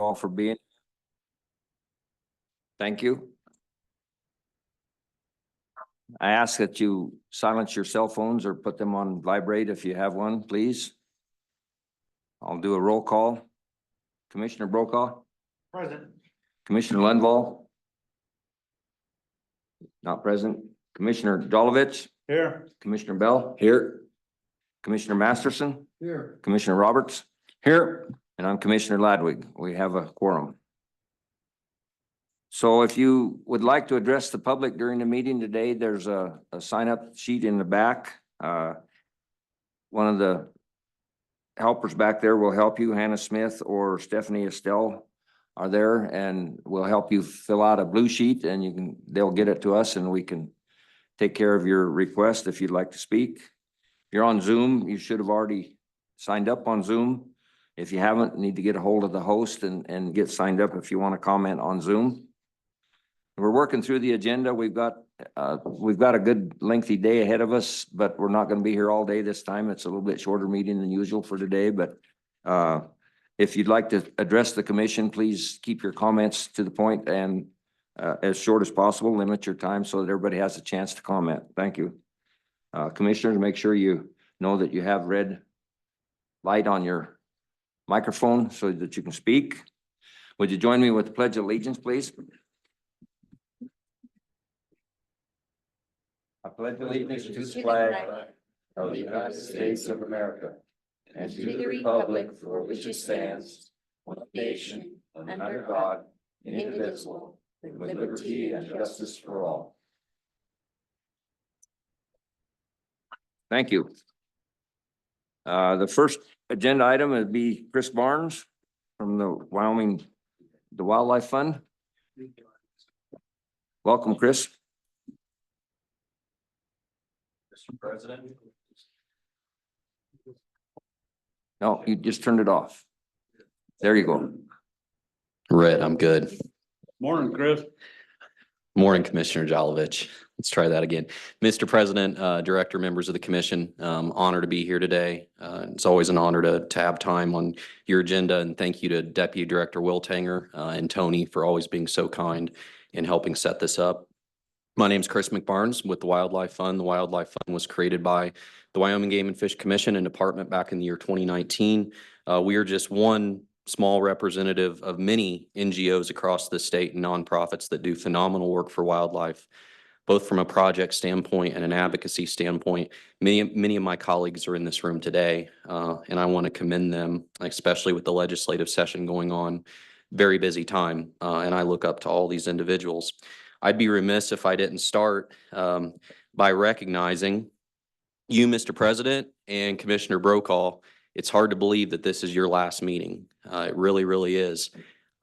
all for being. Thank you. I ask that you silence your cell phones or put them on vibrate if you have one, please. I'll do a roll call. Commissioner Brokaw. Present. Commissioner Lundvall. Not present. Commissioner Dolovich. Here. Commissioner Bell. Here. Commissioner Masterson. Here. Commissioner Roberts. Here. And I'm Commissioner Ladwig. We have a quorum. So if you would like to address the public during the meeting today, there's a sign up sheet in the back. One of the helpers back there will help you. Hannah Smith or Stephanie Estelle are there and will help you fill out a blue sheet, and they'll get it to us and we can take care of your request if you'd like to speak. If you're on Zoom, you should have already signed up on Zoom. If you haven't, need to get a hold of the host and get signed up if you want to comment on Zoom. We're working through the agenda. We've got a good lengthy day ahead of us, but we're not going to be here all day this time. It's a little bit shorter meeting than usual for today, but if you'd like to address the commission, please keep your comments to the point and as short as possible. Limit your time so that everybody has a chance to comment. Thank you. Commissioners, make sure you know that you have red light on your microphone so that you can speak. Would you join me with the Pledge of Allegiance, please? I pledge allegiance to the flag of the United States of America and to the republic for which it stands, one nation, under God, indivisible, with liberty and justice for all. Thank you. The first agenda item would be Chris Barnes from the Wildlife Fund. Welcome, Chris. Mr. President. No, you just turned it off. There you go. Red, I'm good. Morning, Chris. Morning, Commissioner Jolovich. Let's try that again. Mr. President, Director, members of the commission, honored to be here today. It's always an honor to have time on your agenda, and thank you to Deputy Director Will Tanger and Tony for always being so kind in helping set this up. My name is Chris McBarnes with the Wildlife Fund. The Wildlife Fund was created by the Wyoming Game and Fish Commission and Department back in the year 2019. We are just one small representative of many NGOs across the state and nonprofits that do phenomenal work for wildlife, both from a project standpoint and an advocacy standpoint. Many of my colleagues are in this room today, and I want to commend them, especially with the legislative session going on. Very busy time, and I look up to all these individuals. I'd be remiss if I didn't start by recognizing you, Mr. President, and Commissioner Brokaw. It's hard to believe that this is your last meeting. It really, really is.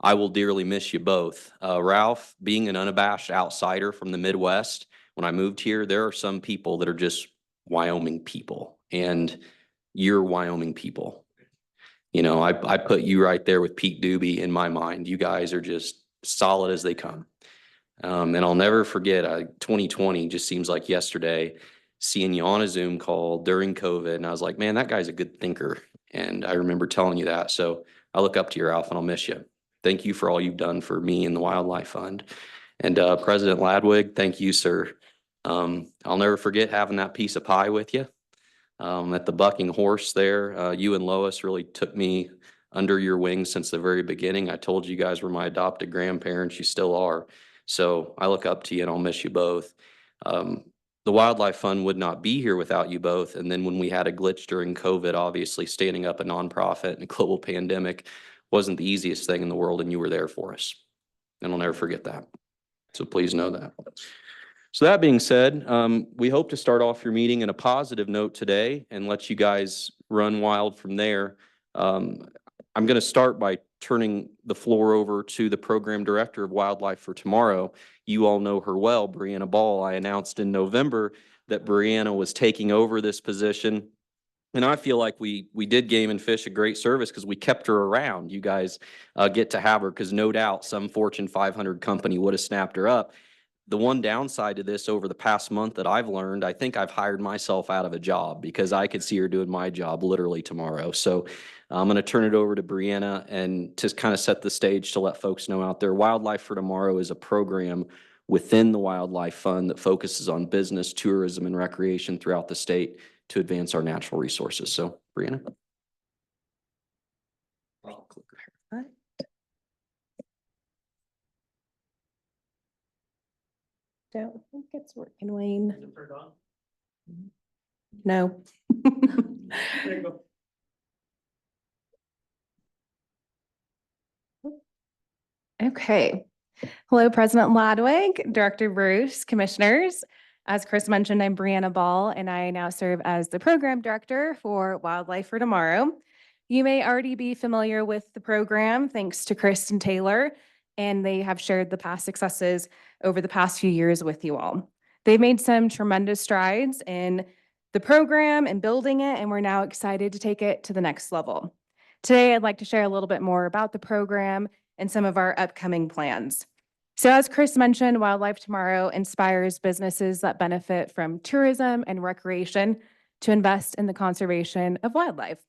I will dearly miss you both. Ralph, being an unabashed outsider from the Midwest, when I moved here, there are some people that are just Wyoming people, and you're Wyoming people. You know, I put you right there with Pete Doobie in my mind. You guys are just solid as they come. And I'll never forget, 2020 just seems like yesterday, seeing you on a Zoom call during COVID. And I was like, man, that guy's a good thinker. And I remember telling you that. So I look up to you, Ralph, and I'll miss you. Thank you for all you've done for me and the Wildlife Fund. And President Ladwig, thank you, sir. I'll never forget having that piece of pie with you at the Bucking Horse there. You and Lois really took me under your wing since the very beginning. I told you guys were my adopted grandparents. You still are. So I look up to you and I'll miss you both. The Wildlife Fund would not be here without you both. And then when we had a glitch during COVID, obviously standing up a nonprofit in a global pandemic wasn't the easiest thing in the world, and you were there for us. And I'll never forget that. So please know that. So that being said, we hope to start off your meeting in a positive note today and let you guys run wild from there. I'm going to start by turning the floor over to the program director of Wildlife for Tomorrow. You all know her well, Brianna Ball. I announced in November that Brianna was taking over this position. And I feel like we did Game and Fish a great service because we kept her around. You guys get to have her because no doubt some Fortune 500 company would have snapped her up. The one downside to this over the past month that I've learned, I think I've hired myself out of a job because I could see her doing my job literally tomorrow. So I'm going to turn it over to Brianna and to kind of set the stage to let folks know out there. Wildlife for Tomorrow is a program within the Wildlife Fund that focuses on business, tourism, and recreation throughout the state to advance our natural resources. So Brianna. Don't think it's working, Wayne. No. There you go. Okay. Hello, President Ladwig, Director Bruce, Commissioners. As Chris mentioned, I'm Brianna Ball, and I now serve as the Program Director for Wildlife for Tomorrow. You may already be familiar with the program thanks to Chris and Taylor, and they have shared the past successes over the past few years with you all. They've made some tremendous strides in the program and building it, and we're now excited to take it to the next level. Today, I'd like to share a little bit more about the program and some of our upcoming plans. So as Chris mentioned, Wildlife Tomorrow inspires businesses that benefit from tourism and recreation to invest in the conservation of wildlife.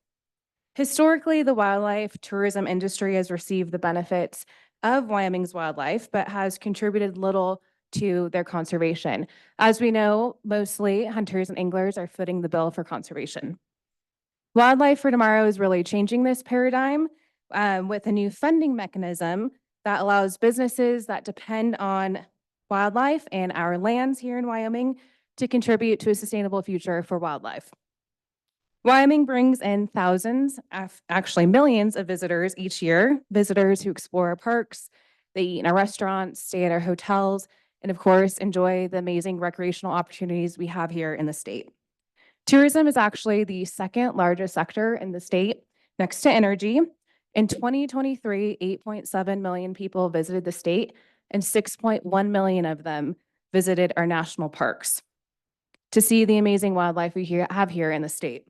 Historically, the wildlife tourism industry has received the benefits of Wyoming's wildlife, but has contributed little to their conservation. As we know, mostly hunters and anglers are footing the bill for conservation. Wildlife for Tomorrow is really changing this paradigm with a new funding mechanism that allows businesses that depend on wildlife and our lands here in Wyoming to contribute to a sustainable future for wildlife. Wyoming brings in thousands, actually millions of visitors each year, visitors who explore our parks, they eat in our restaurants, stay at our hotels, and of course, enjoy the amazing recreational opportunities we have here in the state. Tourism is actually the second largest sector in the state, next to energy. In 2023, 8.7 million people visited the state, and 6.1 million of them visited our national parks to see the amazing wildlife we have here in the state.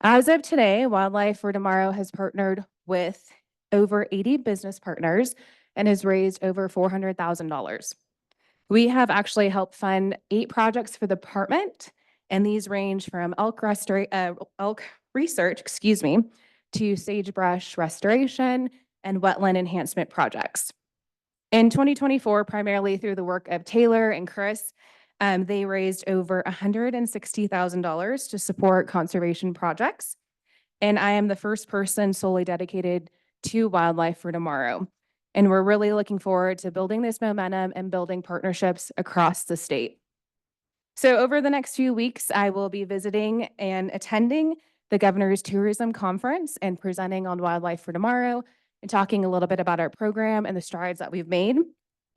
As of today, Wildlife for Tomorrow has partnered with over 80 business partners and has raised over $400,000. We have actually helped fund 8 projects for the department, and these range from elk research, to sagebrush restoration and wetland enhancement projects. In 2024, primarily through the work of Taylor and Chris, they raised over $160,000 to support conservation projects. And I am the first person solely dedicated to Wildlife for Tomorrow. And we're really looking forward to building this momentum and building partnerships across the state. So over the next few weeks, I will be visiting and attending the Governor's Tourism Conference and presenting on Wildlife for Tomorrow and talking a little bit about our program and the strides that we've made.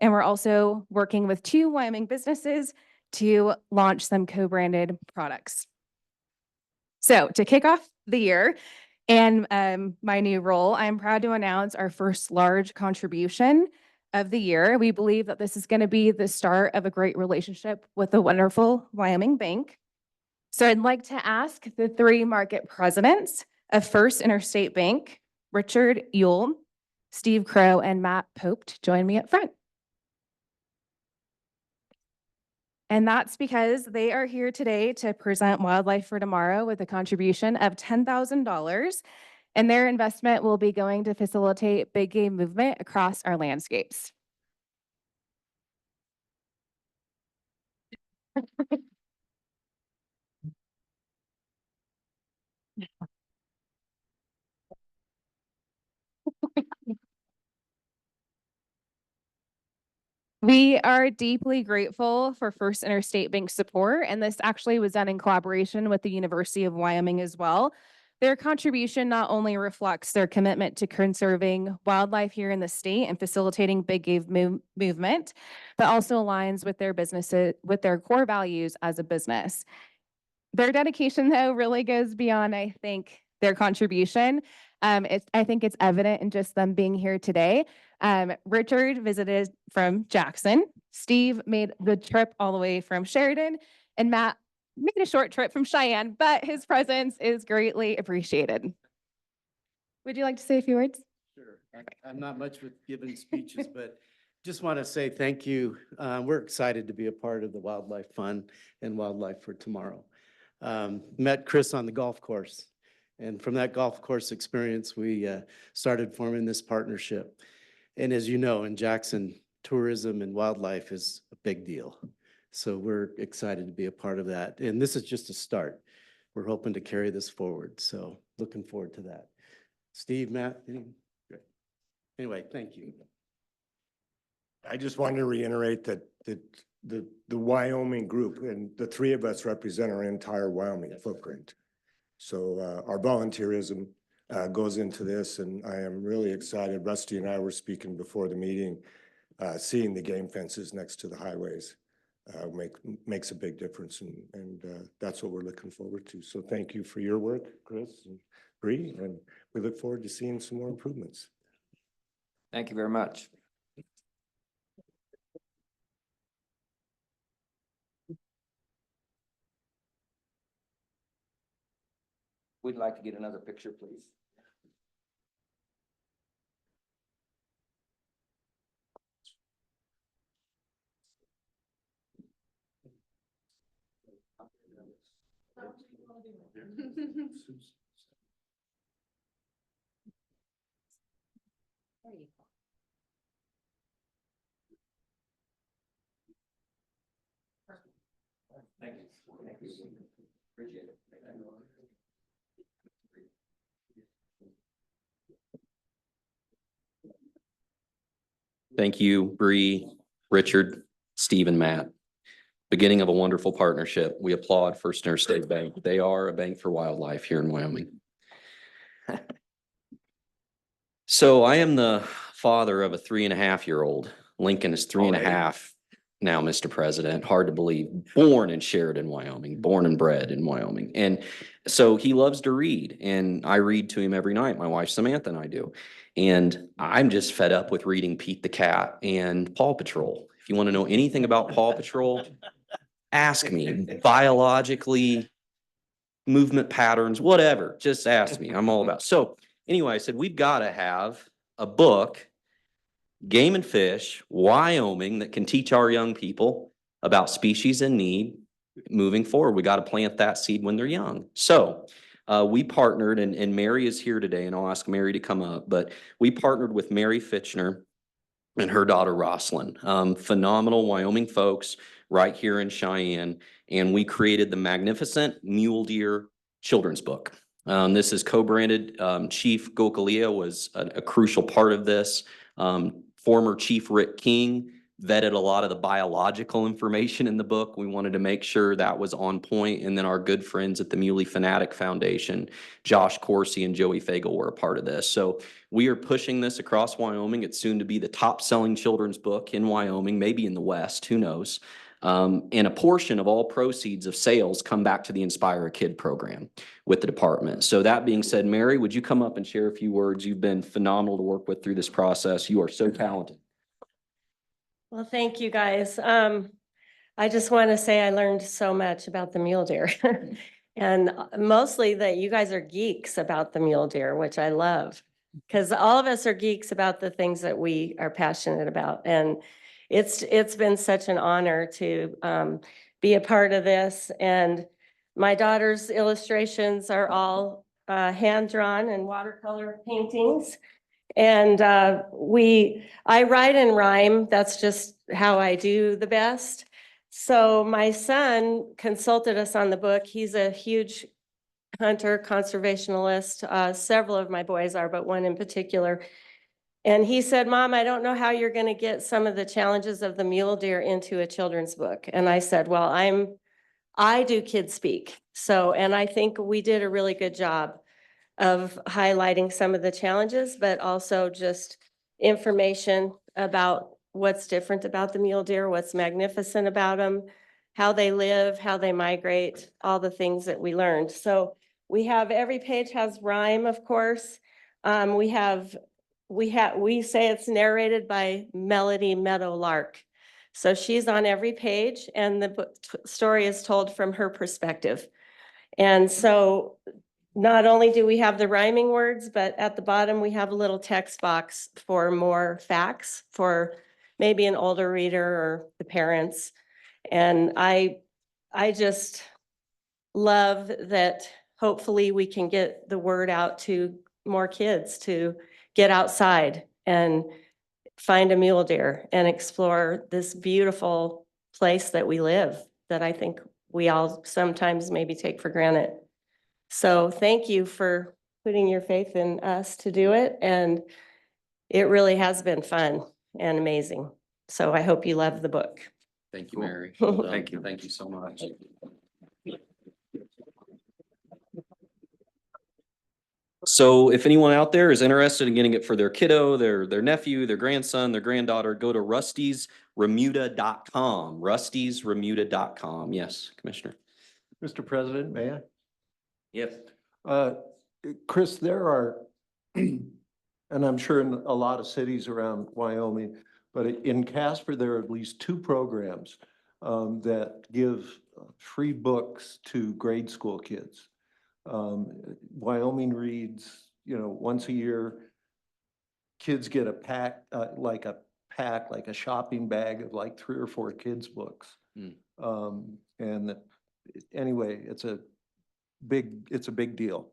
And we're also working with 2 Wyoming businesses to launch some co-branded products. So to kick off the year and my new role, I'm proud to announce our first large contribution of the year. We believe that this is going to be the start of a great relationship with a wonderful Wyoming bank. So I'd like to ask the 3 market presidents of First Interstate Bank, Richard Ewell, Steve Crow, and Matt Pope, to join me up front. And that's because they are here today to present Wildlife for Tomorrow with a contribution of $10,000, and their investment will be going to facilitate big game movement across our landscapes. We are deeply grateful for First Interstate Bank's support, and this actually was done in collaboration with the University of Wyoming as well. Their contribution not only reflects their commitment to conserving wildlife here in the state and facilitating big game movement, but also aligns with their businesses, with their core values as a business. Their dedication, though, really goes beyond, I think, their contribution. I think it's evident in just them being here today. Richard visited from Jackson. Steve made the trip all the way from Sheridan, and Matt made a short trip from Cheyenne, but his presence is greatly appreciated. Would you like to say a few words? Sure. I'm not much with giving speeches, but Just want to say thank you. We're excited to be a part of the Wildlife Fund and Wildlife for Tomorrow. Met Chris on the golf course. And from that golf course experience, we started forming this partnership. And as you know, in Jackson, tourism and wildlife is a big deal. So we're excited to be a part of that. And this is just a start. We're hoping to carry this forward. So looking forward to that. Steve, Matt, anyway, thank you. I just wanted to reiterate that the Wyoming group, and the three of us represent our entire Wyoming footprint. So our volunteerism goes into this, and I am really excited. Rusty and I were speaking before the meeting, seeing the game fences next to the highways makes a big difference, and that's what we're looking forward to. So thank you for your work, Chris and Bree, and we look forward to seeing some more improvements. Thank you very much. We'd like to get another picture, please. Thank you. Thank you. Appreciate it. Thank you, Bree, Richard, Steve, and Matt. Beginning of a wonderful partnership. We applaud First Interstate Bank. They are a bank for wildlife here in Wyoming. So I am the father of a 3.5-year-old. Lincoln is 3.5 now, Mr. President. Hard to believe. Born in Sheridan, Wyoming, born and bred in Wyoming. And so he loves to read, and I read to him every night. My wife Samantha and I do. And I'm just fed up with reading Pete the Cat and Paw Patrol. If you want to know anything about Paw Patrol, ask me. Biologically, movement patterns, whatever, just ask me. I'm all about. So anyway, I said, we've got to have a book, Game and Fish, Wyoming, that can teach our young people about species in need moving forward. We got to plant that seed when they're young. So we partnered, and Mary is here today, and I'll ask Mary to come up, but we partnered with Mary Fitchner and her daughter Rosalind, phenomenal Wyoming folks right here in Cheyenne. And we created the magnificent Mule Deer children's book. This is co-branded. Chief Gokalia was a crucial part of this. Former Chief Rick King vetted a lot of the biological information in the book. We wanted to make sure that was on point. And then our good friends at the Muley Fanatic Foundation, Josh Corsi and Joey Fagel, were a part of this. So we are pushing this across Wyoming. It's soon to be the top selling children's book in Wyoming, maybe in the West, who knows. And a portion of all proceeds of sales come back to the Inspire a Kid program with the department. So that being said, Mary, would you come up and share a few words? You've been phenomenal to work with through this process. You are so talented. Well, thank you, guys. I just want to say I learned so much about the mule deer. And mostly that you guys are geeks about the mule deer, which I love. Because all of us are geeks about the things that we are passionate about. And it's been such an honor to be a part of this. And my daughter's illustrations are all hand-drawn and watercolor paintings. And I write and rhyme. That's just how I do the best. So my son consulted us on the book. He's a huge hunter, conservationalist. Several of my boys are, but one in particular. And he said, Mom, I don't know how you're going to get some of the challenges of the mule deer into a children's book. And I said, well, I do Kids Speak. So, and I think we did a really good job of highlighting some of the challenges, but also just information about what's different about the mule deer, what's magnificent about them, how they live, how they migrate, all the things that we learned. So we have, every page has rhyme, of course. We say it's narrated by Melody Meadowlark. So she's on every page, and the story is told from her perspective. And so not only do we have the rhyming words, but at the bottom we have a little text box for more facts for maybe an older reader or the parents. And I just love that hopefully we can get the word out to more kids to get outside and find a mule deer and explore this beautiful place that we live that I think we all sometimes maybe take for granted. So thank you for putting your faith in us to do it. And it really has been fun and amazing. So I hope you love the book. Thank you, Cool. Mary. Well done. Thank you. Thank you so much. So if anyone out there is interested in getting it for their kiddo, their nephew, their grandson, their granddaughter, go to rustysremuda.com, rustysremuda.com. Yes, Commissioner. Mr. President, may I? Yes. Chris, there are, and I'm sure in a lot of cities around Wyoming, but in Casper, there are at least 2 programs that give free books to grade school kids. Wyoming reads, once a year, kids get a pack, like a shopping bag of like 3 or 4 kids' books. And anyway, it's a big deal.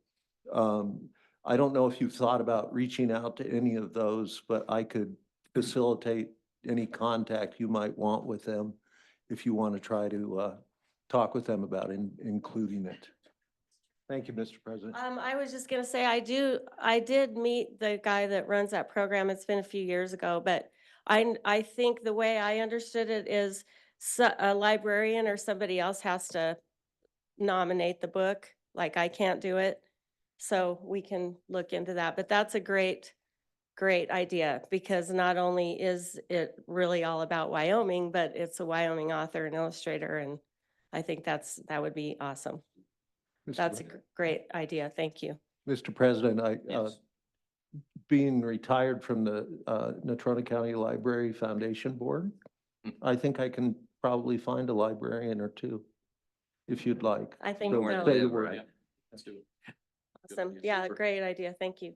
I don't know if you've thought about reaching out to any of those, but I could facilitate any contact you might want with them if you want to try to talk with them about including it. Thank you, Mr. President. I was just gonna say, I did meet the guy that runs that program. It's been a few years ago, but I think the way I understood it is a librarian or somebody else has to nominate the book. Like I can't do it. So we can look into that, but that's a great idea because not only is it really all about Wyoming, but it's a Wyoming author and illustrator. And I think that would be awesome. That's a great idea. Thank you. Mr. President, Yes. Being retired from the Natrona County Library Foundation Board, I think I can probably find a librarian or 2 if you'd like. I think So so. say the word. Let's do it. Awesome. Yeah, great idea. Thank you.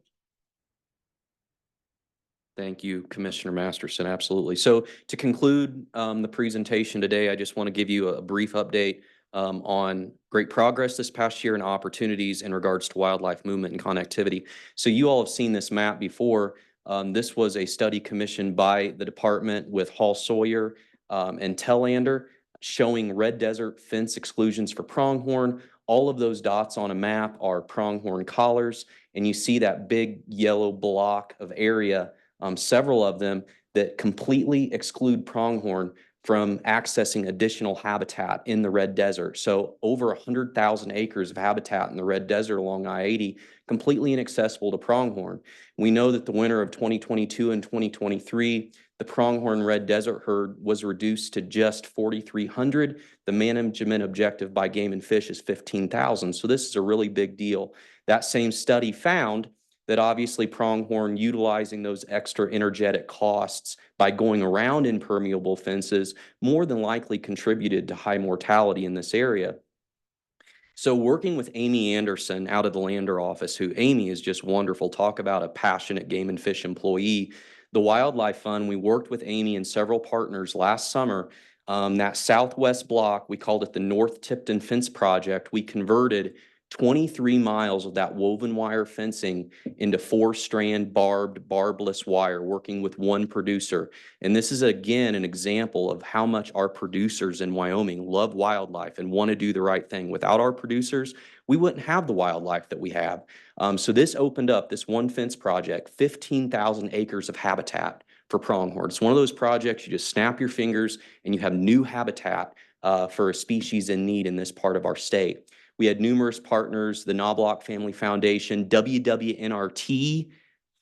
Thank you, Commissioner Masterson. Absolutely. So to conclude the presentation today, I just want to give you a brief update on great progress this past year and opportunities in regards to wildlife movement and connectivity. So you all have seen this map before. This was a study commissioned by the department with Hall Sawyer and Tellander showing red desert fence exclusions for pronghorn. All of those dots on a map are pronghorn collars, and you see that big yellow block of area, several of them that completely exclude pronghorn from accessing additional habitat in the red desert. So over 100,000 acres of habitat in the red desert along I-80, completely inaccessible to pronghorn. We know that the winter of 2022 and 2023, the pronghorn red desert herd was reduced to just 4,300. The management objective by Game and Fish is 15,000. So this is a really big deal. That same study found that obviously pronghorn utilizing those extra energetic costs by going around impermeable fences more than likely contributed to high mortality in this area. So working with Amy Anderson out of the Lander office, who Amy is just wonderful, talk about a passionate Game and Fish employee. The Wildlife Fund, we worked with Amy and several partners last summer. That southwest block, we called it the North Tipton Fence Project. We converted 23 miles of that woven wire fencing into 4-strand barbless wire, working with one producer. And this is again an example of how much our producers in Wyoming love wildlife and want to do the right thing. Without our producers, we wouldn't have the wildlife that we have. So this opened up, this one fence project, 15,000 acres of habitat for pronghorn. It's one of those projects you just snap your fingers and you have new habitat for a species in need in this part of our state. We had numerous partners, the Knobloch Family Foundation, WWNRT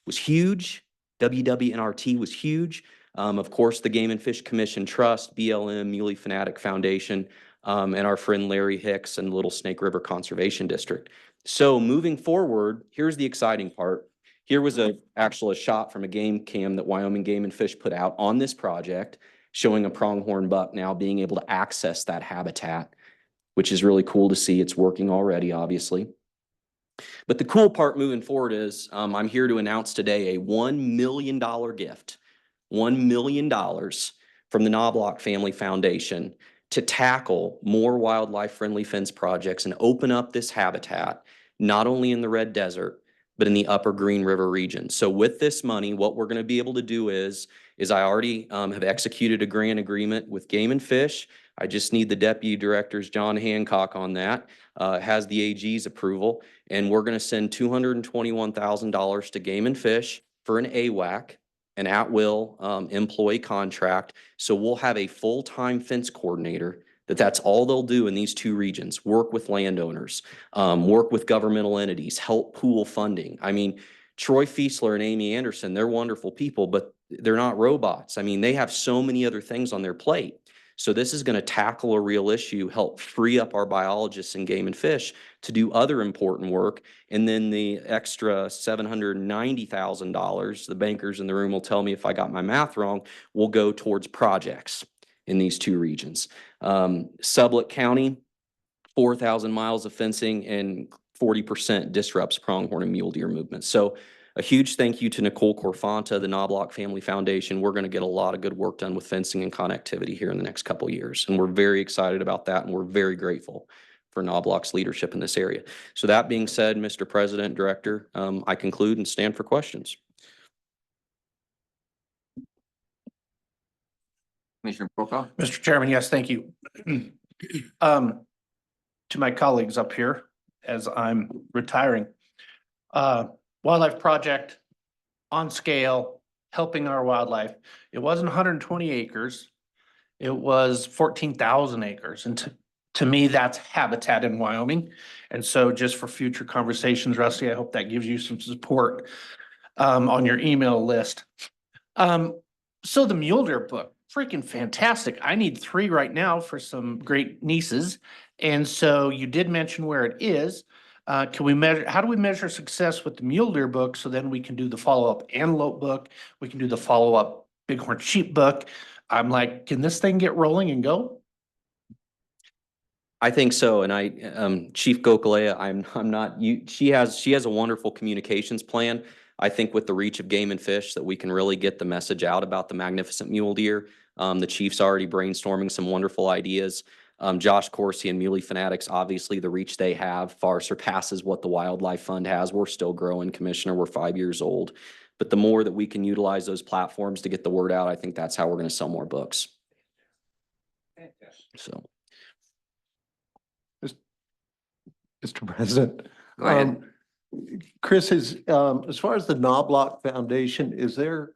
was huge. WWNRT was huge. Of course, the Game and Fish Commission Trust, BLM, Muley Fanatic Foundation, and our friend Larry Hicks and Little Snake River Conservation District. So moving forward, here's the exciting part. Here was actually a shot from a game cam that Wyoming Game and Fish put out on this project, showing a pronghorn buck now being able to access that habitat, which is really cool to see. It's working already, obviously. But the cool part moving forward is I'm here to announce today a $1 million gift $1 million from the Knobloch Family Foundation to tackle more wildlife-friendly fence projects and open up this habitat, not only in the Red Desert, but in the upper Green River region. So with this money, what we're going to be able to do is I already have executed a grant agreement with Game and Fish. I just need the deputy director's John Hancock on that, has the AG's approval, and we're going to send $221,000 to Game and Fish for an AWAC, an at-will employee contract. So we'll have a full-time fence coordinator that's all they'll do in these two regions, work with landowners, work with governmental entities, help pool funding. I mean, Troy Fiesler and Amy Anderson, they're wonderful people, but they're not robots. I mean, they have so many other things on their plate. So this is going to tackle a real issue, help free up our biologists in Game and Fish to do other important work. And then the extra $790,000, the bankers in the room will tell me if I got my math wrong, will go towards projects in these two regions. Sublette County, 4,000 miles of fencing and 40% disrupts pronghorn and mule deer movement. So a huge thank you to Nicole Corfanta, the Knobloch Family Foundation. We're going to get a lot of good work done with fencing and connectivity here in the next couple of years. And we're very excited about that. And we're very grateful for Knobloch's leadership in this area. So that being said, Mr. President, Director, I conclude and stand for questions. Commissioner Brokaw? Mr. Chairman, yes, thank you. To my colleagues up here, as I'm retiring, wildlife project on scale, helping our wildlife. It wasn't 120 acres. It was 14,000 acres. And to me, that's habitat in Wyoming. And so just for future conversations, Rusty, I hope that gives you some support on your email list. So the mule deer book, freaking fantastic. I need 3 right now for some great nieces. And so you did mention where it is. Can we measure, how do we measure success with the mule deer book? So then we can do the follow-up antelope book. We can do the follow-up bighorn sheep book. I'm like, can this thing get rolling and go? I think so. And Chief Gokalea, I'm not, she has a wonderful communications plan. I think with the reach of Game and Fish that we can really get the message out about the magnificent mule deer. The chief's already brainstorming some wonderful ideas. Josh Corsi and Muley Fanatics, obviously the reach they have far surpasses what the Wildlife Fund has. We're still growing, Commissioner. We're 5 years old. But the more that we can utilize those platforms to get the word out, I think that's how we're going to sell more books. So. Mr. President. Go ahead. Chris, as far as the Knobloch Foundation, is there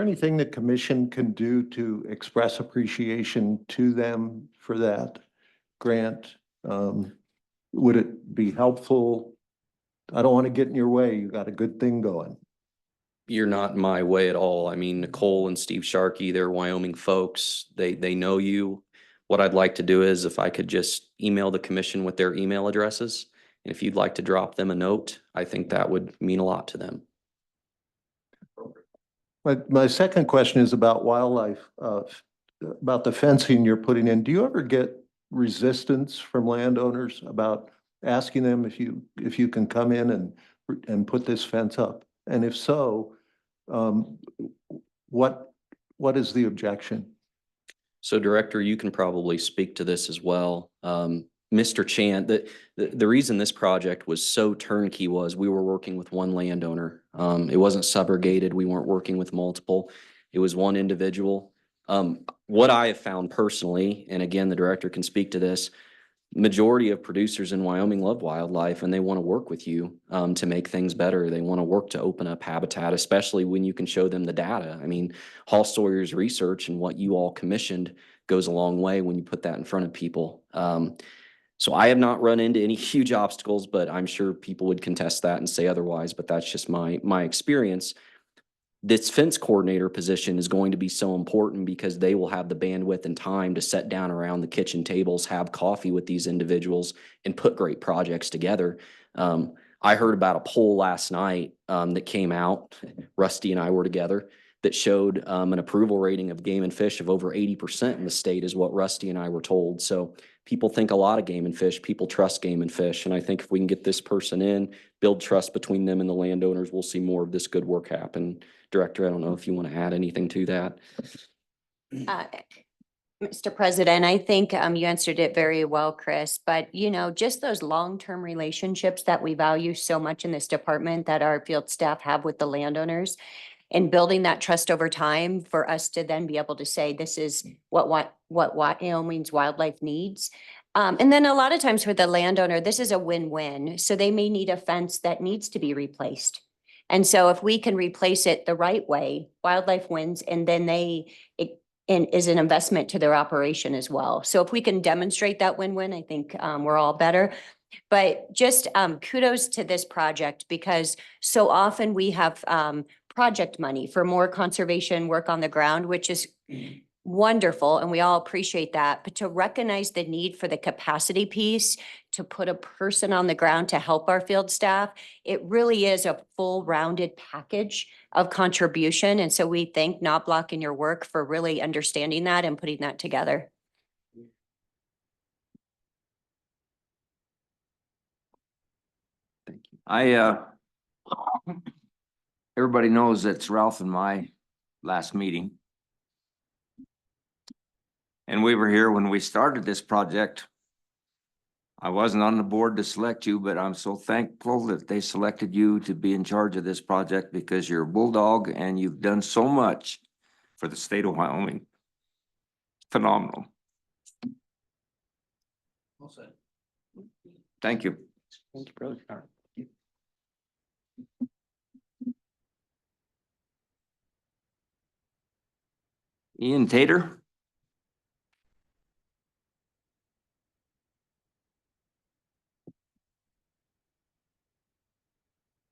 anything the commission can do to express appreciation to them for that grant? Would it be helpful? I don't want to get in your way. You got a good thing going. You're not in my way at all. I mean, Nicole and Steve Sharkey, they're Wyoming folks. They know you. What I'd like to do is if I could just email the commission with their email addresses. And if you'd like to drop them a note, I think that would mean a lot to them. My second question is about wildlife, about the fencing you're putting in. Do you ever get resistance from landowners about asking them if you can come in and put this fence up? And if so, what is the objection? So Director, you can probably speak to this as well. Mr. Chan, the reason this project was so turnkey was we were working with one landowner. It wasn't subrogated. We weren't working with multiple. It was one individual. What I have found personally, and again, the director can speak to this, majority of producers in Wyoming love wildlife and they want to work with you to make things better. They want to work to open up habitat, especially when you can show them the data. I mean, Hall Sawyer's research and what you all commissioned goes a long way when you put that in front of people. So I have not run into any huge obstacles, but I'm sure people would contest that and say otherwise, but that's just my experience. This fence coordinator position is going to be so important because they will have the bandwidth and time to sit down around the kitchen tables, have coffee with these individuals and put great projects together. I heard about a poll last night that came out, Rusty and I were together, that showed an approval rating of Game and Fish of over 80% in the state is what Rusty and I were told. So people think a lot of Game and Fish, people trust Game and Fish. And I think if we can get this person in, build trust between them and the landowners, we'll see more of this good work happen Director, I don't know if you want to add anything to that. Uh, Mr. President, I think you answered it very well, Chris, but just those long-term relationships that we value so much in this department that our field staff have with the landowners and building that trust over time for us to then be able to say, this is what Wyoming's wildlife needs. And then a lot of times for the landowner, this is a win-win. So they may need a fence that needs to be replaced. And so if we can replace it the right way, wildlife wins, and then and is an investment to their operation as well. So if we can demonstrate that win-win, I think we're all better. But just kudos to this project because so often we have project money for more conservation work on the ground, which is wonderful, and we all appreciate that. But to recognize the need for the capacity piece, to put a person on the ground to help our field staff, it really is a full rounded package of contribution. And so we thank Knobloch and your work for really understanding that and putting that together. Thank you. Everybody knows it's Ralph and my last meeting. And we were here when we started this project. I wasn't on the board to select you, but I'm so thankful that they selected you to be in charge of this project because you're a bulldog and you've done so much for the state of Wyoming. Phenomenal. Well said. Thank you. Thank you, brother. All right. Ian Tater.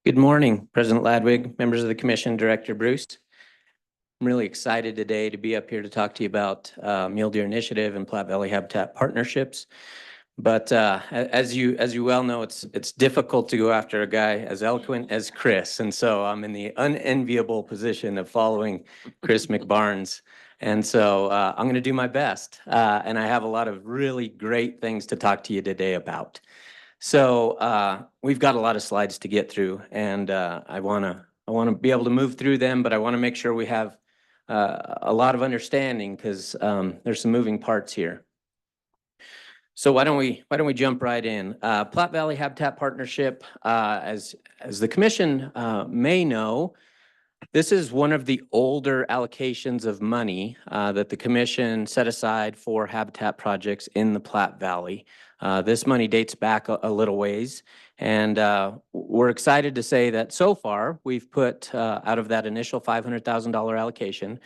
Good morning, President Ladwig, members of the commission, Director Bruce. I'm really excited today to be up here to talk to you about Mule Deer Initiative and Platte Valley Habitat Partnerships. But as you well know, it's difficult to go after a guy as eloquent as Chris. And so I'm in the unenviable position of following Chris McBarnes. And so I'm going to do my best. And I have a lot of really great things to talk to you today about. So we've got a lot of slides to get through, and I want to be able to move through them, but I want to make sure we have a lot of understanding because there's some moving parts here. So why don't we jump right in? Platte Valley Habitat Partnership, as the commission may know, this is one of the older allocations of money that the commission set aside for habitat projects in the Platte Valley. This money dates back a little ways, and we're excited to say that so far we've put out of that initial $500,000 allocation,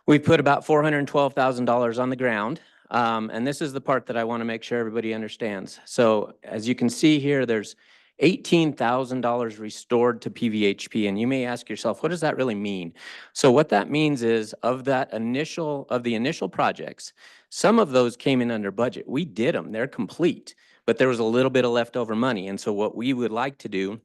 we've put about $412,000 on the ground. And this is the part that I want to make sure everybody understands. So as you can see here, there's $18,000 restored to PVHP. And you may ask yourself, what does that really mean? So what that means is of the initial projects, some of those came in under budget. We did them, they're complete, but there was a little bit of leftover money. And so what we would like to do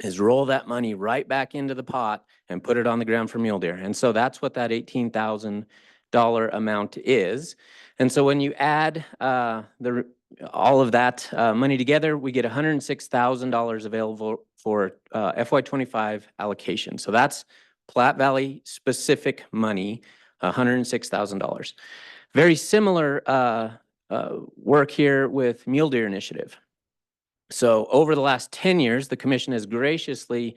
is roll that money right back into the pot and put it on the ground for mule deer. And so that's what that $18,000 amount is. And so when you add all of that money together, we get $106,000 available for FY25 allocation. So that's Platte Valley specific money, $106,000. Very similar work here with Mule Deer Initiative. So over the last 10 years, the commission has graciously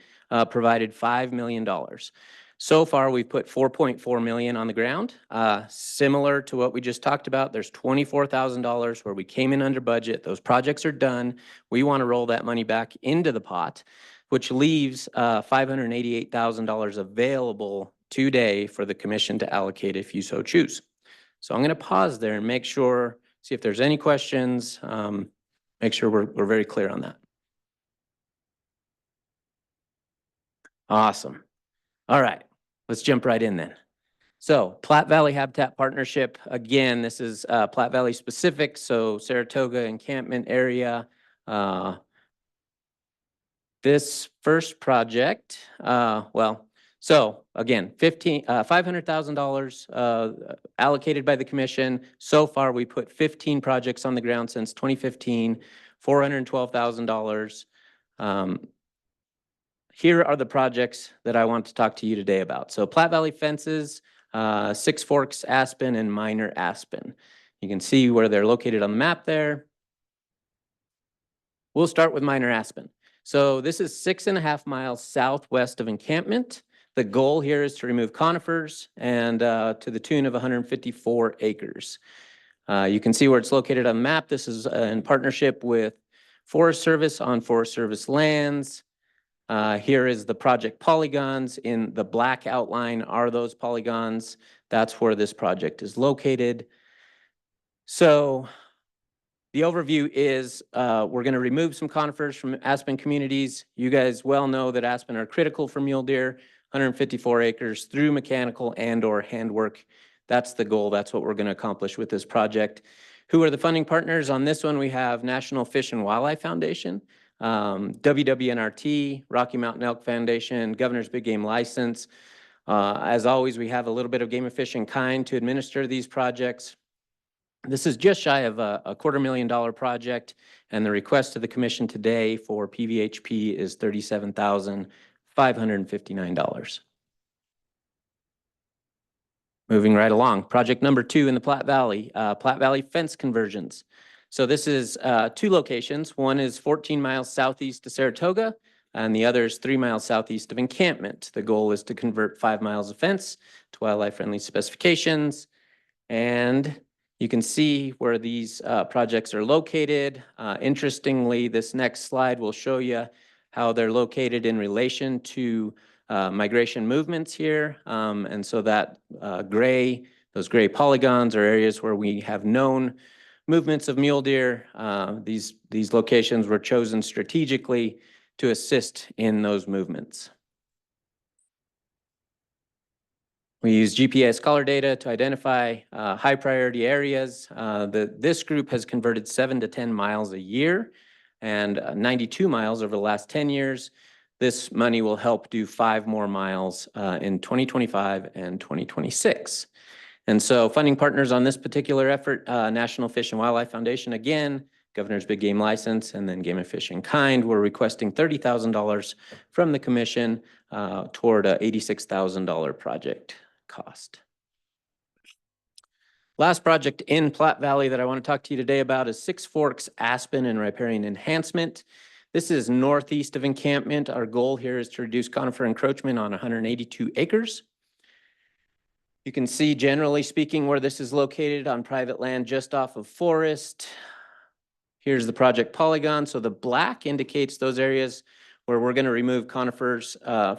provided $5 million. So far, we've put $4.4 million on the ground. Similar to what we just talked about, there's $24,000 where we came in under budget. Those projects are done. We want to roll that money back into the pot, which leaves $588,000 available today for the commission to allocate if you so choose. So I'm going to pause there and make sure, see if there's any questions, make sure we're very clear on that. Awesome. All right. Let's jump right in then. So Platte Valley Habitat Partnership, again, this is Platte Valley specific, so Saratoga encampment area. This first project, so again, $500,000 allocated by the commission. So far, we put 15 projects on the ground since 2015, $412,000. here are the projects that I want to talk to you today about. So Platte Valley Fences, Six Forks Aspen, and Minor Aspen. You can see where they're located on the map there. We'll start with Minor Aspen. So this is 6.5 miles southwest of encampment. The goal here is to remove conifers and to the tune of 154 acres. You can see where it's located on the map. This is in partnership with Forest Service on Forest Service lands. Here is the project polygons. In the black outline are those polygons. That's where this project is located. So the overview is we're going to remove some conifers from aspen communities. You guys well know that aspen are critical for mule deer, 154 acres through mechanical and/or handwork. That's the goal. That's what we're going to accomplish with this project. Who are the funding partners? On this one, we have National Fish and Wildlife Foundation, WWNRT, Rocky Mountain Elk Foundation, Governor's Big Game License. As always, we have a little bit of Game of Fish in kind to administer these projects. This is just shy of a $250,000 project, and the request to the commission today for PVHP is $37,559. Moving right along, project number 2 in the Platte Valley fence conversions. So this is 2 locations. One is 14 miles southeast of Saratoga, and the other is 3 miles southeast of encampment. The goal is to convert 5 miles of fence to wildlife-friendly specifications. And you can see where these projects are located. Interestingly, this next slide will show you how they're located in relation to migration movements here. And so that those gray polygons are areas where we have known movements of mule deer. These locations were chosen strategically to assist in those movements. We use GPS color data to identify high priority areas. This group has converted 7 to 10 miles a year and 92 miles over the last 10 years. This money will help do 5 more miles in 2025 and 2026. And so funding partners on this particular effort, National Fish and Wildlife Foundation, again, Governor's Big Game License, and then Game of Fish in kind. We're requesting $30,000 from the commission toward a $86,000 project cost. Last project in Platte Valley that I want to talk to you today about is Six Forks Aspen and Riparian Enhancement. This is northeast of encampment. Our goal here is to reduce conifer encroachment on 182 acres. You can see, generally speaking, where this is located on private land just off of forest. Here's the project polygon. So the black indicates those areas where we're going to remove conifers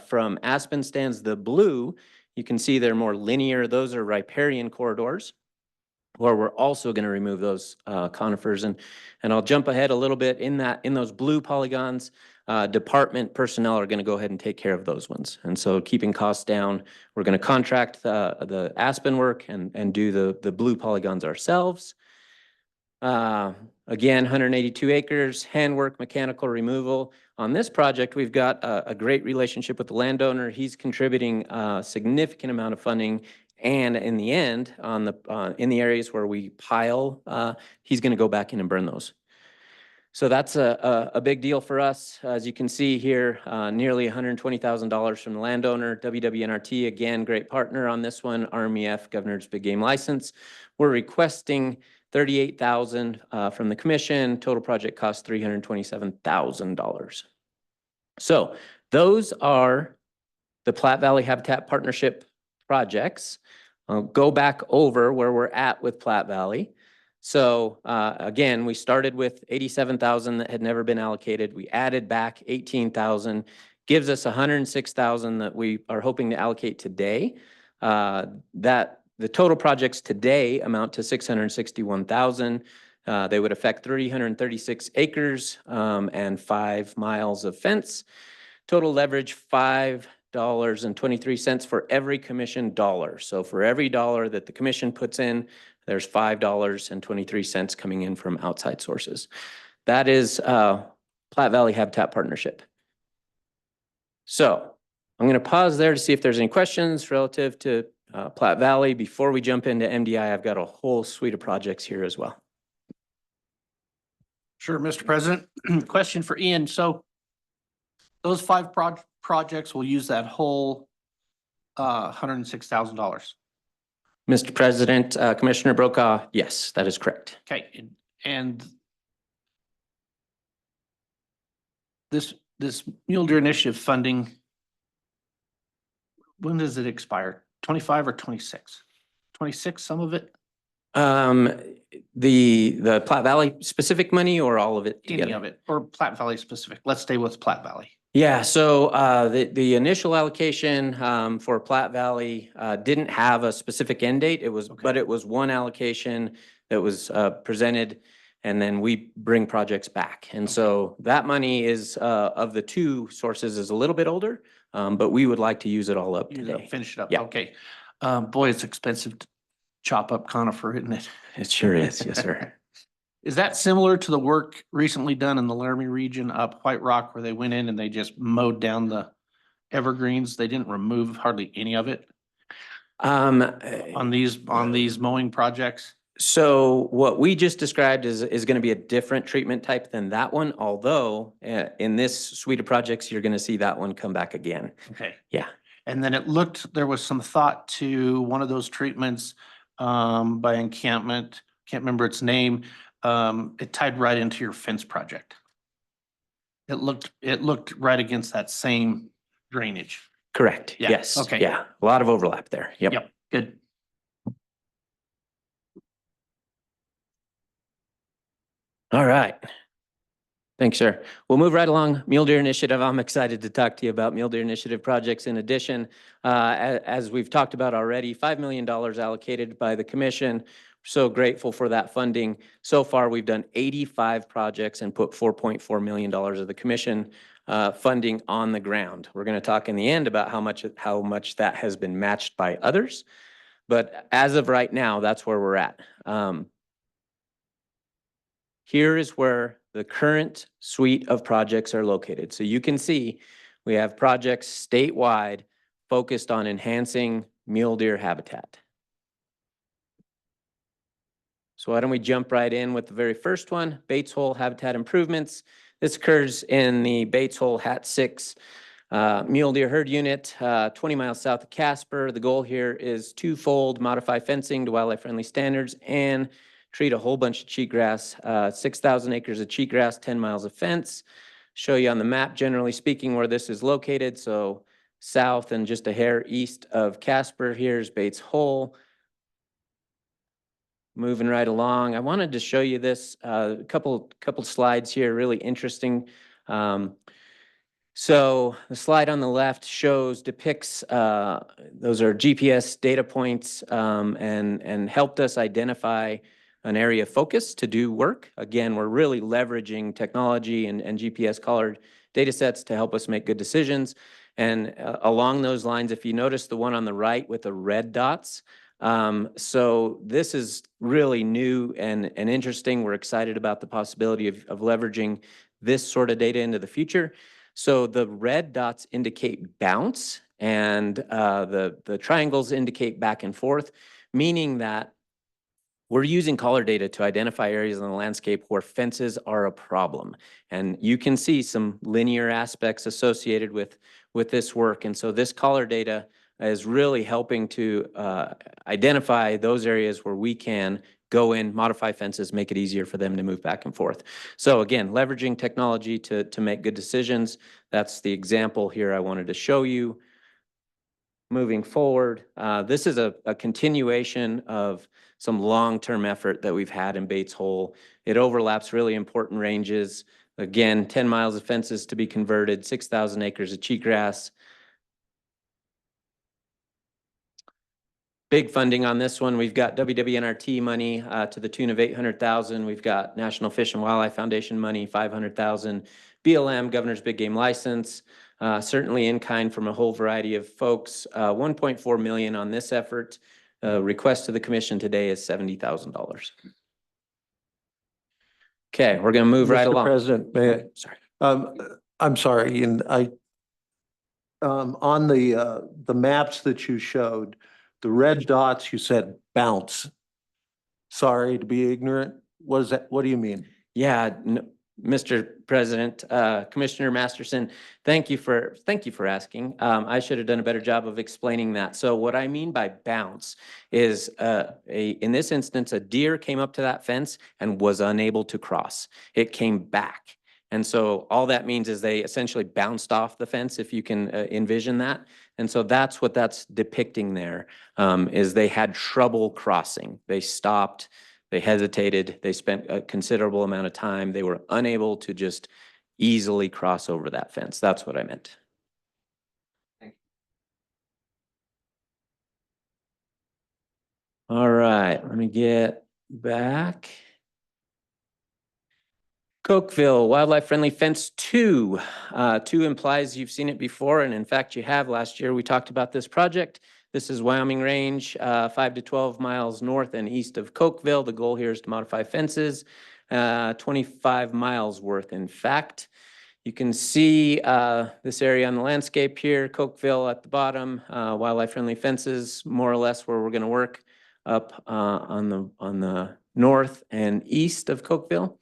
from aspen stands. The blue, you can see they're more linear. Those are riparian corridors, where we're also going to remove those conifers. And I'll jump ahead a little bit in those blue polygons. Department personnel are going to go ahead and take care of those ones. And so keeping costs down, we're going to contract the aspen work and do the blue polygons ourselves. Again, 182 acres, handwork, mechanical removal. On this project, we've got a great relationship with the landowner. He's contributing a significant amount of funding. And in the end, in the areas where we pile, he's going to go back in and burn those. So that's a big deal for us. As you can see here, nearly $120,000 from the landowner. WWNRT, again, great partner on this one. RMEF, Governor's Big Game License. We're requesting $38,000 from the commission. Total project cost $327,000. So those are the Platte Valley Habitat Partnership projects. I'll go back over where we're at with Platte Valley. So again, we started with $87,000 that had never been allocated. We added back $18,000, gives us $106,000 that we are hoping to allocate today. The total projects today amount to $661,000. They would affect 336 acres and 5 miles of fence. Total leverage $5.23 for every commission dollar. So for every dollar that the commission puts in, there's $5.23 coming in from outside sources. That is Platte Valley Habitat Partnership. So I'm going to pause there to see if there's any questions relative to Platte Valley. Before we jump into MDI, I've got a whole suite of projects here as well. Sure, Mr. President. Question for Ian. So those five projects will use that whole $106,000? Mr. President, Commissioner Brokaw, yes, that is correct. Okay, and this Mule Deer Initiative funding, when does it expire? 25 or 26? 26, some of it, The Platte Valley specific money or all of it any together? of it, or Platte Valley specific? Let's stay with Platte Valley. Yeah, so the initial allocation for Platte Valley didn't have a specific end date. It was, Okay. but it was one allocation that was presented, and then we bring projects back. And so that money is of the two sources is a little bit older, but we would like to use it all up Use it up, today. finish it up. Yeah. Okay. Boy, it's expensive to chop up conifer, isn't it? It sure is, yes, sir. Is that similar to the work recently done in the Laramie region up White Rock where they went in and they just mowed down the evergreens? They didn't remove hardly any of it on these mowing projects? So what we just described is going to be a different treatment type than that one, although in this suite of projects, you're going to see that one come back again. Okay. Yeah. And then it looked, there was some thought to one of those treatments by Encampment, can't remember its name. It tied right into your fence project. It looked right against that same drainage. Correct. Yeah, Yes. okay. Yeah. A lot of overlap there. Yep. Yep, good. All right. Thanks, sir. We'll move right along. Mule Deer Initiative. I'm excited to talk to you about Mule Deer Initiative projects. In addition, as we've talked about already, $5 million allocated by the commission. So grateful for that funding. So far, we've done 85 projects and put $4.4 million of the commission funding on the ground. We're going to talk in the end about how much that has been matched by others. But as of right now, that's where we're at. Here is where the current suite of projects are located. So you can see we have projects statewide focused on enhancing mule deer habitat. So why don't we jump right in with the very first one, Bates Hole Habitat Improvements. This occurs in the Bates Hole Hat 6 mule deer herd unit, 20 miles south of Casper. The goal here is twofold: modify fencing to wildlife-friendly standards and treat a whole bunch of cheatgrass, 6,000 acres of cheatgrass, 10 miles of fence. Show you on the map, generally speaking, where this is located. So south and just a hair east of Casper, here's Bates Hole. Moving right along, I wanted to show you this, couple slides here, really interesting. So the slide on the left depicts, those are GPS data points, and helped us identify an area of focus to do work. Again, we're really leveraging technology and GPS collared data sets to help us make good decisions. And along those lines, if you notice the one on the right with the red dots, so this is really new and interesting. We're excited about the possibility of leveraging this sort of data into the future. So the red dots indicate bounce, and the triangles indicate back and forth, meaning that we're using collar data to identify areas in the landscape where fences are a problem. And you can see some linear aspects associated with this work. And so this collar data is really helping to identify those areas where we can go in, modify fences, make it easier for them to move back and forth. So again, leveraging technology to make good decisions. That's the example here I wanted to show you. Moving forward, this is a continuation of some long-term effort that we've had in Bates Hole. It overlaps really important ranges. Again, 10 miles of fences to be converted, 6,000 acres of cheatgrass. Big funding on this one. We've got WWNRT money to the tune of $800,000. We've got National Fish and Wildlife Foundation money, $500,000. BLM, Governor's Big Game License, certainly in kind from a whole variety of folks. $1.4 million on this effort. Request to the commission today is $70,000. Okay, we're going to move right Mr. along. President, may I? Sorry. I'm sorry, and on the maps that you showed, the red dots, you said bounce. Sorry to be ignorant. What is that? What do you mean? Yeah, Mr. President, Commissioner Masterson, thank you for asking. I should have done a better job of explaining that. So what I mean by bounce is in this instance, a deer came up to that fence and was unable to cross. It came back. And so all that means is they essentially bounced off the fence, if you can envision that. And so that's what that's depicting there, is they had trouble crossing. They stopped. They hesitated. They spent a considerable amount of time. They were unable to just easily cross over that fence. That's what I meant. All right, let me get back. Cokeville Wildlife Friendly Fence 2. 2 implies you've seen it before, and in fact you have. Last year we talked about this project. This is Wyoming Range, 5 to 12 miles north and east of Cokeville. The goal here is to modify fences, 25 miles worth. In fact, you can see this area on the landscape here, Cokeville at the bottom, wildlife friendly fences, more or less where we're going to work up on the north and east of Cokeville.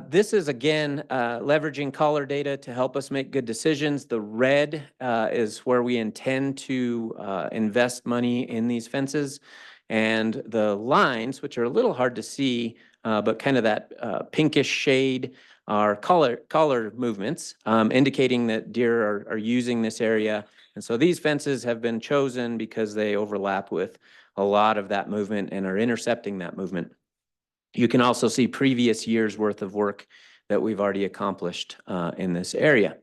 This is again leveraging caller data to help us make good decisions. The red is where we intend to invest money in these fences. And the lines, which are a little hard to see, but kind of that pinkish shade, are collar movements, indicating that deer are using this area. And so these fences have been chosen because they overlap with a lot of that movement and are intercepting that movement. You can also see previous years' worth of work that we've already accomplished in this area.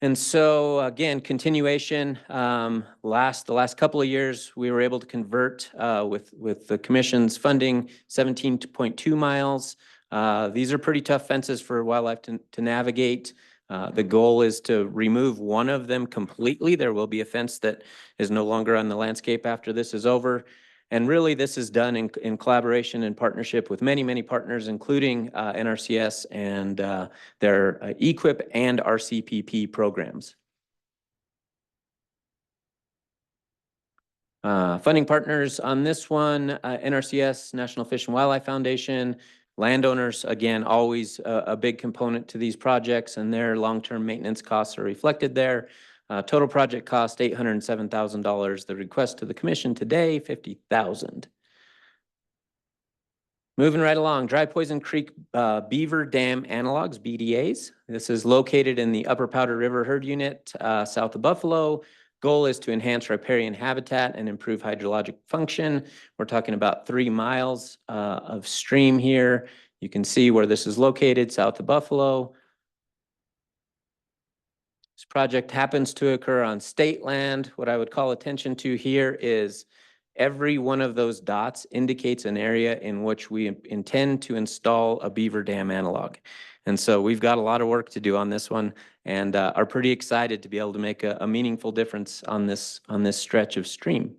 And so again, continuation, the last couple of years, we were able to convert with the commission's funding 17.2 miles. These are pretty tough fences for wildlife to navigate. The goal is to remove one of them completely. There will be a fence that is no longer on the landscape after this is over. And really, this is done in collaboration and partnership with many, many partners, including NRCS and their EQIP and RCPP programs. Funding partners on this one, NRCS, National Fish and Wildlife Foundation. Landowners, again, always a big component to these projects, and their long-term maintenance costs are reflected there. Total project cost $807,000. The request to the commission today, $50,000. Moving right along, Dry Poison Creek Beaver Dam Analogs, BDAs. This is located in the Upper Powder River Herd Unit south of Buffalo. Goal is to enhance riparian habitat and improve hydrologic function. We're talking about 3 miles of stream here. You can see where this is located, south of Buffalo. This project happens to occur on state land. What I would call attention to here is every one of those dots indicates an area in which we intend to install a beaver dam analog. And so we've got a lot of work to do on this one, and are pretty excited to be able to make a meaningful difference on this stretch of stream.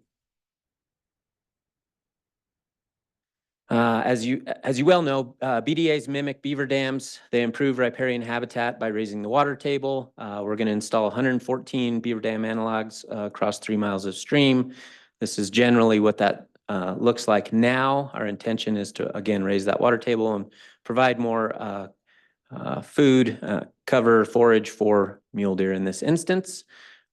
As you well know, BDAs mimic beaver dams. They improve riparian habitat by raising the water table. We're going to install 114 beaver dam analogs across 3 miles of stream. This is generally what that looks like now. Our intention is to, again, raise that water table and provide more food, cover, forage for mule deer in this instance.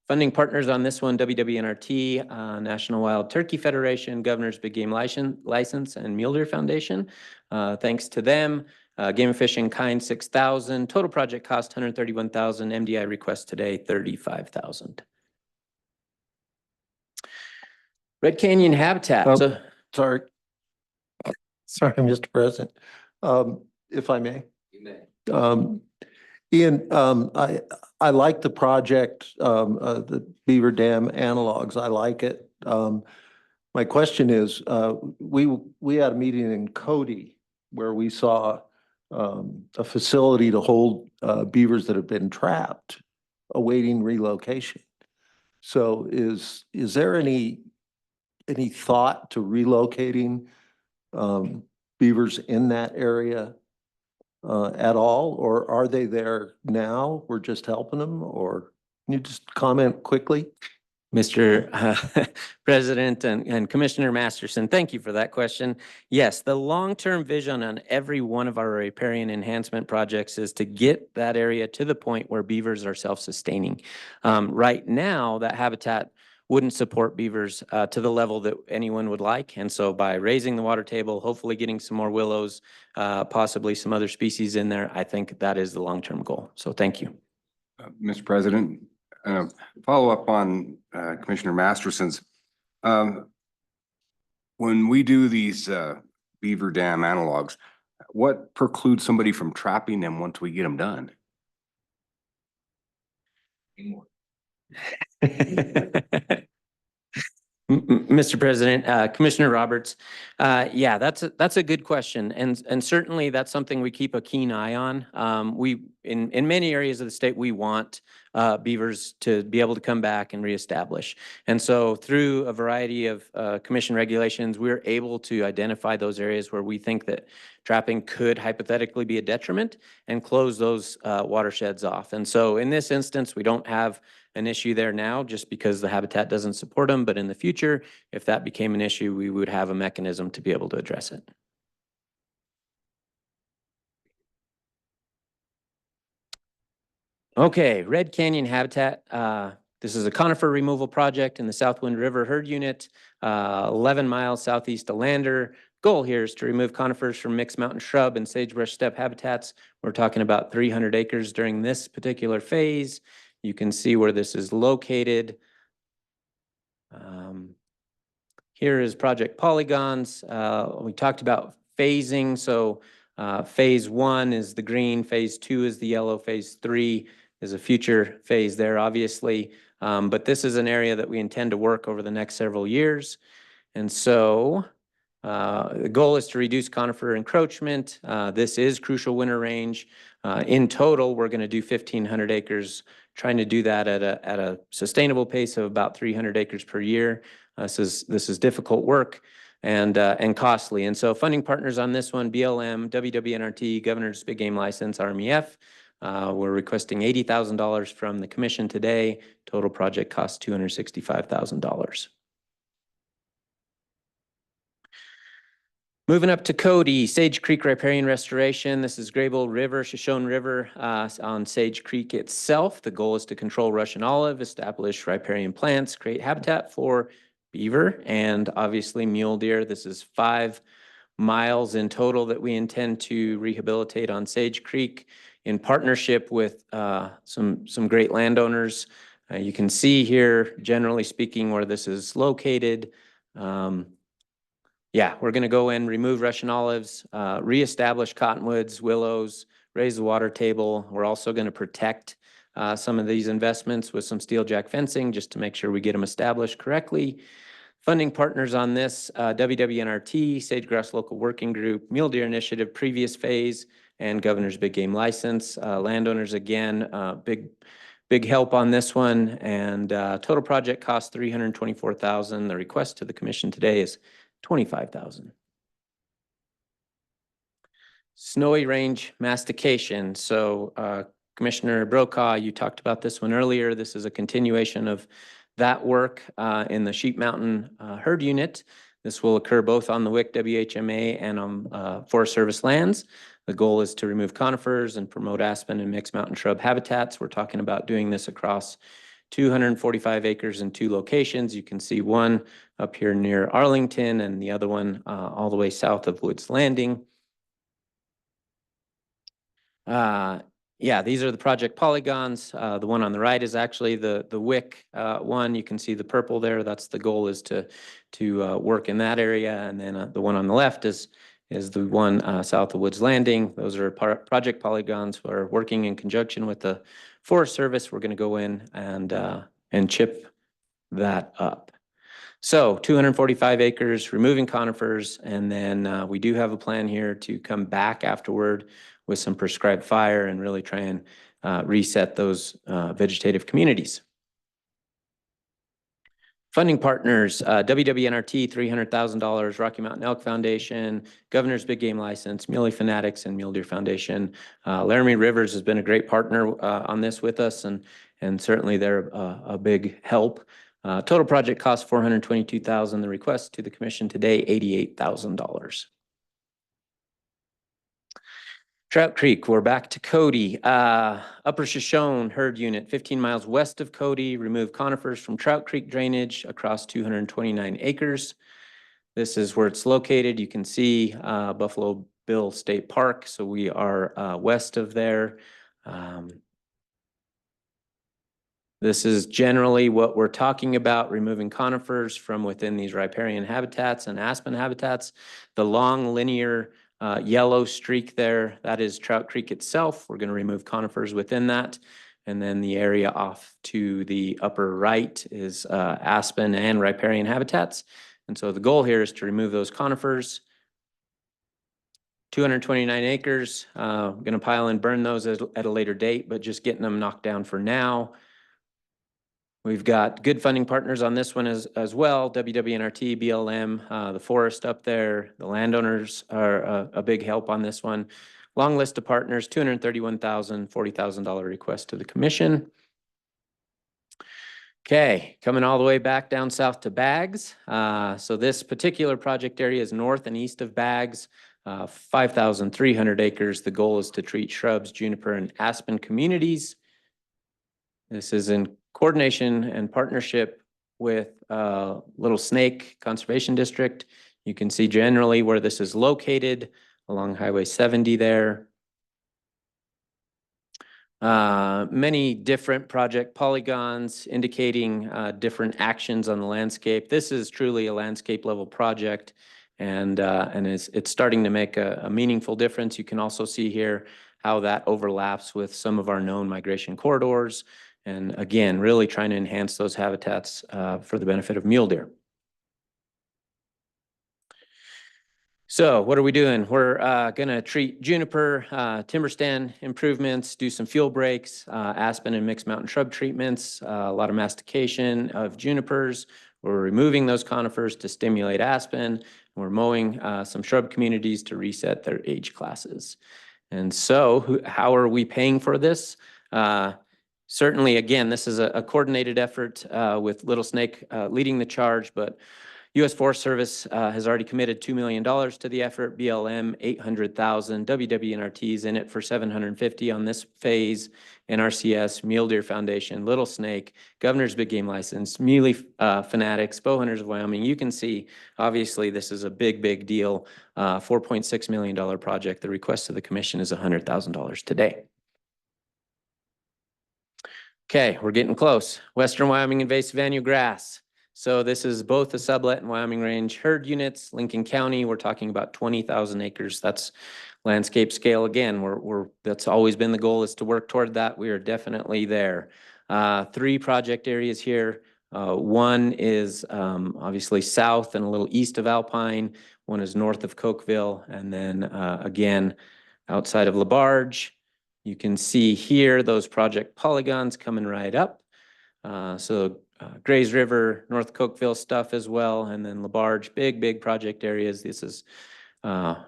Funding partners on this one, WWNRT, National Wild Turkey Federation, Governor's Big Game License, and Mule Deer Foundation. Thanks to them, Game and Fish in Kind, $6,000. Total project cost, $131,000. MDI request today, $35,000. Red Canyon Habitat. Oh, sorry. Sorry, Mr. President. If I may. You may. Ian, I like the project, the Beaver Dam analogs. I like it. My question is, we had a meeting in Cody where we saw a facility to hold beavers that have been trapped awaiting relocation. So is there any thought to relocating beavers in that area at all, or are they there now? We're just helping them, or can you just comment quickly? Mr. President and Commissioner Masterson, thank you for that question. Yes, the long-term vision on every one of our riparian enhancement projects is to get that area to the point where beavers are self-sustaining. Right now, that habitat wouldn't support beavers to the level that anyone would like. And so by raising the water table, hopefully getting some more willows, possibly some other species in there, I think that is the long-term goal. So thank you. Mr. President, follow up on Commissioner Masterson's. When we do these beaver dam analogs, what precludes somebody from trapping them once we get them done? Mr. President, Commissioner Roberts, yeah, that's a good question. And certainly that's something we keep a keen eye on. In many areas of the state, we want beavers to be able to come back and reestablish. And so through a variety of commission regulations, we're able to identify those areas where we think that trapping could hypothetically be a detriment and close those watersheds off. And so in this instance, we don't have an issue there now just because the habitat doesn't support them. But in the future, if that became an issue, we would have a mechanism to be able to address it. Okay, Red Canyon habitat. This is a conifer removal project in the Southwind River Herd Unit, 11 miles southeast of Lander. Goal here is to remove conifers from mixed mountain shrub and sagebrush steppe habitats. We're talking about 300 acres during this particular phase. You can see where this is located. Here is project polygons. We talked about phasing. So phase 1 is the green, phase 2 is the yellow, phase 3 is a future phase there, obviously. But this is an area that we intend to work over the next several years. And so the goal is to reduce conifer encroachment. This is crucial winter range. In total, we're going to do 1,500 acres, trying to do that at a sustainable pace of about 300 acres per year. This is difficult work and costly. And so funding partners on this one, BLM, WWNRT, Governor's Big Game License, RMEF. We're requesting $80,000 from the commission today. Total project cost $265,000. Moving up to Cody, Sage Creek Riparian Restoration. This is Graybull River, Shoshone River on Sage Creek itself. The goal is to control Russian olive, establish riparian plants, create habitat for beaver and obviously mule deer. This is 5 miles in total that we intend to rehabilitate on Sage Creek in partnership with some great landowners. You can see here, generally speaking, where this is located. Yeah, we're going to go in, remove Russian olives, reestablish cottonwoods, willows, raise the water table. We're also going to protect some of these investments with some steel jack fencing just to make sure we get them established correctly. Funding partners on this, WWNRT, Sagegrass Local Working Group, Mule Deer Initiative, previous phase, and Governor's Big Game License. Landowners, again, big help on this one. And total project cost $324,000. The request to the commission today is $25,000. Snowy range mastication. So Commissioner Brokaw, you talked about this one earlier. This is a continuation of that work in the Sheep Mountain Herd Unit. This will occur both on the WIC WHMA and on Forest Service lands. The goal is to remove conifers and promote aspen and mixed mountain shrub habitats. We're talking about doing this across 245 acres in 2 locations. You can see one up here near Arlington and the other one all the way south of Woods Landing. Yeah, these are the project polygons. The one on the right is actually the WIC one. You can see the purple there. That's the goal, is to work in that area. And then the one on the left is the one south of Woods Landing. Those are project polygons. We're working in conjunction with the Forest Service. We're going to go in and chip that up. So 245 acres, removing conifers, and then we do have a plan here to come back afterward with some prescribed fire and really try and reset those vegetative communities. Funding partners, WWNRT, $300,000, Rocky Mountain Elk Foundation, Governor's Big Game License, Muley Fanatics, and Mule Deer Foundation. Laramie Rivers has been a great partner on this with us, and certainly they're a big help. Total project cost $422,000. The request to the commission today, $88,000. Trout Creek, we're back to Cody. Upper Shoshone Herd Unit, 15 miles west of Cody, remove conifers from Trout Creek drainage across 229 acres. This is where it's located. You can see Buffalo Bill State Park. So we are west of there. This is generally what we're talking about, removing conifers from within these riparian habitats and aspen habitats. The long linear yellow streak there, that is Trout Creek itself. We're going to remove conifers within that. And then the area off to the upper right is aspen and riparian habitats. And so the goal here is to remove those conifers. 229 acres, going to pile and burn those at a later date, but just getting them knocked down for now. We've got good funding partners on this one as well, WWNRT, BLM, the forest up there. The landowners are a big help on this one. Long list of partners, $231,000, $40,000 request to the commission. Okay, coming all the way back down south to Bags. So this particular project area is north and east of Bags, 5,300 acres. The goal is to treat shrubs, juniper, and aspen communities. This is in coordination and partnership with Little Snake Conservation District. You can see generally where this is located along Highway 70 there. Many different project polygons indicating different actions on the landscape. This is truly a landscape level project, and it's starting to make a meaningful difference. You can also see here how that overlaps with some of our known migration corridors. And again, really trying to enhance those habitats for the benefit of mule deer. So what are we doing? We're going to treat juniper, timber stand improvements, do some fuel breaks, aspen and mixed mountain shrub treatments, a lot of mastication of junipers. We're removing those conifers to stimulate aspen. We're mowing some shrub communities to reset their age classes. And so how are we paying for this? Certainly, again, this is a coordinated effort with Little Snake leading the charge, but U.S. Forest Service has already committed $2 million to the effort, BLM $800,000, WWNRT is in it for $750 on this phase, NRCS, Mule Deer Foundation, Little Snake, Governor's Big Game License, Muley Fanatics, Bow Hunters of Wyoming. You can see, obviously, this is a big, big deal, $4.6 million project. The request to the commission is $100,000 today. Okay, we're getting close. Western Wyoming invasive annual grass. So this is both the sublet and Wyoming Range herd units. Lincoln County, we're talking about 20,000 acres. That's landscape scale again. That's always been the goal, is to work toward that. We are definitely there. 3 project areas here. One is obviously south and a little east of Alpine. One is north of Cokeville, and then again outside of LaBarge. You can see here those project polygons coming right up. Grays River, North Cokeville stuff as well, and then LaBarge, big project areas. This is an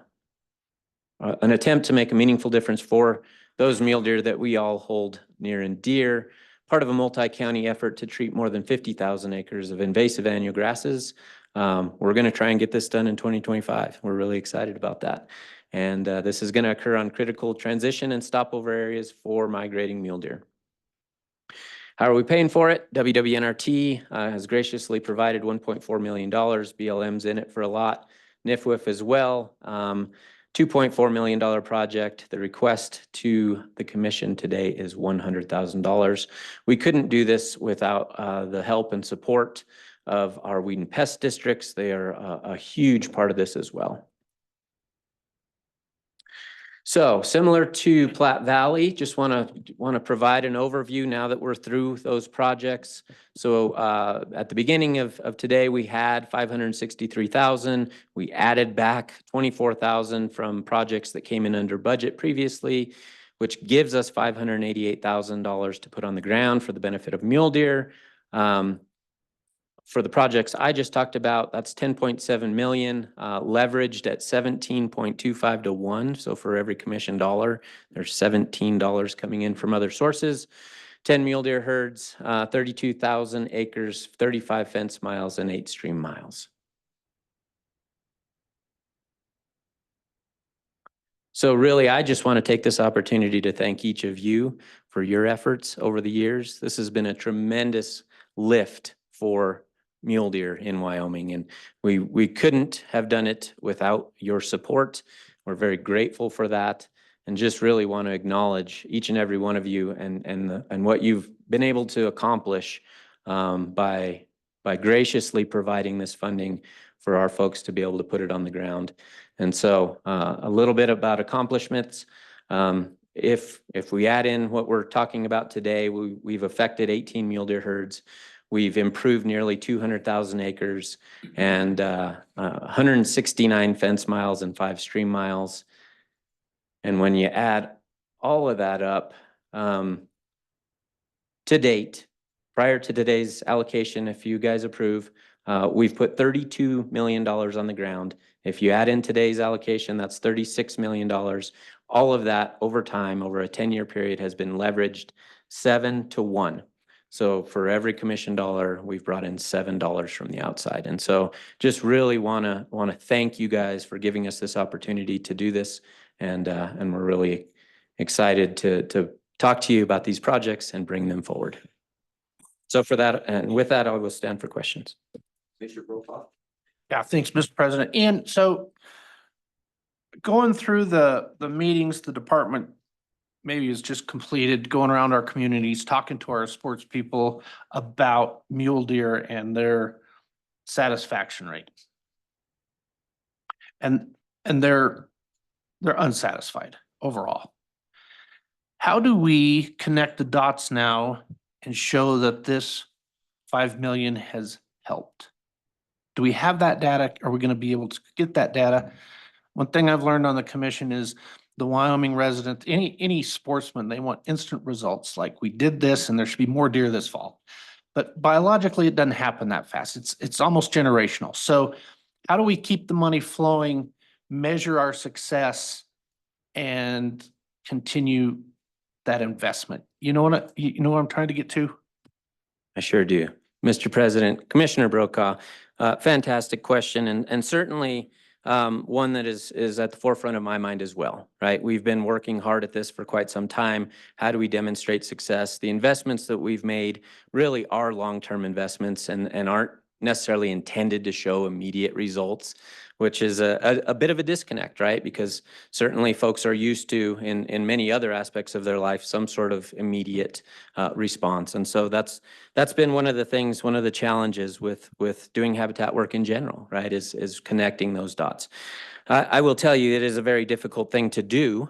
attempt to make a meaningful difference for those mule deer that we all hold near and dear. Part of a multi-county effort to treat more than 50,000 acres of invasive annual grasses. We're going to try and get this done in 2025. We're really excited about that. And this is going to occur on critical transition and stopover areas for migrating mule deer. How are we paying for it? WWNRT has graciously provided $1.4 million. BLM's in it for a lot. NIFWIF as well. $2.4 million project. The request to the commission today is $100,000. We couldn't do this without the help and support of our weed and pest districts. They are a huge part of this as well. So similar to Platte Valley, just want to provide an overview now that we're through those projects. So at the beginning of today, we had 563,000. We added back 24,000 from projects that came in under budget previously, which gives us $588,000 to put on the ground for the benefit of mule deer. For the projects I just talked about, that's 10.7 million, leveraged at 17.25 to 1. So for every commission dollar, there's $17 coming in from other sources. 10 mule deer herds, 32,000 acres, 35 fence miles, and 8 stream miles. So really, I just want to take this opportunity to thank each of you for your efforts over the years. This has been a tremendous lift for mule deer in Wyoming, and we couldn't have done it without your support. We're very grateful for that, and just really want to acknowledge each and every one of you and what you've been able to accomplish by graciously providing this funding for our folks to be able to put it on the ground. And so a little bit about accomplishments. If we add in what we're talking about today, we've affected 18 mule deer herds. We've improved nearly 200,000 acres and 169 fence miles and 5 stream miles. And when you add all of that up, to date, prior to today's allocation, if you guys approve, we've put $32 million on the ground. If you add in today's allocation, that's $36 million. All of that over time, over a 10-year period, has been leveraged 7 to 1. So for every commission dollar, we've brought in $7 from the outside. And so just really want to thank you guys for giving us this opportunity to do this. And we're really excited to talk to you about these projects and bring them forward. So for that, and with that, I will stand for questions. Commissioner Brokaw? Yeah, thanks, Mr. President. And so going through the meetings, the department maybe is just completed, going around our communities, talking to our sports people about mule deer and their satisfaction rate. And they're unsatisfied overall. How do we connect the dots now and show that this 5 million has helped? Do we have that data? Are we going to be able to get that data? One thing I've learned on the commission is the Wyoming resident, any sportsman, they want instant results. Like, we did this and there should be more deer this fall. But biologically, it doesn't happen that fast. It's almost generational. So how do we keep the money flowing, measure our success, and continue that investment? You know what I'm trying to get to? I sure do. Mr. President, Commissioner Brokaw, fantastic question, and certainly one that is at the forefront of my mind as well, right? We've been working hard at this for quite some time. How do we demonstrate success? The investments that we've made really are long-term investments and aren't necessarily intended to show immediate results, which is a bit of a disconnect, right? Because certainly folks are used to, in many other aspects of their life, some sort of immediate response. And so that's been one of the things, one of the challenges with doing habitat work in general, right? Is connecting those dots. I will tell you, it is a very difficult thing to do,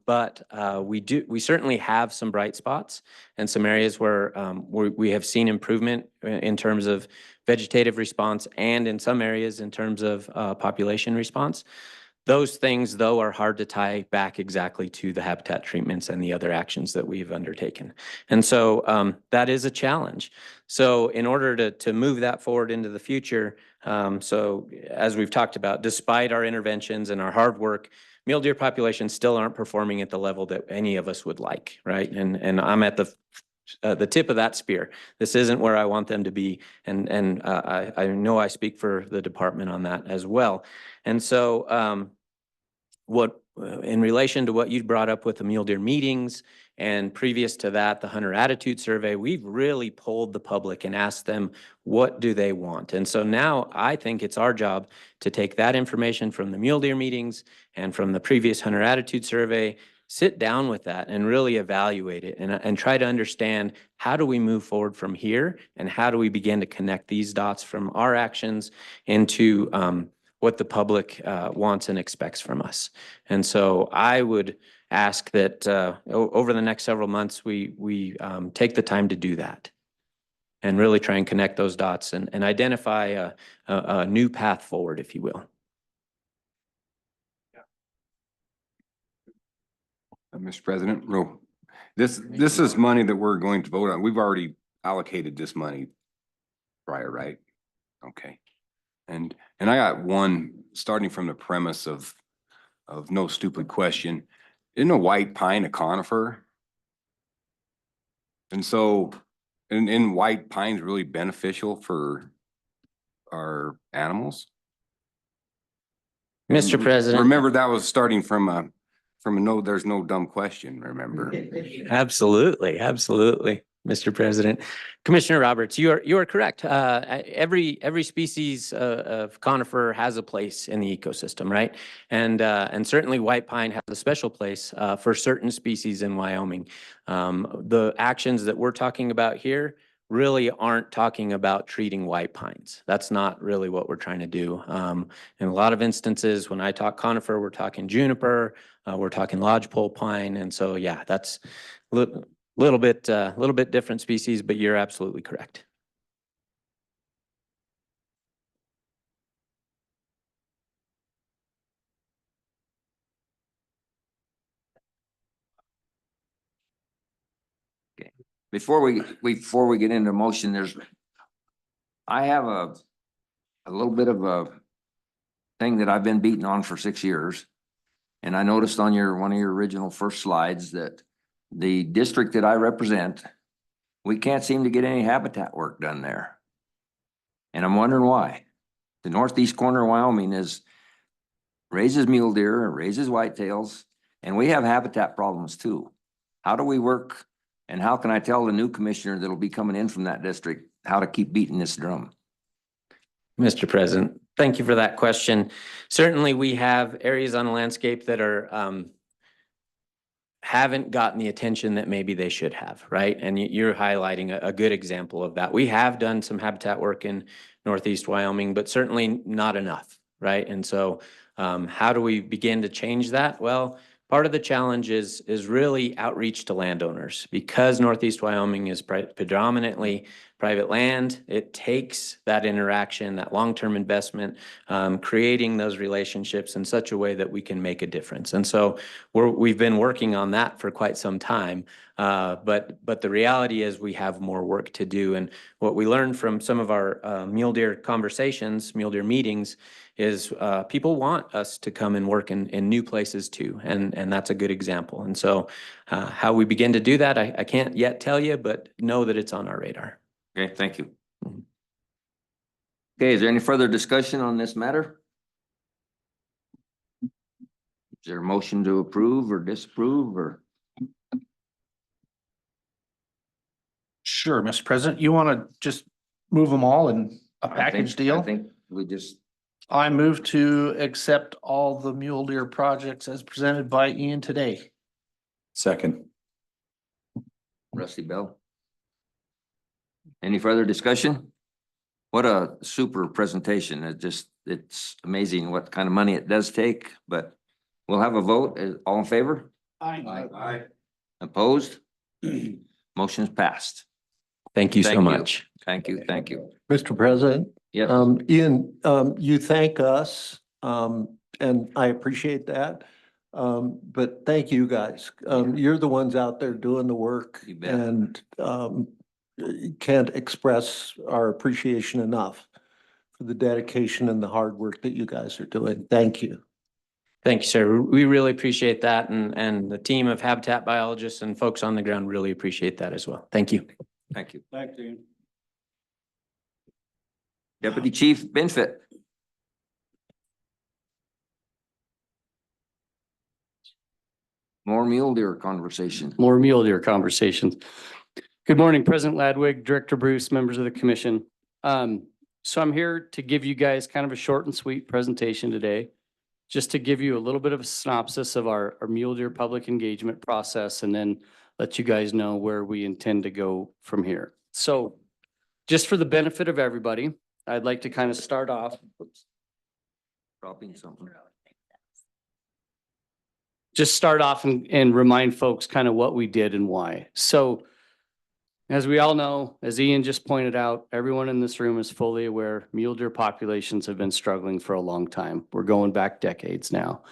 but we certainly have some bright spots and some areas where we have seen improvement in terms of vegetative response and in some areas in terms of population response. Those things, though, are hard to tie back exactly to the habitat treatments and the other actions that we've undertaken. And so that is a challenge. So in order to move that forward into the future, so as we've talked about, despite our interventions and our hard work, mule deer populations still aren't performing at the level that any of us would like, right? And I'm at the tip of that spear. This isn't where I want them to be. And I know I speak for the department on that as well. And so in relation to what you brought up with the mule deer meetings and previous to that, the hunter attitude survey, we've really polled the public and asked them, what do they want? And so now I think it's our job to take that information from the mule deer meetings and from the previous hunter attitude survey, sit down with that and really evaluate it and try to understand, how do we move forward from here, and how do we begin to connect these dots from our actions into what the public wants and expects from us. And so I would ask that over the next several months, we take the time to do that and really try and connect those dots and identify a new path forward, if you will. Mr. President, this is money that we're going to vote on. We've already allocated this money prior, right? Okay. And I got one, starting from the premise of no stupid question. Isn't a white pine a conifer? And so, and white pine's really beneficial for our animals? Mr. President. Remember, that was starting from a no, there's no dumb question, remember? Absolutely, absolutely, Mr. President. Commissioner Roberts, you are correct. Every species of conifer has a place in the ecosystem, right? And certainly white pine has a special place for certain species in Wyoming. The actions that we're talking about here really aren't talking about treating white pines. That's not really what we're trying to do. In a lot of instances, when I talk conifer, we're talking juniper, we're talking lodgepole pine. And so, yeah, that's a little bit different species, but you're absolutely correct. Before we get into motion, I have a little bit of a thing that I've been beating on for 6 years. And I noticed on one of your original first slides that the district that I represent, we can't seem to get any habitat work done there. And I'm wondering why. The northeast corner of Wyoming raises mule deer, raises whitetails, and we have habitat problems too. How do we work, and how can I tell the new commissioner that'll be coming in from that district how to keep beating this drum? Mr. President, thank you for that question. Certainly, we have areas on the landscape that are haven't gotten the attention that maybe they should have, right? And you're highlighting a good example of that. We have done some habitat work in Northeast Wyoming, but certainly not enough, right? And so how do we begin to change that? Well, part of the challenge is really outreach to landowners. Because Northeast Wyoming is predominantly private land, it takes that interaction, that long-term investment, creating those relationships in such a way that we can make a difference. And so we've been working on that for quite some time. But the reality is we have more work to do. And what we learned from some of our mule deer conversations, mule deer meetings, is people want us to come and work in new places too. And that's a good example. And so how we begin to do that, I can't yet tell you, but know that it's on our radar. Okay, thank you. Okay, is there any further discussion on this matter? Is there a motion to approve or disapprove or? Sure, Mr. President, you want to just move them all in a package deal? I think we just, I move to accept all the mule deer projects as presented by Ian today. Second. Rusty Bell. Any further discussion? What a super presentation. It's amazing what kind of money it does take, but we'll have a vote. All in favor? Aye. Opposed? Motion's passed. Thank you so Thank you. much. Thank you, thank you. Mr. President, Yes, Ian, you thank us, and I appreciate that. But thank you guys. You're the ones out there doing the work, You bet. and can't express our appreciation enough for the dedication and the hard work that you guys are doing. Thank you. Thank you, sir. We really appreciate that. And the team of habitat biologists and folks on the ground really appreciate that as well. Thank you. thank you. Thank you. Deputy Chief Benfit. More mule deer conversation. More mule deer conversations. Good morning, President Ladwig, Director Bruce, members of the commission. So I'm here to give you guys kind of a short and sweet presentation today, just to give you a little bit of a synopsis of our mule deer public engagement process, and then let you guys know where we intend to go from here. So just for the benefit of everybody, I'd like to kind of start off. Dropping something. Just start off and remind folks kind of what we did and why. So as we all know, as Ian just pointed out, everyone in this room is fully aware mule deer populations have been struggling for a long time. We're going back decades now.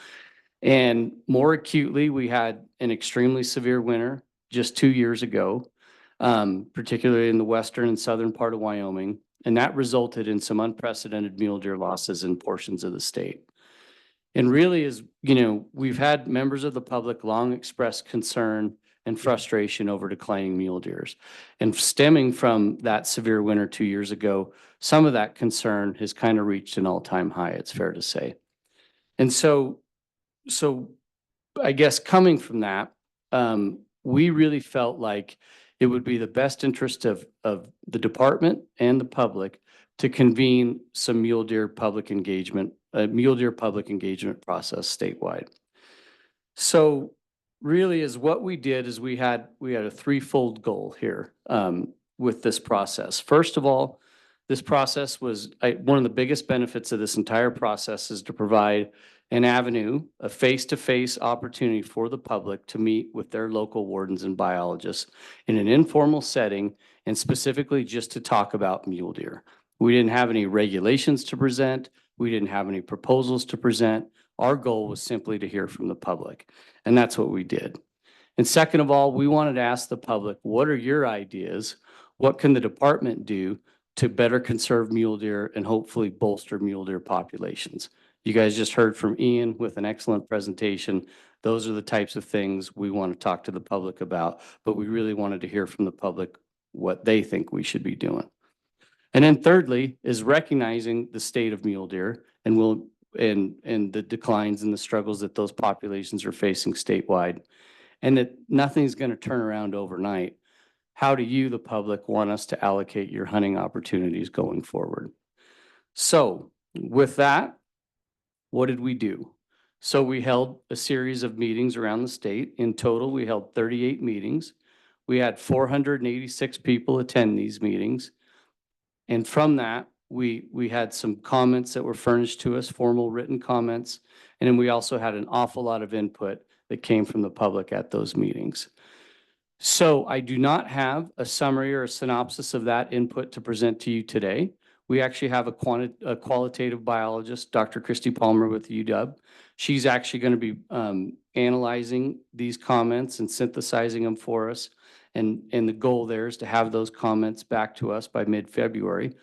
And more acutely, we had an extremely severe winter just 2 years ago, particularly in the western and southern part of Wyoming. And that resulted in some unprecedented mule deer losses in portions of the state. And really is, we've had members of the public long express concern and frustration over declining mule deers. And stemming from that severe winter 2 years ago, some of that concern has kind of reached an all-time high, it's fair to say. And so I guess coming from that, we really felt like it would be the best interest of the department and the public to convene some mule deer public engagement process statewide. So really is what we did is we had a threefold goal here with this process. First of all, this process was one of the biggest benefits of this entire process is to provide an avenue, a face-to-face opportunity for the public to meet with their local wardens and biologists in an informal setting and specifically just to talk about mule deer. We didn't have any regulations to present. We didn't have any proposals to present. Our goal was simply to hear from the public, and that's what we did. And second of all, we wanted to ask the public, what are your ideas? What can the department do to better conserve mule deer and hopefully bolster mule deer populations? You guys just heard from Ian with an excellent presentation. Those are the types of things we want to talk to the public about, but we really wanted to hear from the public what they think we should be doing. And then thirdly is recognizing the state of mule deer and the declines and the struggles that those populations are facing statewide, and that nothing's going to turn around overnight. How do you, the public, want us to allocate your hunting opportunities going forward? So with that, what did we do? So we held a series of meetings around the state. In total, we held 38 meetings. We had 486 people attend these meetings. And from that, we had some comments that were furnished to us, formal written comments. And then we also had an awful lot of input that came from the public at those meetings. So I do not have a summary or a synopsis of that input to present to you today. We actually have a qualitative biologist, Dr. Christy Palmer with UW. She's actually going to be analyzing these comments and synthesizing them for us. And the goal there is to have those comments back to us by mid-February.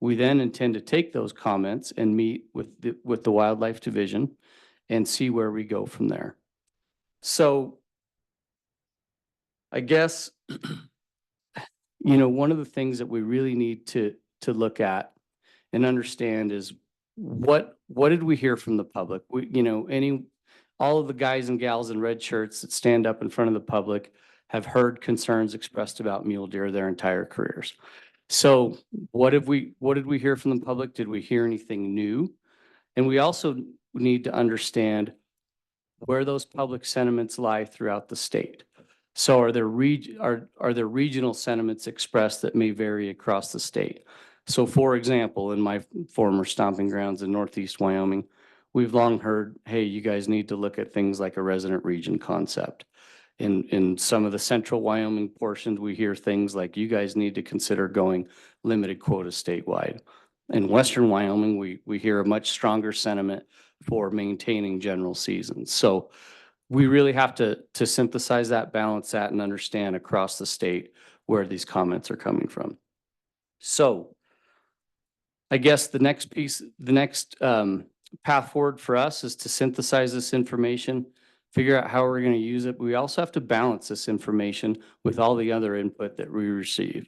We then intend to take those comments and meet with the Wildlife Division and see where we go from there. So I guess, one of the things that we really need to look at and understand is what did we hear from the public? All of the guys and gals in red shirts that stand up in front of the public have heard concerns expressed about mule deer their entire careers. So what did we hear from the public? Did we hear anything new? And we also need to understand where those public sentiments lie throughout the state. So are there regional sentiments expressed that may vary across the state? So for example, in my former stomping grounds in Northeast Wyoming, we've long heard, hey, you guys need to look at things like a resident region concept. In some of the central Wyoming portions, we hear things like you guys need to consider going limited quota statewide. In Western Wyoming, we hear a much stronger sentiment for maintaining general seasons. So we really have to synthesize that, balance that, and understand across the state where these comments are coming from. So I guess the next path forward for us is to synthesize this information, figure out how we're going to use it. We also have to balance this information with all the other input that we receive.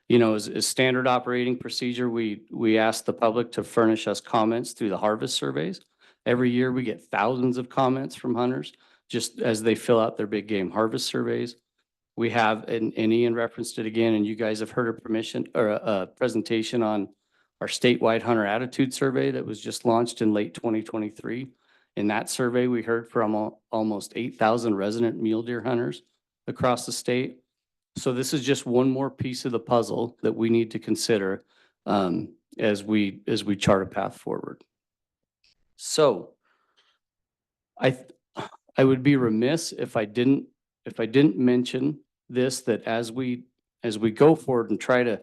As standard operating procedure, we ask the public to furnish us comments through the harvest surveys. Every year we get thousands of comments from hunters just as they fill out their big game harvest surveys. We have, and Ian referenced it again, and you guys have heard a presentation on our statewide hunter attitude survey that was just launched in late 2023. In that survey, we heard from almost 8,000 resident mule deer hunters across the state. So this is just one more piece of the puzzle that we need to consider as we chart a path forward. So I would be remiss if I didn't mention this, that as we go forward and try to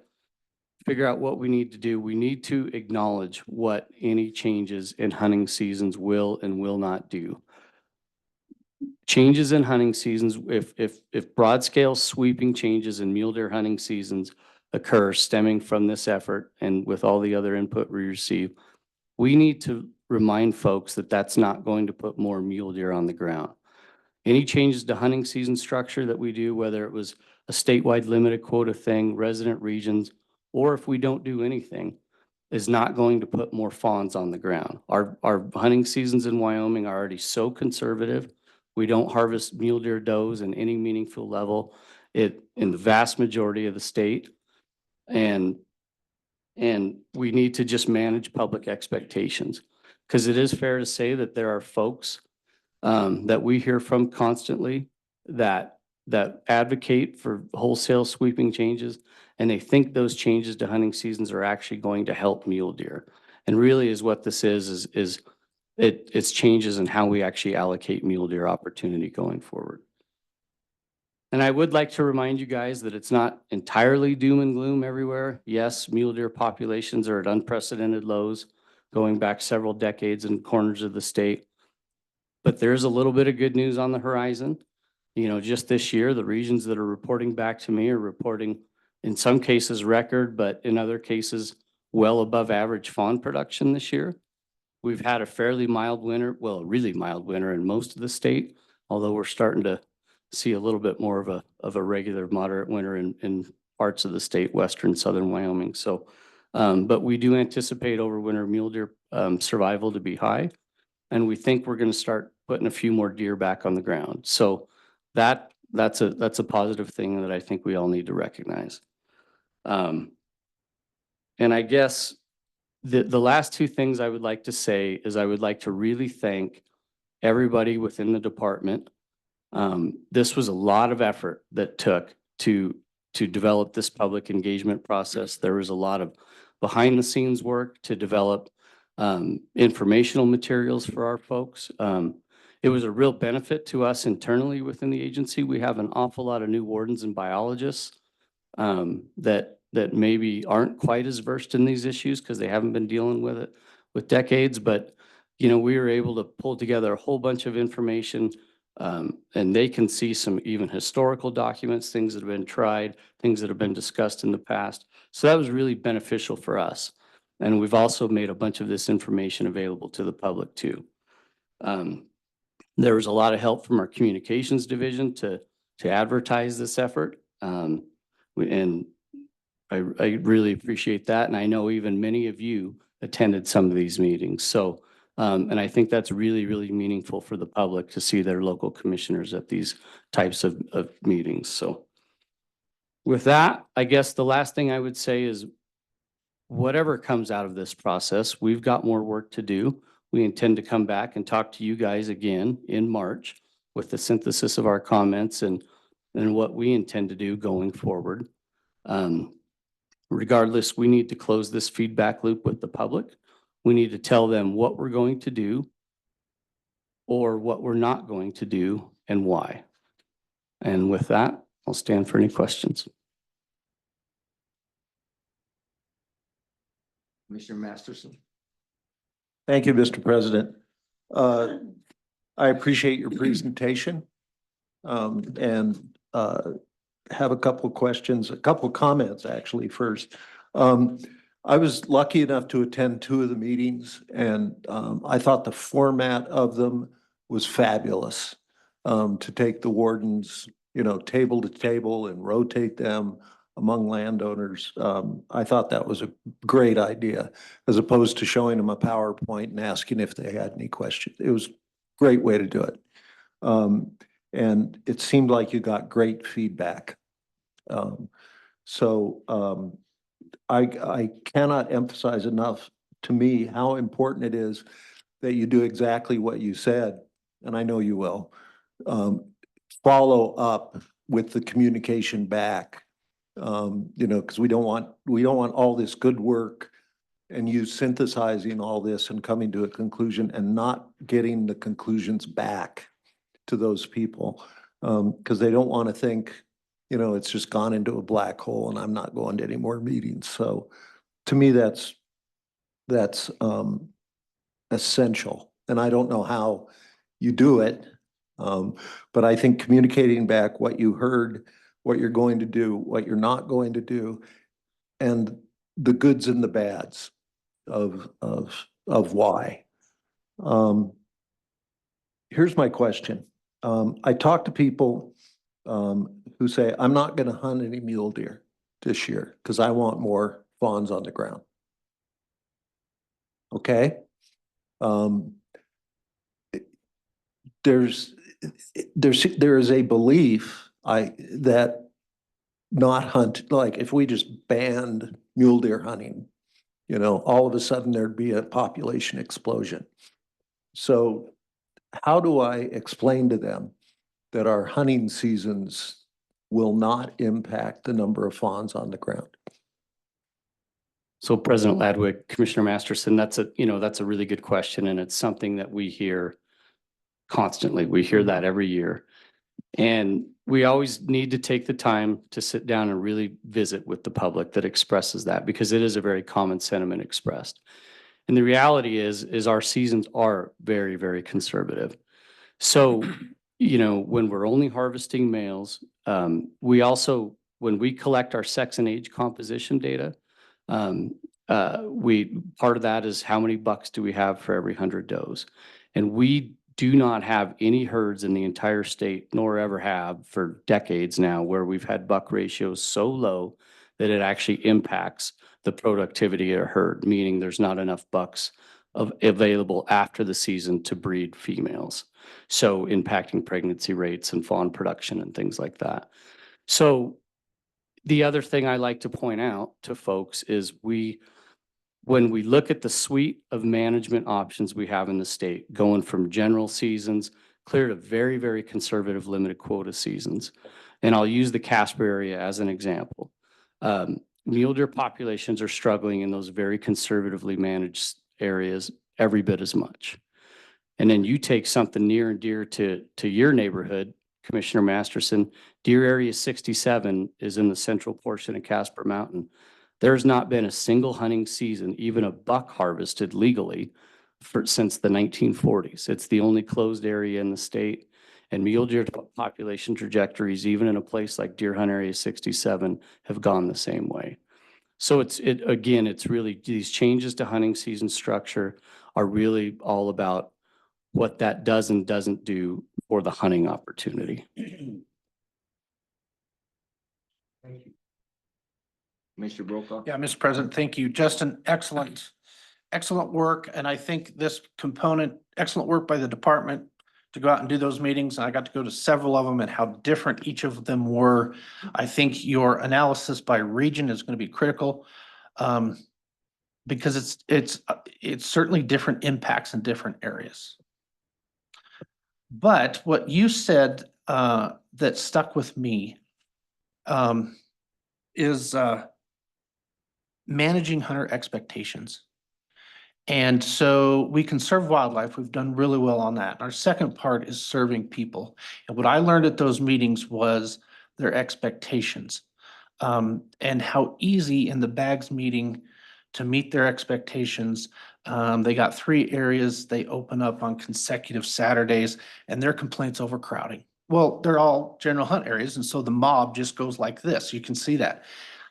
figure out what we need to do, we need to acknowledge what any changes in hunting seasons will and will not do. Changes in hunting seasons, if broad scale sweeping changes in mule deer hunting seasons occur stemming from this effort and with all the other input we receive, we need to remind folks that that's not going to put more mule deer on the ground. Any changes to hunting season structure that we do, whether it was a statewide limited quota thing, resident regions, or if we don't do anything, is not going to put more fawns on the ground. Our hunting seasons in Wyoming are already so conservative. We don't harvest mule deer does in any meaningful level in the vast majority of the state. And we need to just manage public expectations. Because it is fair to say that there are folks that we hear from constantly that advocate for wholesale sweeping changes, and they think those changes to hunting seasons are actually going to help mule deer. And really is what this is it's changes in how we actually allocate mule deer opportunity going forward. And I would like to remind you guys that it's not entirely doom and gloom everywhere. Yes, mule deer populations are at unprecedented lows going back several decades in corners of the state. But there's a little bit of good news on the horizon. You know, just this year, the regions that are reporting back to me are reporting, in some cases record, but in other cases, well above average fawn production this year. We've had a fairly mild winter, well, a really mild winter in most of the state, although we're starting to see a little bit more of a regular moderate winter in parts of the state, western, southern Wyoming. So, but we do anticipate overwinter mule deer survival to be high. And we think we're going to start putting a few more deer back on the ground. So that's a positive thing that I think we all need to recognize. And I guess the last two things I would like to say is I would like to really thank everybody within the department. This was a lot of effort that took to develop this public engagement process. There was a lot of behind the scenes work to develop informational materials for our folks. It was a real benefit to us internally within the agency. We have an awful lot of new wardens and biologists that maybe aren't quite as versed in these issues because they haven't been dealing with it with decades. But, you know, we were able to pull together a whole bunch of information and they can see some even historical documents, things that have been tried, things that have been discussed in the past. So that was really beneficial for us. And we've also made a bunch of this information available to the public too. There was a lot of help from our communications division to advertise this effort. And I really appreciate that. And I know even many of you attended some of these meetings. So, and I think that's really, really meaningful for the public to see their local commissioners at these types of meetings. So with that, I guess the last thing I would say is whatever comes out of this process, we've got more work to do. We intend to come back and talk to you guys again in March with the synthesis of our comments and what we intend to do going forward. Regardless, we need to close this feedback loop with the public. We need to tell them what we're going to do or what we're not going to do and why. And with that, I'll stand for any questions. Commissioner Masterson. Thank you, Mr. President. I appreciate your presentation and have a couple of questions, a couple of comments actually first. I was lucky enough to attend two of the meetings and I thought the format of them was fabulous. To take the wardens, you know, table to table and rotate them among landowners. I thought that was a great idea, as opposed to showing them a PowerPoint and asking if they had any questions. It was a great way to do it. And it seemed like you got great feedback. I cannot emphasize enough to me how important it is that you do exactly what you said, and I know you will. Follow up with the communication back. You know, because we don't want all this good work and you synthesizing all this and coming to a conclusion and not getting the conclusions back to those people. Because they don't want to think, you know, it's just gone into a black hole and I'm not going to any more meetings. So to me, that's essential. And I don't know how you do it. But I think communicating back what you heard, what you're going to do, what you're not going to do, and the goods and the bads of why. Here's my question. I talk to people who say, I'm not gonna hunt any mule deer this year because I want more fawns on the ground. Okay? There is a belief that not hunt, like if we just banned mule deer hunting, all of a sudden there'd be a population explosion. So how do I explain to them that our hunting seasons will not impact the number of fawns on the ground? So President Ladwig, Commissioner Masterson, that's a really good question, and it's something that we hear constantly. We hear that every year. And we always need to take the time to sit down and really visit with the public that expresses that, because it is a very common sentiment expressed. And the reality is our seasons are very, very conservative. So, when we're only harvesting males, we also, when we collect our sex and age composition data, part of that is how many bucks do we have for every 100 does? And we do not have any herds in the entire state, nor ever have for decades now, where we've had buck ratios so low that it actually impacts the productivity of a herd, meaning there's not enough bucks available after the season to breed females. So impacting pregnancy rates and fawn production and things like that. So the other thing I like to point out to folks is when we look at the suite of management options we have in the state, going from general seasons clear to very, very conservative limited quota seasons. And I'll use the Casper area as an example. Mule deer populations are struggling in those very conservatively managed areas every bit as much. And then you take something near and dear to your neighborhood, Commissioner Masterson, Deer Area 67 is in the central portion of Casper Mountain. There's not been a single hunting season, even a buck harvested legally since the 1940s. It's the only closed area in the state. And mule deer population trajectories, even in a place like Deer Hunt Area 67, have gone the same way. So it's really, these changes to hunting season structure are really all about what that does and doesn't do for the hunting opportunity. Thank you. Mr. Brokaw? Yeah, Mr. President, thank you. Justin, excellent work. And I think this component, excellent work by the department to go out and do those meetings. And I got to go to several of them and how different each of them were. I think your analysis by region is going to be critical. Because it's certainly different impacts in different areas. But what you said that stuck with me is managing hunter expectations. And so we conserve wildlife. We've done really well on that. Our second part is serving people. And what I learned at those meetings was their expectations and how easy in the bags meeting to meet their expectations. They got 3 areas they open up on consecutive Saturdays, and their complaints overcrowding. Well, they're all general hunt areas, and so the mob just goes like this. You can see that.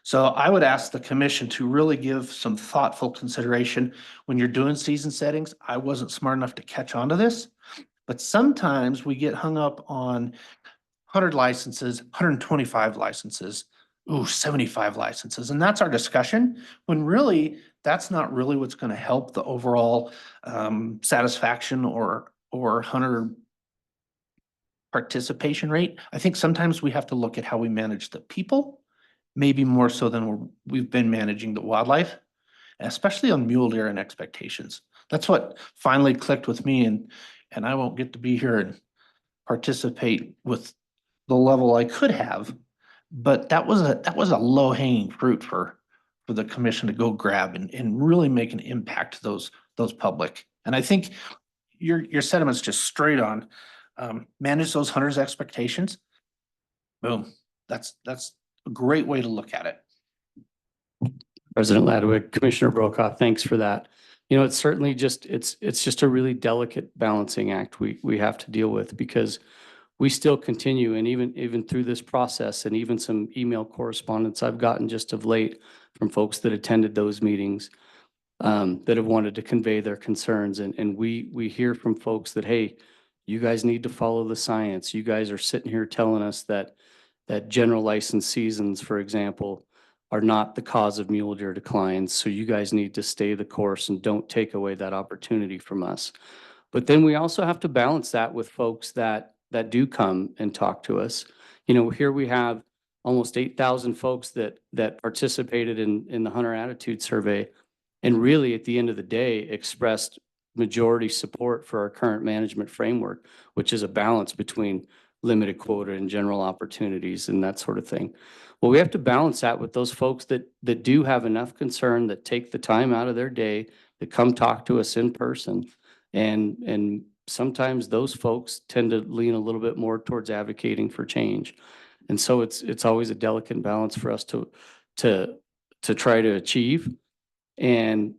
So I would ask the commission to really give some thoughtful consideration when you're doing season settings. I wasn't smart enough to catch on to this, but sometimes we get hung up on 100 licenses, 125 licenses, 75 licenses. And that's our discussion, when really that's not really what's going to help the overall satisfaction or hunter participation rate. I think sometimes we have to look at how we manage the people, maybe more so than we've been managing the wildlife, especially on mule deer and expectations. That's what finally clicked with me, and I won't get to be here and participate with the level I could have. But that was a low hanging fruit for the commission to go grab and really make an impact to those public. And I think your sentiment's just straight on. Manage those hunters' expectations. Boom. That's a great way to look at it. President Ladwig, Commissioner Brokaw, thanks for that. It's certainly it's just a really delicate balancing act we have to deal with, because we still continue, and even through this process, and even some email correspondence I've gotten just of late from folks that attended those meetings that have wanted to convey their concerns. And we hear from folks that, hey, You guys need to follow the science. You guys are sitting here telling us that general license seasons, for example, are not the cause of mule deer declines. So you guys need to stay the course and don't take away that opportunity from us. But then we also have to balance that with folks that do come and talk to us. You know, here we have almost 8,000 folks that participated in the Hunter Attitude Survey, and really at the end of the day expressed majority support for our current management framework, which is a balance between limited quota and general opportunities and that sort of thing. Well, we have to balance that with those folks that do have enough concern, that take the time out of their day, that come talk to us in person. And sometimes those folks tend to lean a little bit more towards advocating for change. And so it's always a delicate balance for us to try to achieve. And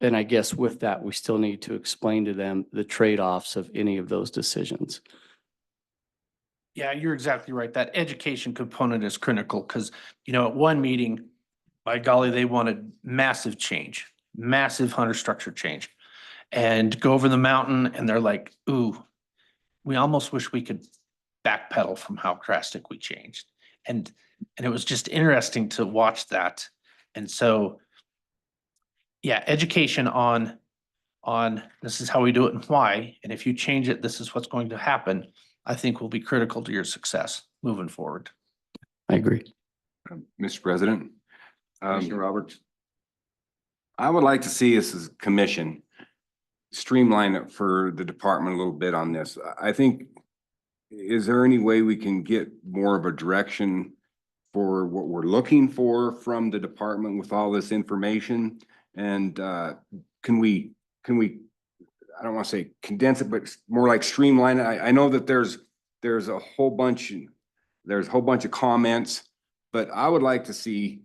I guess with that, we still need to explain to them the trade-offs of any of those decisions. Yeah, you're exactly right. That education component is critical because, you know, at one meeting, by golly, they wanted massive change, massive hunter structure change. And go over the mountain and they're like, ooh, we almost wish we could backpedal from how drastic we changed. And it was just interesting to watch that. And so, yeah, education on this is how we do it and why. And if you change it, this is what's going to happen, I think will be critical to your success moving forward. I agree. Mr. President. Commissioner Roberts. I would like to see us as a commission streamline it for the department a little bit on this. I think, is there any way we can get more of a direction for what we're looking for from the department with all this information? And can we, I don't want to say condense it, but more like streamline it? I know that there's a whole bunch of comments, but I would like to see,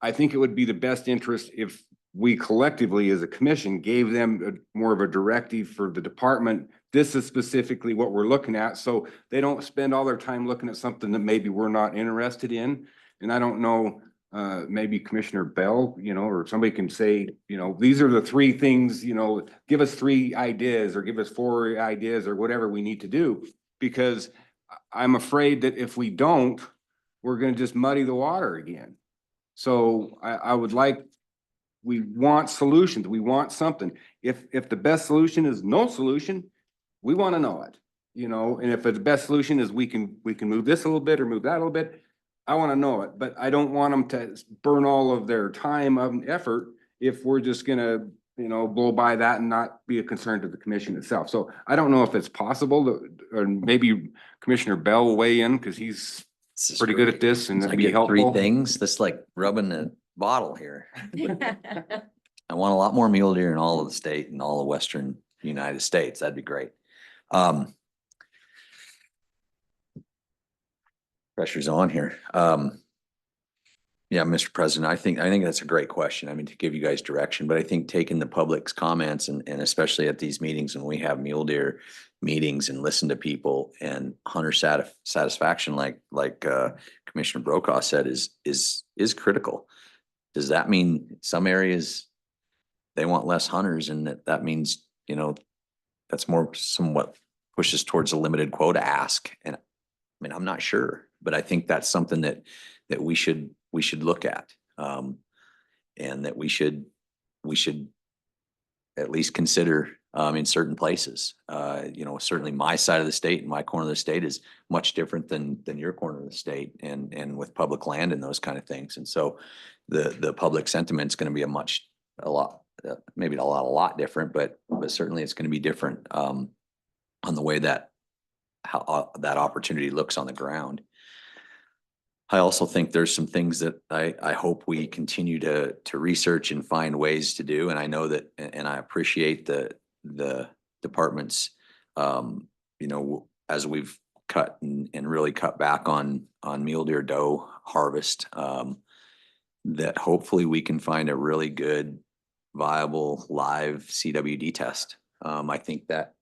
I think it would be the best interest if we collectively as a commission gave them more of a directive for the department. This is specifically what we're looking at, so they don't spend all their time looking at something that maybe we're not interested in. And I don't know, maybe Commissioner Bell, you know, or somebody can say, you know, these are the three things, you know, give us 3 ideas or give us 4 ideas or whatever we need to do. Because I'm afraid that if we don't, we're gonna just muddy the water again. So I would like, we want solutions. We want something. If the best solution is no solution, we want to know it, you know, and if the best solution is we can move this a little bit or move that a little bit, I want to know it, but I don't want them to burn all of their time and effort if we're just gonna, you know, blow by that and not be a concern to the commission itself. So I don't know if it's possible to, or maybe Commissioner Bell will weigh in because he's pretty good at this and I that'd be get helpful. 3 things, that's like rubbing a bottle here. I want a lot more mule deer in all of the state and all of Western United States. That'd be great. Pressure's on here. Yeah, Mr. President, I think that's a great question. I mean, to give you guys direction, but I think taking the public's comments and especially at these meetings when we have mule deer meetings and listen to people and hunter satisfaction, like Commissioner Brokaw said, is critical. Does that mean some areas they want less hunters, and that means, you know, that's more somewhat pushes towards a limited quota ask? And I mean, I'm not sure, but I think that's something that we should look at, and that we should at least consider in certain places. You know, certainly my side of the state and my corner of the state is much different than your corner of the state, and with public land and those kind of things. And so the public sentiment is going to be a lot different, but certainly it's going to be different on the way that how that opportunity looks on the ground. I also think there's some things that I hope we continue to research and find ways to do. And I know that, and I appreciate the department's, you know, as we've cut and really cut back on mule deer doe harvest, that hopefully we can find a really good, viable live CWD test. I think that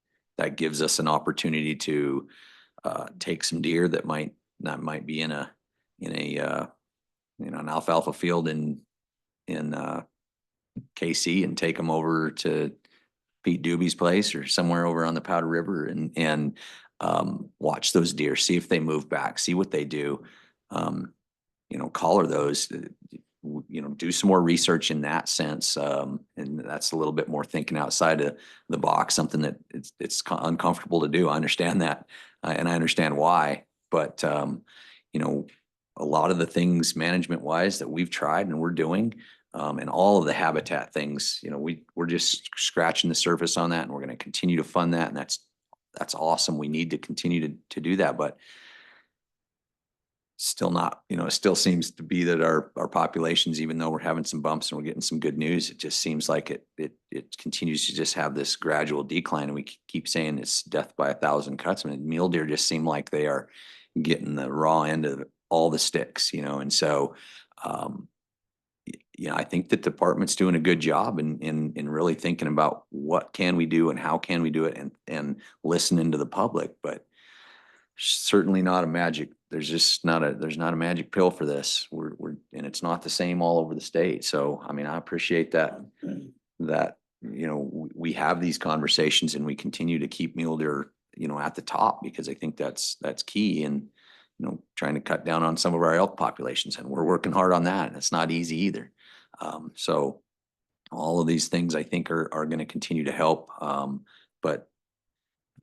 gives us an opportunity to take some deer that might be in a you know, an alfalfa field in KC and take them over to Pete Doobie's place or somewhere over on the Powder River and watch those deer, see if they move back, see what they do. Collar those, do some more research in that sense. And that's a little bit more thinking outside of the box, something that it's uncomfortable to do. I understand that. And I understand why, but, a lot of the things management wise that we've tried and we're doing, and all of the habitat things, we're just scratching the surface on that, and we're going to continue to fund that. And that's awesome. We need to continue to do that, but still not, it still seems to be that our populations, even though we're having some bumps and we're getting some good news, it just seems like it continues to just have this gradual decline. And we keep saying it's death by 1,000 cuts. I mean, mule deer just seem like they are getting the raw end of all the sticks, and so, I think the department's doing a good job in really thinking about what can we do and how can we do it, and listening to the public, but certainly not a magic. There's not a magic pill for this. And it's not the same all over the state. So, I mean, I appreciate that we have these conversations and we continue to keep mule deer, at the top, because I think that's key. And, trying to cut down on some of our elk populations, and we're working hard on that. And it's not easy either. So all of these things I think are going to continue to help. But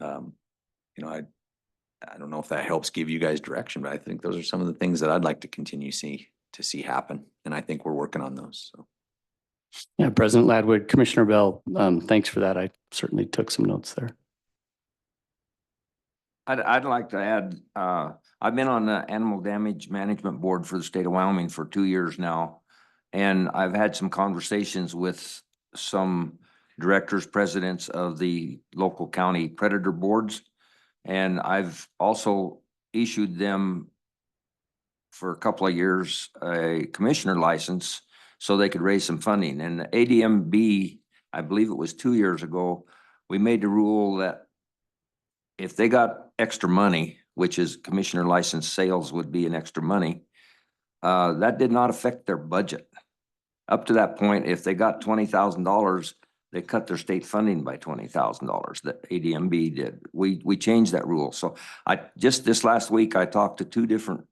I don't know if that helps give you guys direction, but I think those are some of the things that I'd like to continue to see happen. And I think we're working on those. So. Yeah, President Ladwig, Commissioner Bell, thanks for that. I certainly took some notes there. I'd like to add, I've been on the Animal Damage Management Board for the state of Wyoming for 2 years now. And I've had some conversations with some directors, presidents of the local county predator boards. And I've also issued them for a couple of years a commissioner license so they could raise some funding. And the ADMB, I believe it was 2 years ago, we made the rule that if they got extra money, which is commissioner license sales would be an extra money, that did not affect their budget. Up to that point, if they got $20,000, they cut their state funding by $20,000. The ADMB did. We changed that rule. So just this last week, I talked to 2 different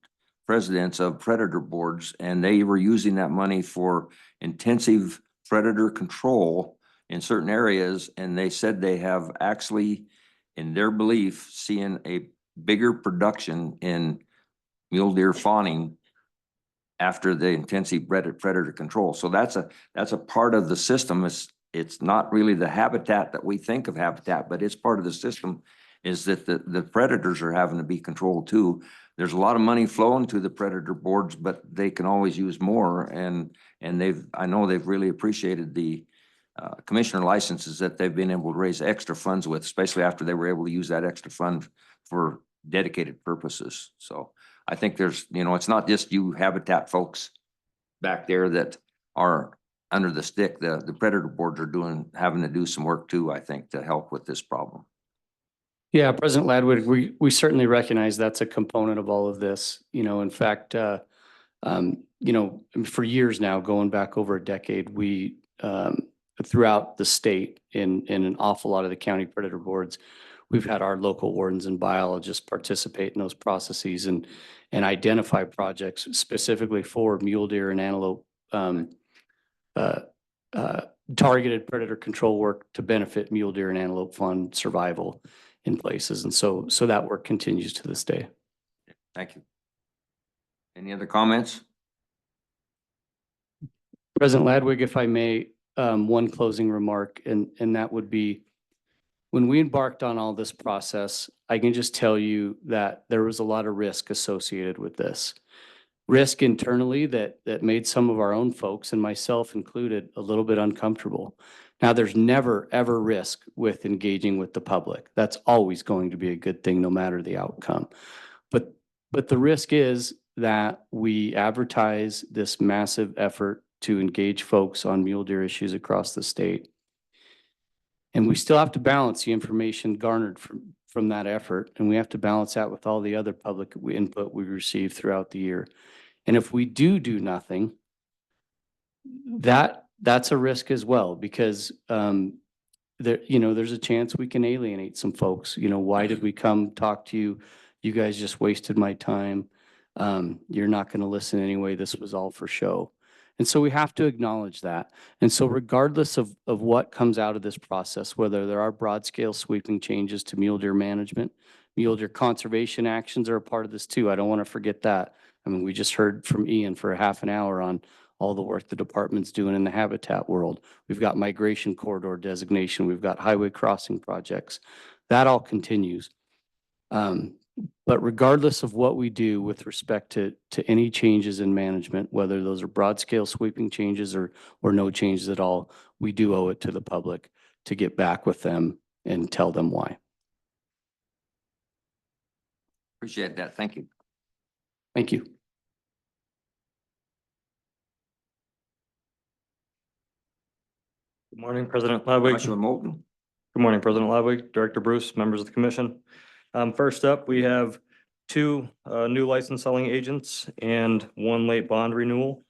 presidents of predator boards, and they were using that money for intensive predator control in certain areas. And they said they have actually, in their belief, seeing a bigger production in mule deer fawning after the intensive predator control. So that's a part of the system. It's not really the habitat that we think of habitat, but it's part of the system, is that the predators are having to be controlled too. There's a lot of money flowing to the predator boards, but they can always use more. And I know they've really appreciated the commissioner licenses that they've been able to raise extra funds with, especially after they were able to use that extra fund for dedicated purposes. So I think there's, it's not just you habitat folks back there that are under the stick. The predator boards are having to do some work too, I think, to help with this problem. Yeah, President Ladwig, we certainly recognize that's a component of all of this. In fact, for years now, going back over a decade, we throughout the state in an awful lot of the county predator boards, we've had our local wardens and biologists participate in those processes and identify projects specifically for mule deer and antelope targeted predator control work to benefit mule deer and antelope fawn survival in places. And so that work continues to this day. Thank you. Any other comments? President Ladwig, if I may, one closing remark, and that would be, when we embarked on all this process, I can just tell you that there was a lot of risk associated with this. Risk internally that made some of our own folks, and myself included, a little bit uncomfortable. Now, there's never, ever risk with engaging with the public. That's always going to be a good thing, no matter the outcome. But the risk is that we advertise this massive effort to engage folks on mule deer issues across the state. And we still have to balance the information garnered from that effort. And we have to balance that with all the other public input we receive throughout the year. And if we do nothing, that's a risk as well, because there, you know, there's a chance we can alienate some folks. You know, why did we come talk to you? You guys just wasted my time. You're not going to listen anyway. This was all for show. And so we have to acknowledge that. And so regardless of what comes out of this process, whether there are broad scale sweeping changes to mule deer management, mule deer conservation actions are a part of this too. I don't want to forget that. I mean, we just heard from Ian for a half an hour on all the work the department's doing in the habitat world. We've got migration corridor designation. We've got highway crossing projects. That all continues. But regardless of what we do with respect to any changes in management, whether those are broad scale sweeping changes or no changes at all, we do owe it to the public to get back with them and tell them why. Appreciate that. Thank you. Thank you. Good morning, President Ludwig. Commissioner Moulton. Good morning, President Ludwig, Director Bruce, members of the commission. First up, we have two new license selling agents and one late bond renewal.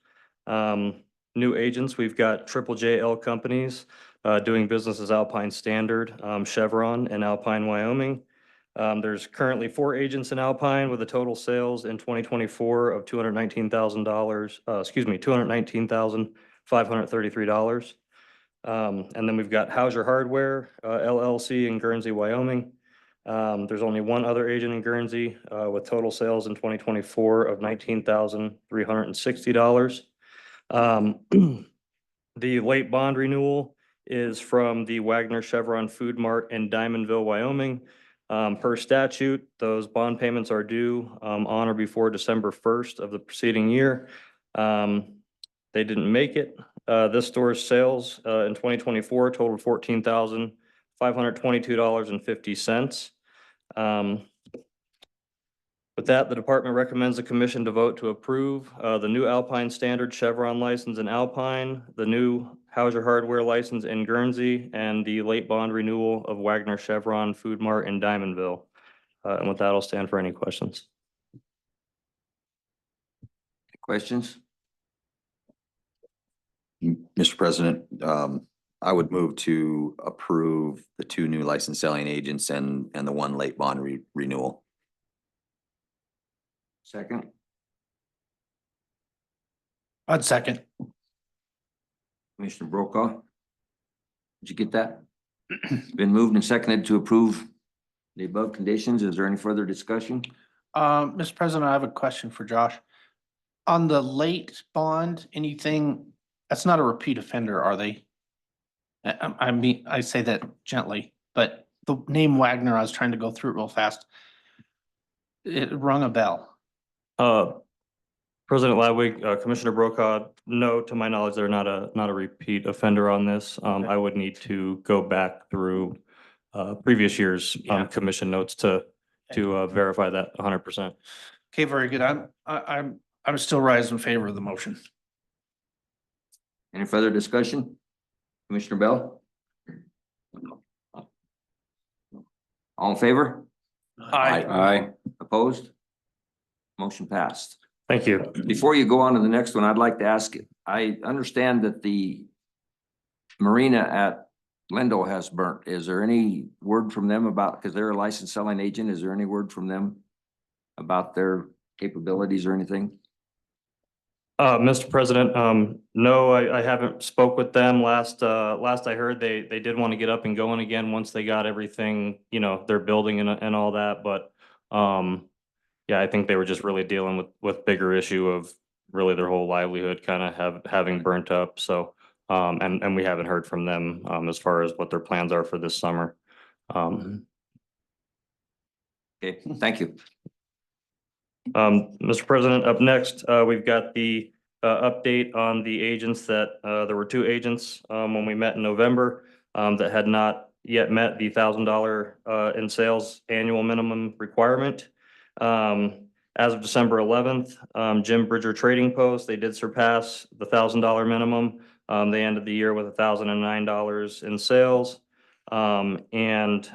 New agents, we've got Triple JL Companies doing business as Alpine Standard, Chevron, and Alpine, Wyoming. There's currently 4 agents in Alpine with a total sales in 2024 of $219,000, $219,533. And then we've got Hauser Hardware, LLC in Guernsey, Wyoming. There's only one other agent in Guernsey, with total sales in 2024 of $19,360. The late bond renewal is from the Wagner Chevron Food Mart in Diamondville, Wyoming. Per statute, those bond payments are due, on or before December 1st of the preceding year. They didn't make it. This store's sales in 2024 totaled $14,522.50. With that, the department recommends the commission to vote to approve the new Alpine Standard Chevron license in Alpine, the new Hauser Hardware license in Guernsey, and the late bond renewal of Wagner Chevron Food Mart in Diamondville. And with that, I'll stand for any questions. Questions? Mr. President, I would move to approve the 2 new license selling agents and the 1 late bond renewal. Second. I'd second. Commissioner Brokaw. Did you get that? Been moved and seconded to approve the above conditions. Is there any further discussion? Mr. President, I have a question for Josh. On the late bond, anything, that's not a repeat offender, are they? I mean, I say that gently, but the name Wagner, I was trying to go through it real fast. It rung a bell. President Ludwig, Commissioner Brokaw, no, to my knowledge, they're not a repeat offender on this. I would need to go back through previous years' commission notes to verify that 100%. Okay, very good. I'm still rising in favor of the motion. Any further discussion? Commissioner Bell? All in favor? Aye. Opposed? Motion passed. Thank you. Before you go on to the next one, I'd like to ask, I understand that the marina at Lendo has burnt. Is there any word from them about, because they're a licensed selling agent, is there any word from them about their capabilities or anything? Mr. President, no, I haven't spoke with them. Last I heard, they did want to get up and going again once they got everything, you know, their building and all that, but, yeah, I think they were just really dealing with bigger issue of really their whole livelihood kind of having burnt up. So, and we haven't heard from them, as far as what their plans are for this summer. Okay, thank you. Mr. President, up next, we've got the update on the agents that there were 2 agents when we met in November that had not yet met the $1,000 in sales annual minimum requirement. As of December 11th, Jim Bridger Trading Post, they did surpass the $1,000 minimum. They ended the year with $1,009 in sales. And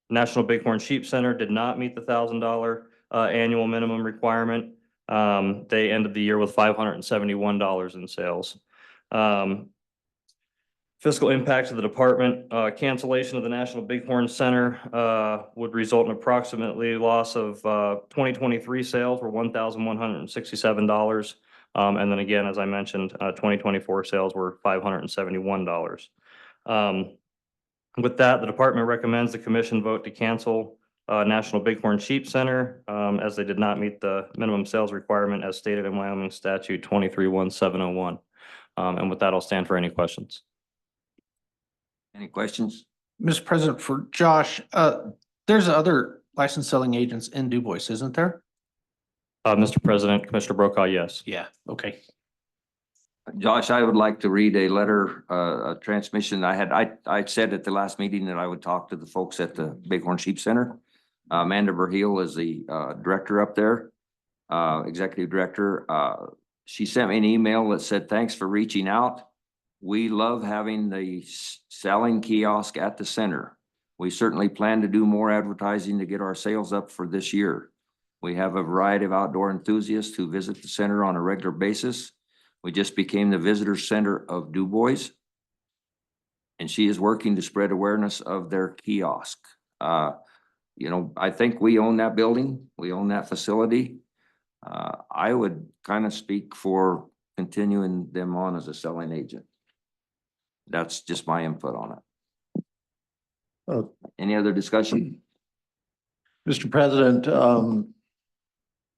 National Bighorn Sheep Center did not meet the $1,000 annual minimum requirement. They ended the year with $571 in sales. Fiscal impact to the department, cancellation of the National Bighorn Center, would result in approximately loss of, 2023 sales were $1,167. And then again, as I mentioned, 2024 sales were $571. With that, the department recommends the commission vote to cancel, National Bighorn Sheep Center, as they did not meet the minimum sales requirement as stated in Wyoming statute 231701. And with that, I'll stand for any questions. Any questions? Mr. President, for Josh, there's other licensed selling agents in Du Bois, isn't there? Mr. President, Commissioner Brokaw, yes. Yeah, okay. Josh, I would like to read a letter, a transmission I said at the last meeting that I would talk to the folks at the Bighorn Sheep Center. Amanda Verheel is the director up there, executive director. She sent me an email that said, thanks for reaching out. We love having the selling kiosk at the center. We certainly plan to do more advertising to get our sales up for this year. We have a variety of outdoor enthusiasts who visit the center on a regular basis. We just became the visitor center of Du Bois. And she is working to spread awareness of their kiosk. You know, I think we own that building. We own that facility. I would kind of speak for continuing them on as a selling agent. That's just my input on it. Any other discussion? Mr. President,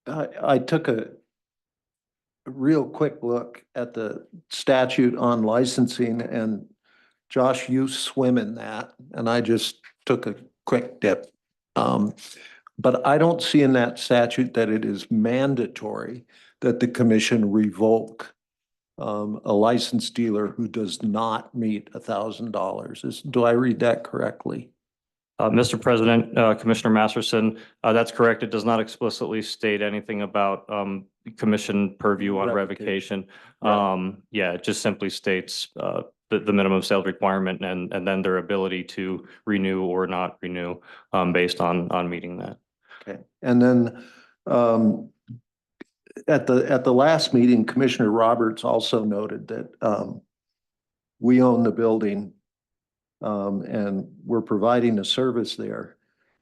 I took a real quick look at the statute on licensing, and Josh, you swim in that, and I just took a quick dip. But I don't see in that statute that it is mandatory that the commission revoke a licensed dealer who does not meet $1,000. Do I read that correctly? Mr. President, Commissioner Masterson, that's correct. It does not explicitly state anything about commission purview on revocation. Right. Yeah, it just simply states the minimum sales requirement and then their ability to renew or not renew based on meeting that. Okay, and then at the last meeting, Commissioner Roberts also noted that we own the building and we're providing a service there.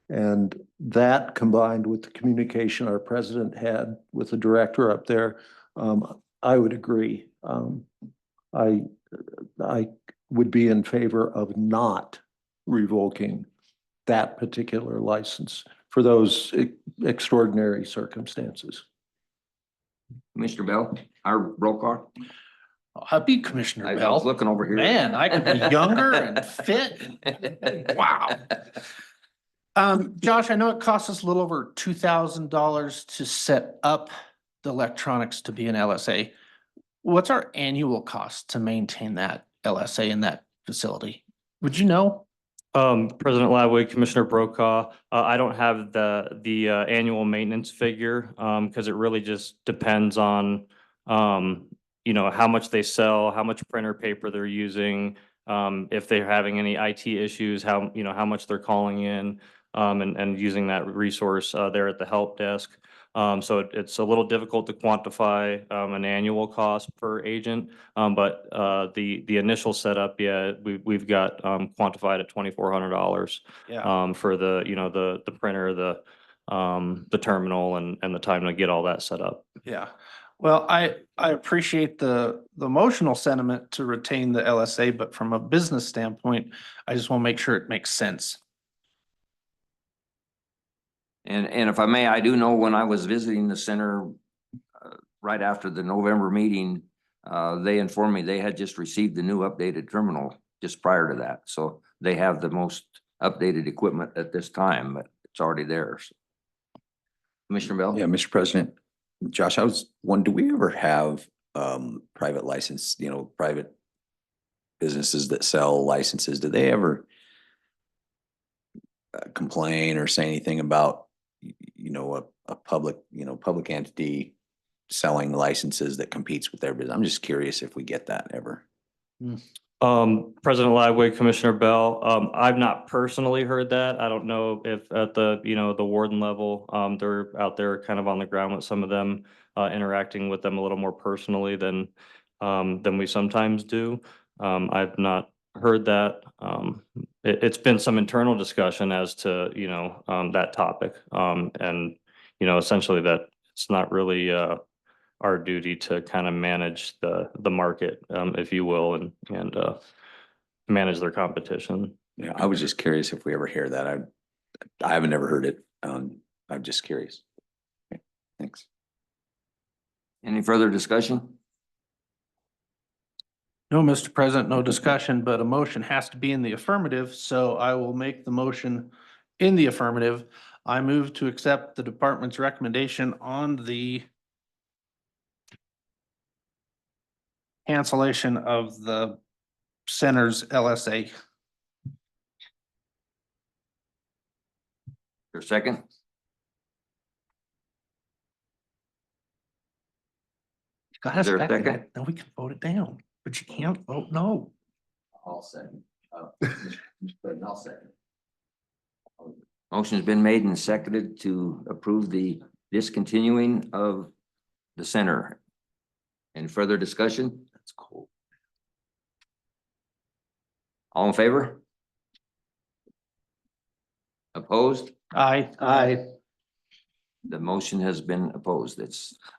And that combined with the communication our president had with the director up there, I would agree. I would be in favor of not revoking that particular license for those extraordinary circumstances. Commissioner Bell, our Brokaw. Happy Commissioner I Bell. was looking over here. Man, I could be younger and fit. Wow. Josh, I know it costs us a little over $2,000 to set up the electronics to be an LSA. What's our annual cost to maintain that LSA in that facility? Would you know? President Ladwig, Commissioner Brokaw, I don't have the annual maintenance figure because it really just depends on you know, how much they sell, how much printer paper they're using, if they're having any IT issues, how much they're calling in and using that resource there at the help desk. So it's a little difficult to quantify an annual cost per agent, but the initial setup, yeah, we've got quantified at $2,400 Yeah. for the printer, the terminal, and the time to get all that set up. Yeah. Well, I appreciate the emotional sentiment to retain the LSA, but from a business standpoint, I just want to make sure it makes sense. And if I may, I do know when I was visiting the center right after the November meeting, they informed me they had just received the new updated terminal just prior to that. So they have the most updated equipment at this time, but it's already there. So. Commissioner Bell? Yeah, Mr. President, Josh, I was wondering, do we ever have private license, private businesses that sell licenses? Do they ever complain or say anything about a public entity selling licenses that competes with their business? I'm just curious if we get that ever. President Ladwig, Commissioner Bell, I've not personally heard that. I don't know if at the warden level, they're out there kind of on the ground with some of them, interacting with them a little more personally than we sometimes do. I've not heard that. It's been some internal discussion as to, that topic. And, essentially that it's not really, our duty to kind of manage the market, if you will, and manage their competition. Yeah, I was just curious if we ever hear that. I haven't ever heard it. I'm just curious. Okay, thanks. Any further discussion? No, Mr. President, no discussion, but a motion has to be in the affirmative, so I will make the motion in the affirmative. I move to accept the department's recommendation on the cancellation of the center's LSA. Your second? Got Is there a second? it. Then we can vote it down, but you can't vote no. I'll second. I'll second. Motion's been made and seconded to approve the discontinuing of the center. Any further discussion? That's cool. All in favor? Opposed? Aye. The motion has been opposed.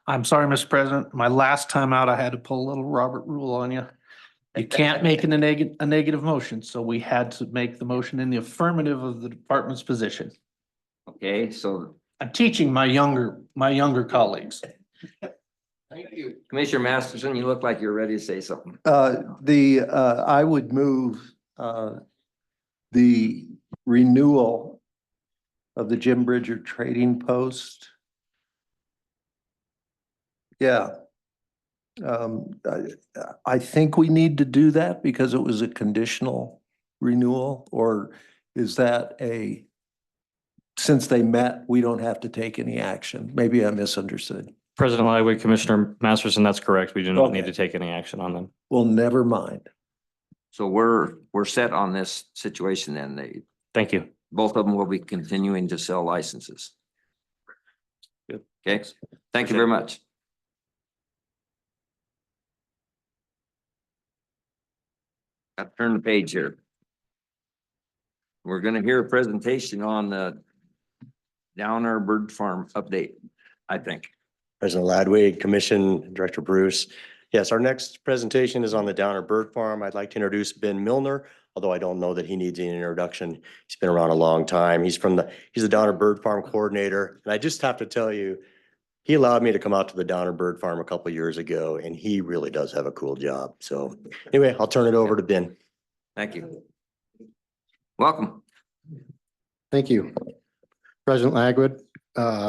I'm sorry, Mr. President. My last time out, I had to pull a little Robert rule on you. You can't make a negative motion, so we had to make the motion in the affirmative of the department's position. okay, so I'm teaching my younger colleagues. thank you. Commissioner Masterson, you look like you're ready to say something. I would move, the renewal of the Jim Bridger Trading Post. Yeah. I think we need to do that because it was a conditional renewal, or is that since they met, we don't have to take any action? Maybe I misunderstood. President Lightweight, Commissioner Masterson, that's correct. We do not need Okay. to take any action on them. Well, never mind. So we're set on this situation then. Thank you. Both of them will be continuing to sell licenses. Good. Okay, thank you very much. Got to turn the page here. We're gonna hear a presentation on the Downer Bird Farm update, I think. President Ladwig, Commission, Director Bruce. Yes, our next presentation is on the Downer Bird Farm. I'd like to introduce Ben Milner, although I don't know that he needs an introduction. He's been around a long time. He's the Downer Bird Farm coordinator. And I just have to tell you, he allowed me to come out to the Downer Bird Farm a couple of years ago, and he really does have a cool job. So anyway, I'll turn it over to Ben. Thank you. Welcome. Thank you. President Lagwood,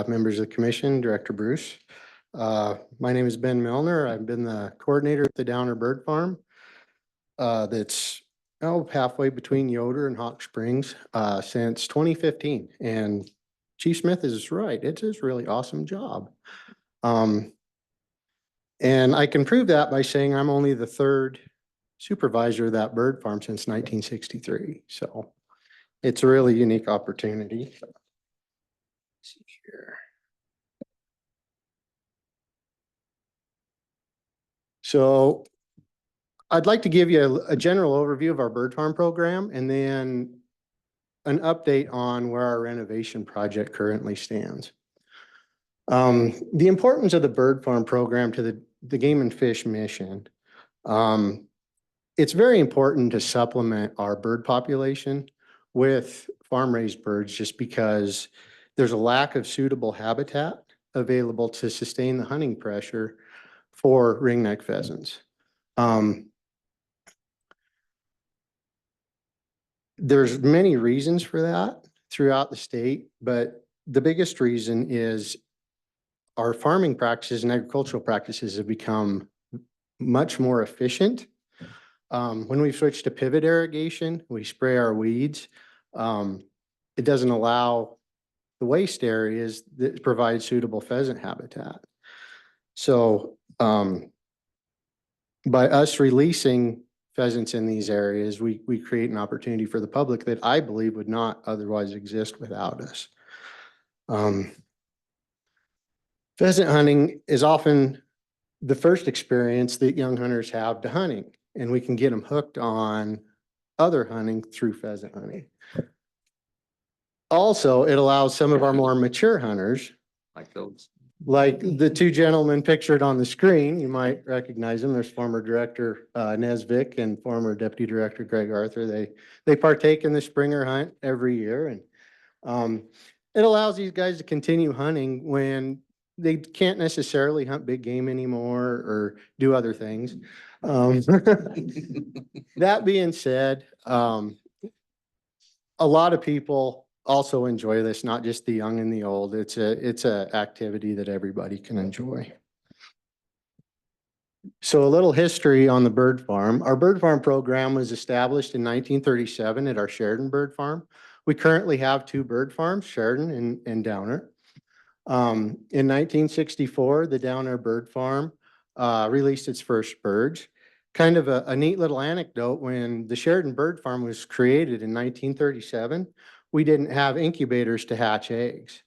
members of the commission, Director Bruce. My name is Ben Milner. I've been the coordinator at the Downer Bird Farm. That's halfway between Yoder and Hawk Springs since 2015. And Chief Smith is right. It's a really awesome job. And I can prove that by saying I'm only the third supervisor of that bird farm since 1963. So it's a really unique opportunity. Let's see here. So I'd like to give you a general overview of our bird farm program and then an update on where our renovation project currently stands. The importance of the bird farm program to the game and fish mission. It's very important to supplement our bird population with farm raised birds just because there's a lack of suitable habitat available to sustain the hunting pressure for ringneck pheasants. There's many reasons for that throughout the state, but the biggest reason is our farming practices and agricultural practices have become much more efficient. When we switch to pivot irrigation, we spray our weeds. It doesn't allow the waste areas that provide suitable pheasant habitat. So by us releasing pheasants in these areas, we create an opportunity for the public that I believe would not otherwise exist without us. Pheasant hunting is often the first experience that young hunters have to hunting, and we can get them hooked on other hunting through pheasant hunting. Also, it allows some of our more mature hunters, Like those. like the two gentlemen pictured on the screen, you might recognize them. There's former Director Nesvik and former Deputy Director Greg Arthur. They partake in the Springer hunt every year, and it allows these guys to continue hunting when they can't necessarily hunt big game anymore or do other things. That being said, a lot of people also enjoy this, not just the young and the old. It's a activity that everybody can enjoy. So a little history on the bird farm. Our bird farm program was established in 1937 at our Sheridan Bird Farm. We currently have two bird farms, Sheridan and Downer. In 1964, the Downer Bird Farm released its first birds. Kind of a neat little anecdote, when the Sheridan Bird Farm was created in 1937, we didn't have incubators to hatch eggs.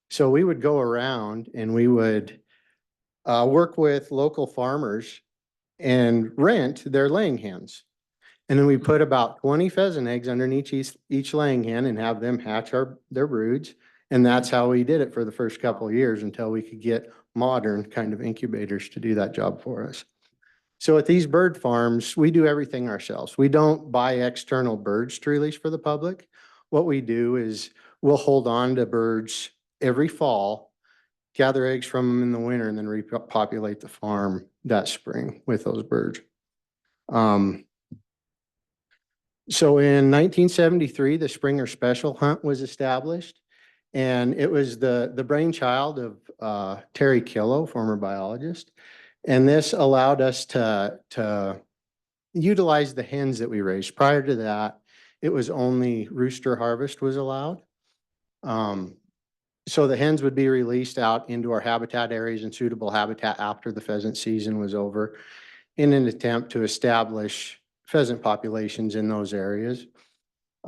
So we would go around and we would work with local farmers and rent their laying hens. And then we put about 20 pheasant eggs underneath each laying hen and have them hatch their broods. And that's how we did it for the first couple of years until we could get modern kind of incubators to do that job for us. So at these bird farms, we do everything ourselves. We don't buy external birds to release for the public. What we do is we'll hold on to birds every fall, gather eggs from them in the winter, and then repopulate the farm that spring with those birds. So in 1973, the Springer Special Hunt was established, and it was the brainchild of Terry Killow, former biologist. And this allowed us to utilize the hens that we raised. Prior to that, it was only rooster harvest was allowed. So the hens would be released out into our habitat areas and suitable habitat after the pheasant season was over in an attempt to establish pheasant populations in those areas.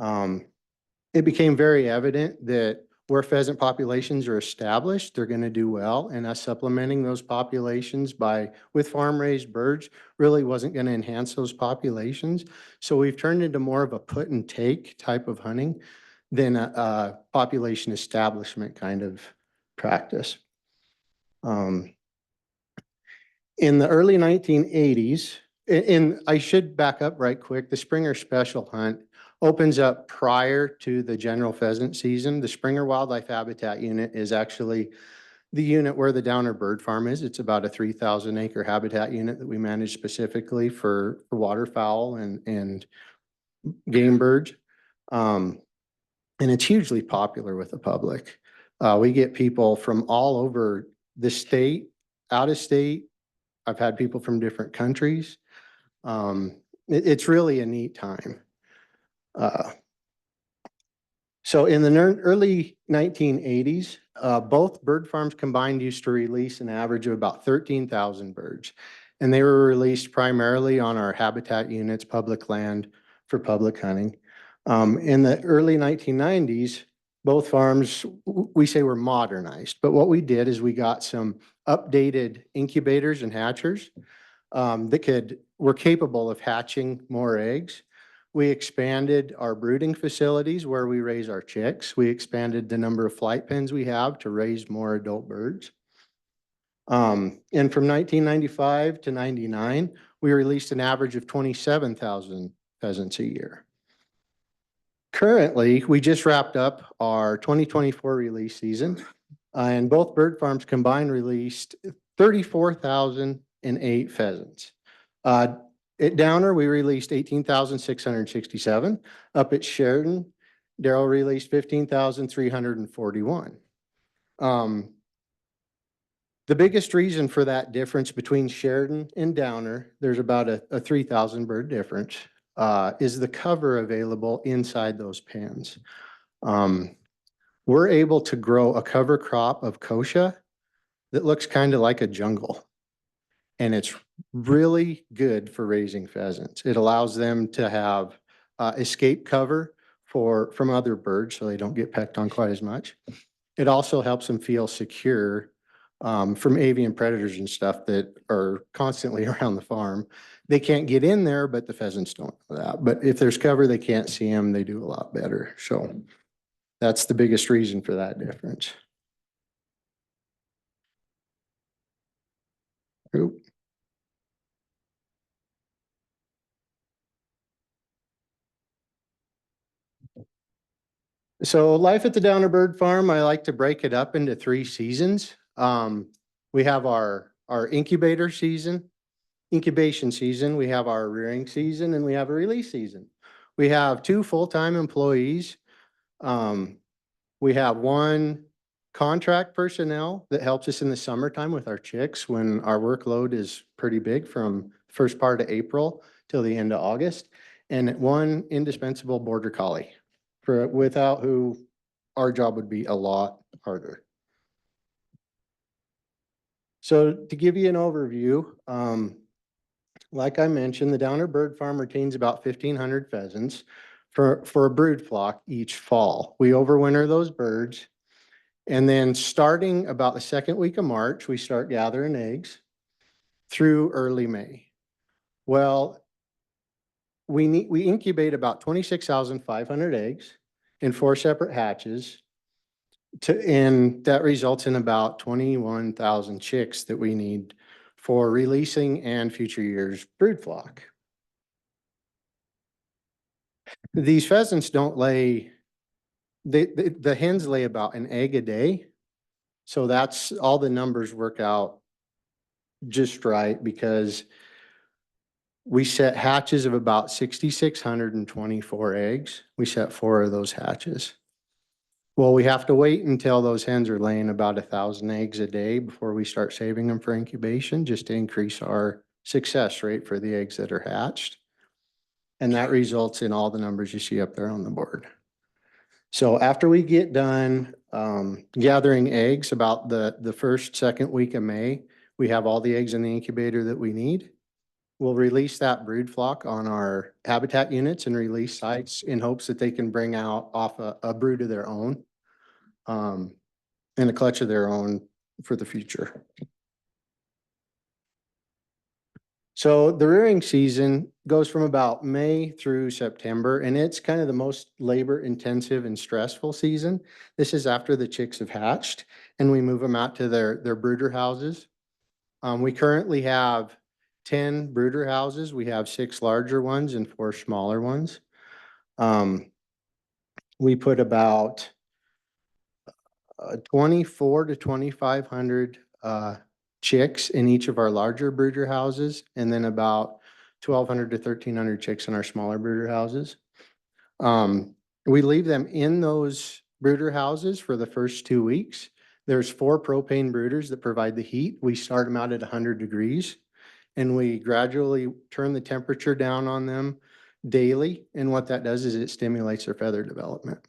It became very evident that where pheasant populations are established, they're going to do well, and us supplementing those populations with farm-raised birds really wasn't going to enhance those populations. So we've turned into more of a put and take type of hunting than a population establishment kind of practice. In the early 1980s, and I should back up right quick, the Springer Special Hunt opens up prior to the general pheasant season. The Springer Wildlife Habitat Unit is actually the unit where the Downer Bird Farm is. It's about a 3,000 acre habitat unit that we manage specifically for waterfowl and game birds. And it's hugely popular with the public. We get people from all over the state, out of state. I've had people from different countries. It's really a neat time. So in the early 1980s, both bird farms combined used to release an average of about 13,000 birds. And they were released primarily on our habitat units, public land for public hunting. In the early 1990s, both farms, we say, were modernized. But what we did is we got some updated incubators and hatchers that were capable of hatching more eggs. We expanded our brooding facilities where we raise our chicks. We expanded the number of flight pens we have to raise more adult birds. And from 1995 to 99, we released an average of 27,000 pheasants a year. Currently, we just wrapped up our 2024 release season, and both bird farms combined released 34,008 pheasants. At Downer, we released 18,667. Up at Sheridan, Darrell released 15,341. The biggest reason for that difference between Sheridan and Downer, there's about a 3,000 bird difference, is the cover available inside those pens. We're able to grow a cover crop of kochia that looks kind of like a jungle. And it's really good for raising pheasants. It allows them to have escape cover from other birds so they don't get pecked on quite as much. It also helps them feel secure from avian predators and stuff that are constantly around the farm. They can't get in there, but the pheasants don't know that. But if there's cover, they can't see them. They do a lot better. So that's the biggest reason for that difference. Oop. So life at the Downer Bird Farm, I like to break it up into 3 seasons. We have our incubation season, we have our rearing season, and we have a release season. We have 2 full-time employees. We have 1 contract personnel that helps us in the summertime with our chicks when our workload is pretty big from first part of April till the end of August. And 1 indispensable border collie, without who our job would be a lot harder. So to give you an overview, like I mentioned, the Downer Bird Farm retains about 1,500 pheasants for a brood flock each fall. We overwinter those birds. And then starting about the 2nd week of March, we start gathering eggs through early May. Well, we incubate about 26,500 eggs in 4 separate hatches. And that results in about 21,000 chicks that we need for releasing and future years brood flock. These pheasants don't lay, the hens lay about an egg a day. So that's all the numbers work out just right because we set hatches of about 6,624 eggs. We set 4 of those hatches. Well, we have to wait until those hens are laying about 1,000 eggs a day before we start saving them for incubation, just to increase our success rate for the eggs that are hatched. And that results in all the numbers you see up there on the board. So after we get done gathering eggs about the 1st, 2nd week of May, we have all the eggs in the incubator that we need. We'll release that brood flock on our habitat units and release sites in hopes that they can bring out off a brood of their own and a clutch of their own for the future. So the rearing season goes from about May through September, and it's kind of the most labor intensive and stressful season. This is after the chicks have hatched and we move them out to their brooder houses. We currently have 10 brooder houses. We have 6 larger ones and 4 smaller ones. We put about 24 to 2,500 chicks in each of our larger brooder houses, and then about 1,200 to 1,300 chicks in our smaller brooder houses. We leave them in those brooder houses for the first 2 weeks. There's 4 propane brooders that provide the heat. We start them out at 100 degrees. And we gradually turn the temperature down on them daily. And what that does is it stimulates their feather development.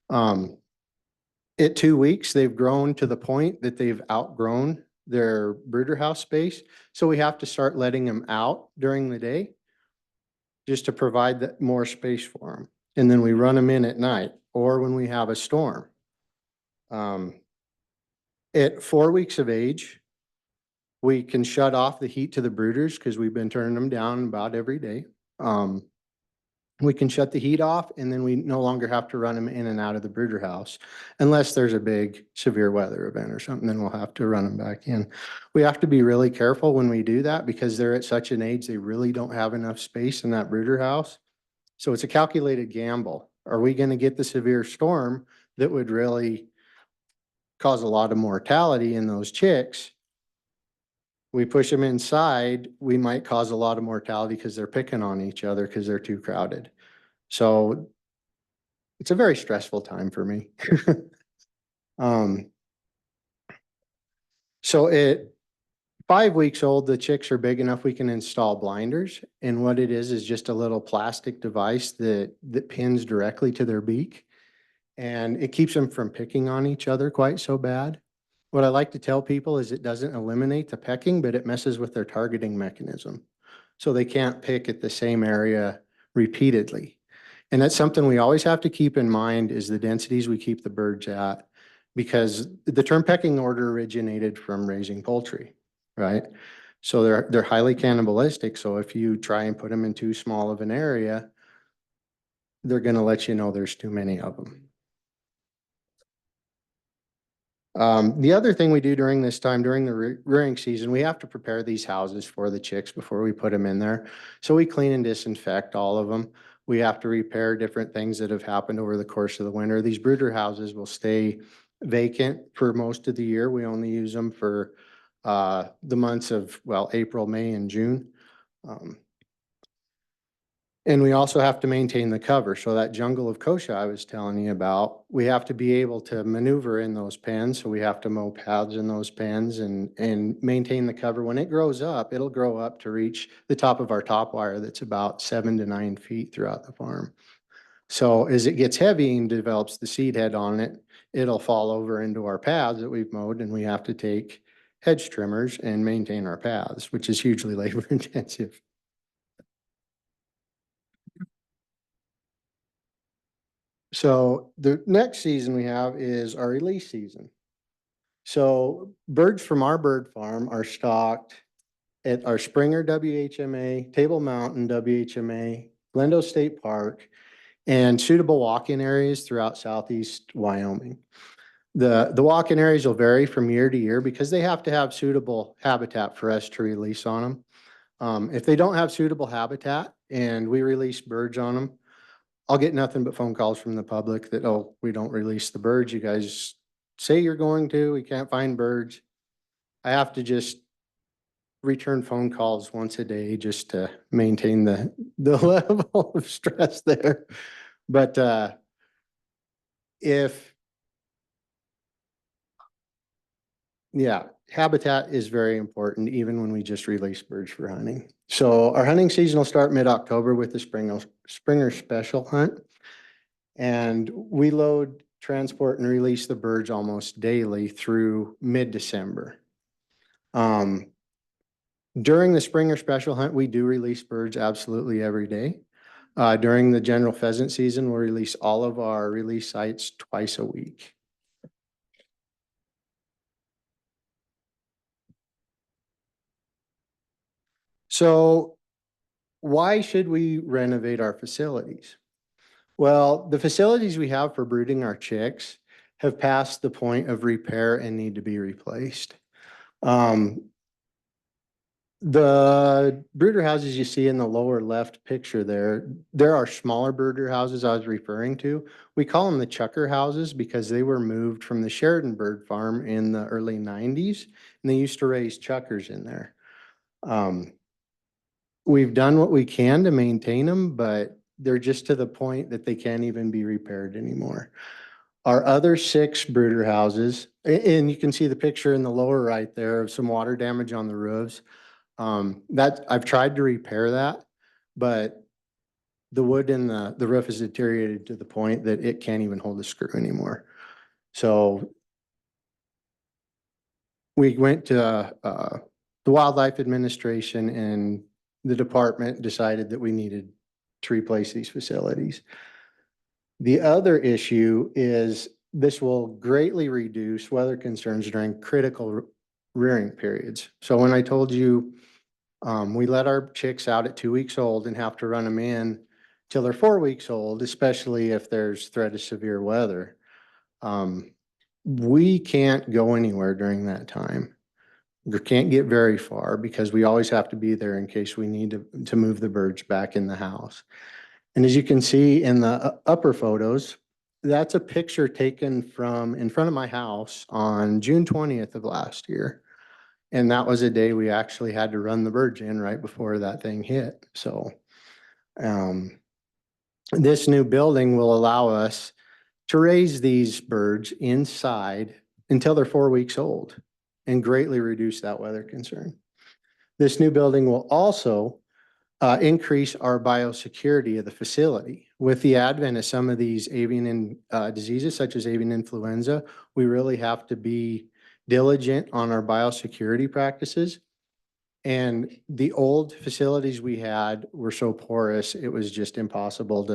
At 2 weeks, they've grown to the point that they've outgrown their brooder house space. So we have to start letting them out during the day just to provide that more space for them. And then we run them in at night or when we have a storm. At 4 weeks of age, we can shut off the heat to the brooders because we've been turning them down about every day. We can shut the heat off and then we no longer have to run them in and out of the brooder house unless there's a big severe weather event or something, then we'll have to run them back in. We have to be really careful when we do that because they're at such an age, they really don't have enough space in that brooder house. So it's a calculated gamble. Are we going to get the severe storm that would really cause a lot of mortality in those chicks? We push them inside, we might cause a lot of mortality because they're picking on each other because they're too crowded. So it's a very stressful time for me. So at 5 weeks old, the chicks are big enough we can install blinders. And what it is just a little plastic device that pins directly to their beak. And it keeps them from picking on each other quite so bad. What I like to tell people is it doesn't eliminate the pecking, but it messes with their targeting mechanism. So they can't pick at the same area repeatedly. And that's something we always have to keep in mind is the densities we keep the birds at because the term pecking order originated from raising poultry, right? So they're highly cannibalistic. So if you try and put them in too small of an area, they're going to let you know there's too many of them. The other thing we do during this time, during the rearing season, we have to prepare these houses for the chicks before we put them in there. So we clean and disinfect all of them. We have to repair different things that have happened over the course of the winter. These brooder houses will stay vacant for most of the year. We only use them for the months of, well, April, May, and June. And we also have to maintain the cover. So that jungle of kochia I was telling you about, we have to be able to maneuver in those pens. So we have to mow paths in those pens and maintain the cover. When it grows up, it'll grow up to reach the top of our top wire that's about 7 to 9 feet throughout the farm. So as it gets heavy and develops the seed head on it, it'll fall over into our paths that we've mowed, and we have to take hedge trimmers and maintain our paths, which is hugely labor intensive. So the next season we have is our release season. So birds from our bird farm are stocked at our Springer WHMA, Table Mountain WHMA, Glendale State Park, and suitable walk-in areas throughout southeast Wyoming. The walk-in areas will vary from year to year because they have to have suitable habitat for us to release on them. If they don't have suitable habitat and we release birds on them, I'll get nothing but phone calls from the public that, oh, we don't release the birds. You guys say you're going to, we can't find birds. I have to just return phone calls once a day just to maintain the level of stress there. But yeah, habitat is very important even when we just release birds for hunting. So our hunting season will start mid-October with the Springer Special Hunt. And we load, transport, and release the birds almost daily through mid-December. During the Springer Special Hunt, we do release birds absolutely every day. During the general pheasant season, we'll release all of our release sites twice a week. So why should we renovate our facilities? Well, the facilities we have for brooding our chicks have passed the point of repair and need to be replaced. The brooder houses you see in the lower left picture there are smaller brooder houses I was referring to. We call them the chucker houses because they were moved from the Sheridan Bird Farm in the early 90s, and they used to raise chuckers in there. We've done what we can to maintain them, but they're just to the point that they can't even be repaired anymore. Our other 6 brooder houses, and you can see the picture in the lower right there of some water damage on the roofs. That I've tried to repair that, but the wood in the roof is deteriorated to the point that it can't even hold a screw anymore. So we went to the Wildlife Administration, and the department decided that we needed to replace these facilities. The other issue is this will greatly reduce weather concerns during critical rearing periods. So when I told you we let our chicks out at 2 weeks old and have to run them in till they're 4 weeks old, especially if there's threat of severe weather, we can't go anywhere during that time. We can't get very far because we always have to be there in case we need to move the birds back in the house. And as you can see in the upper photos, that's a picture taken from in front of my house on June 20th of last year. And that was a day we actually had to run the birds in right before that thing hit. So this new building will allow us to raise these birds inside until they're 4 weeks old and greatly reduce that weather concern. This new building will also increase our biosecurity of the facility. With the advent of some of these avian diseases, such as avian influenza, we really have to be diligent on our biosecurity practices. And the old facilities we had were so porous, it was just impossible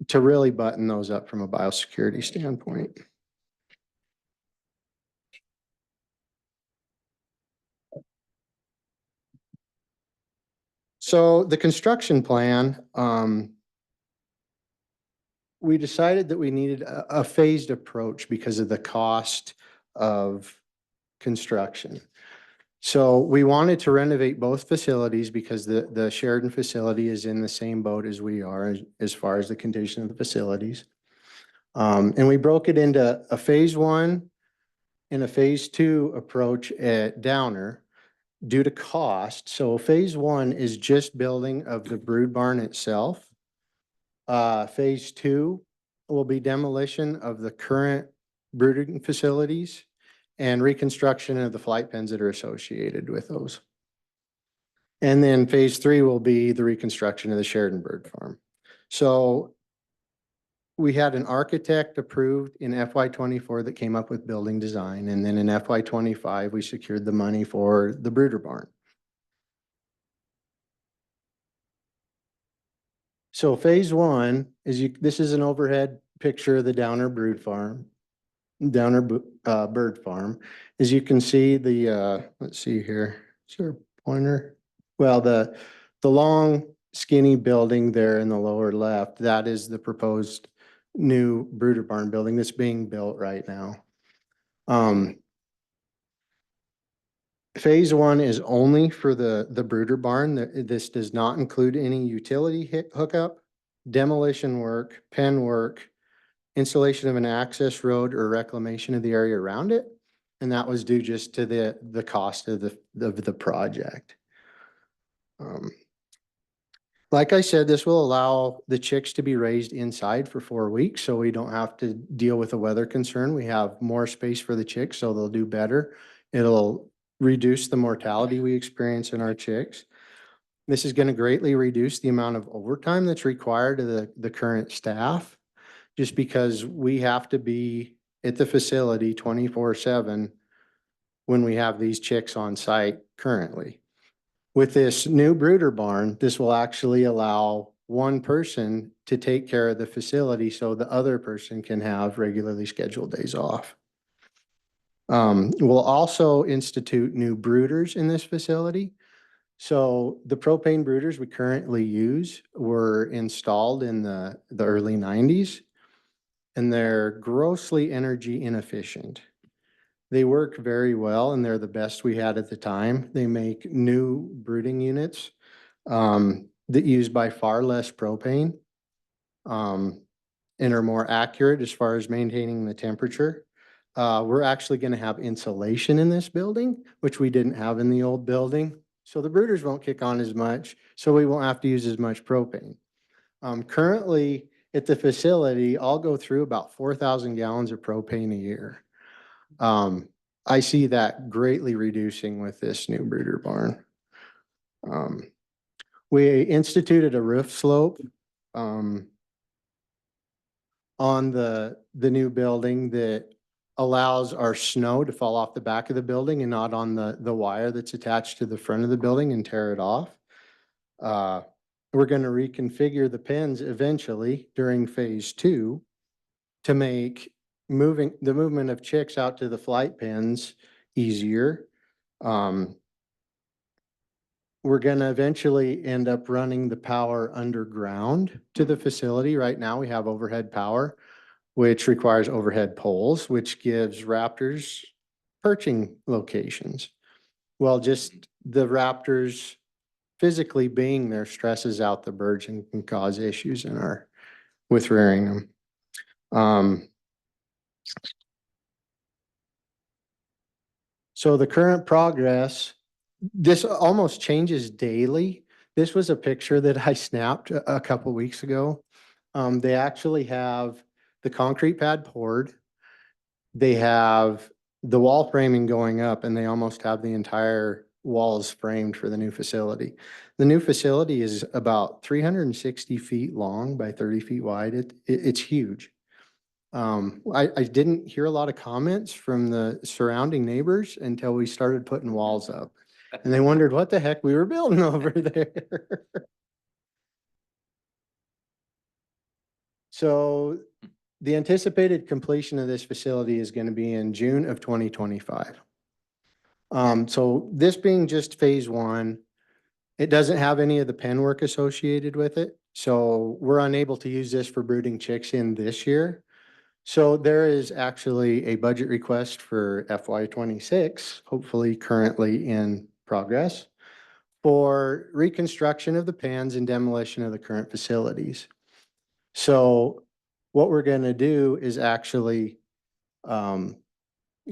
to really button those up from a biosecurity standpoint. So the construction plan, we decided that we needed a phased approach because of the cost of construction. So we wanted to renovate both facilities because the Sheridan facility is in the same boat as we are as far as the condition of the facilities. And we broke it into a phase 1 and a phase 2 approach at Downer due to cost. So phase 1 is just building of the brood barn itself. Phase 2 will be demolition of the current brooding facilities and reconstruction of the flight pens that are associated with those. And then phase 3 will be the reconstruction of the Sheridan Bird Farm. So we had an architect approved in FY24 that came up with building design. And then in FY25, we secured the money for the brooder barn. So phase 1 is this is an overhead picture of the Downer Bird Farm. Bird Farm. As you can see, let's see here, is there a pointer? Well, the long skinny building there in the lower left, that is the proposed new brooder barn building that's being built right now. Phase 1 is only for the brooder barn. This does not include any utility hookup, demolition work, pen work, installation of an access road or reclamation of the area around it. And that was due just to the cost of the project. Like I said, this will allow the chicks to be raised inside for 4 weeks, so we don't have to deal with a weather concern. We have more space for the chicks, so they'll do better. It'll reduce the mortality we experience in our chicks. This is going to greatly reduce the amount of overtime that's required of the current staff, just because we have to be at the facility 24/7 when we have these chicks on site currently. With this new brooder barn, this will actually allow one person to take care of the facility so the other person can have regularly scheduled days off. We'll also institute new brooders in this facility. So the propane brooders we currently use were installed in the early 90s, and they're grossly energy inefficient. They work very well, and they're the best we had at the time. They make new brooding units that use by far less propane and are more accurate as far as maintaining the temperature. We're actually going to have insulation in this building, which we didn't have in the old building. So the brooders won't kick on as much, so we won't have to use as much propane. Currently at the facility, I'll go through about 4,000 gallons of propane a year. I see that greatly reducing with this new brooder barn. We instituted a roof slope on the new building that allows our snow to fall off the back of the building and not on the wire that's attached to the front of the building and tear it off. We're going to reconfigure the pens eventually during phase 2 to make the movement of chicks out to the flight pens easier. We're going to eventually end up running the power underground to the facility. Right now we have overhead power, which requires overhead poles, which gives raptors perching locations. Well, just the raptors physically being there stresses out the birds and can cause issues with rearing them. So the current progress, this almost changes daily. This was a picture that I snapped a couple weeks ago. They actually have the concrete pad poured. They have the wall framing going up, and they almost have the entire walls framed for the new facility. The new facility is about 360 feet long by 30 feet wide. It's huge. I didn't hear a lot of comments from the surrounding neighbors until we started putting walls up. And they wondered what the heck we were building over there. So the anticipated completion of this facility is going to be in June of 2025. So this being just phase 1, It doesn't have any of the pen work associated with it, so we're unable to use this for brooding chicks in this year. So there is actually a budget request for FY '26, hopefully currently in progress, for reconstruction of the pens and demolition of the current facilities. So what we're gonna do is actually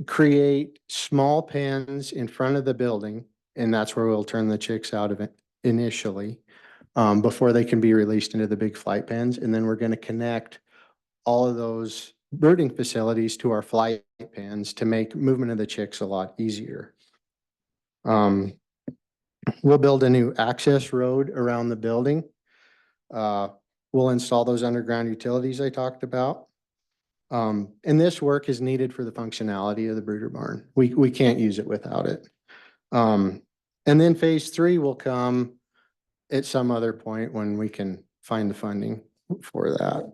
create small pens in front of the building, and that's where we'll turn the chicks out of it initially, before they can be released into the big flight pens. And then we're gonna connect all of those brooding facilities to our flight pens to make movement of the chicks a lot easier. We'll build a new access road around the building. We'll install those underground utilities I talked about. And this work is needed for the functionality of the brooder barn. We can't use it without it. And then phase 3 will come at some other point when we can find the funding for that.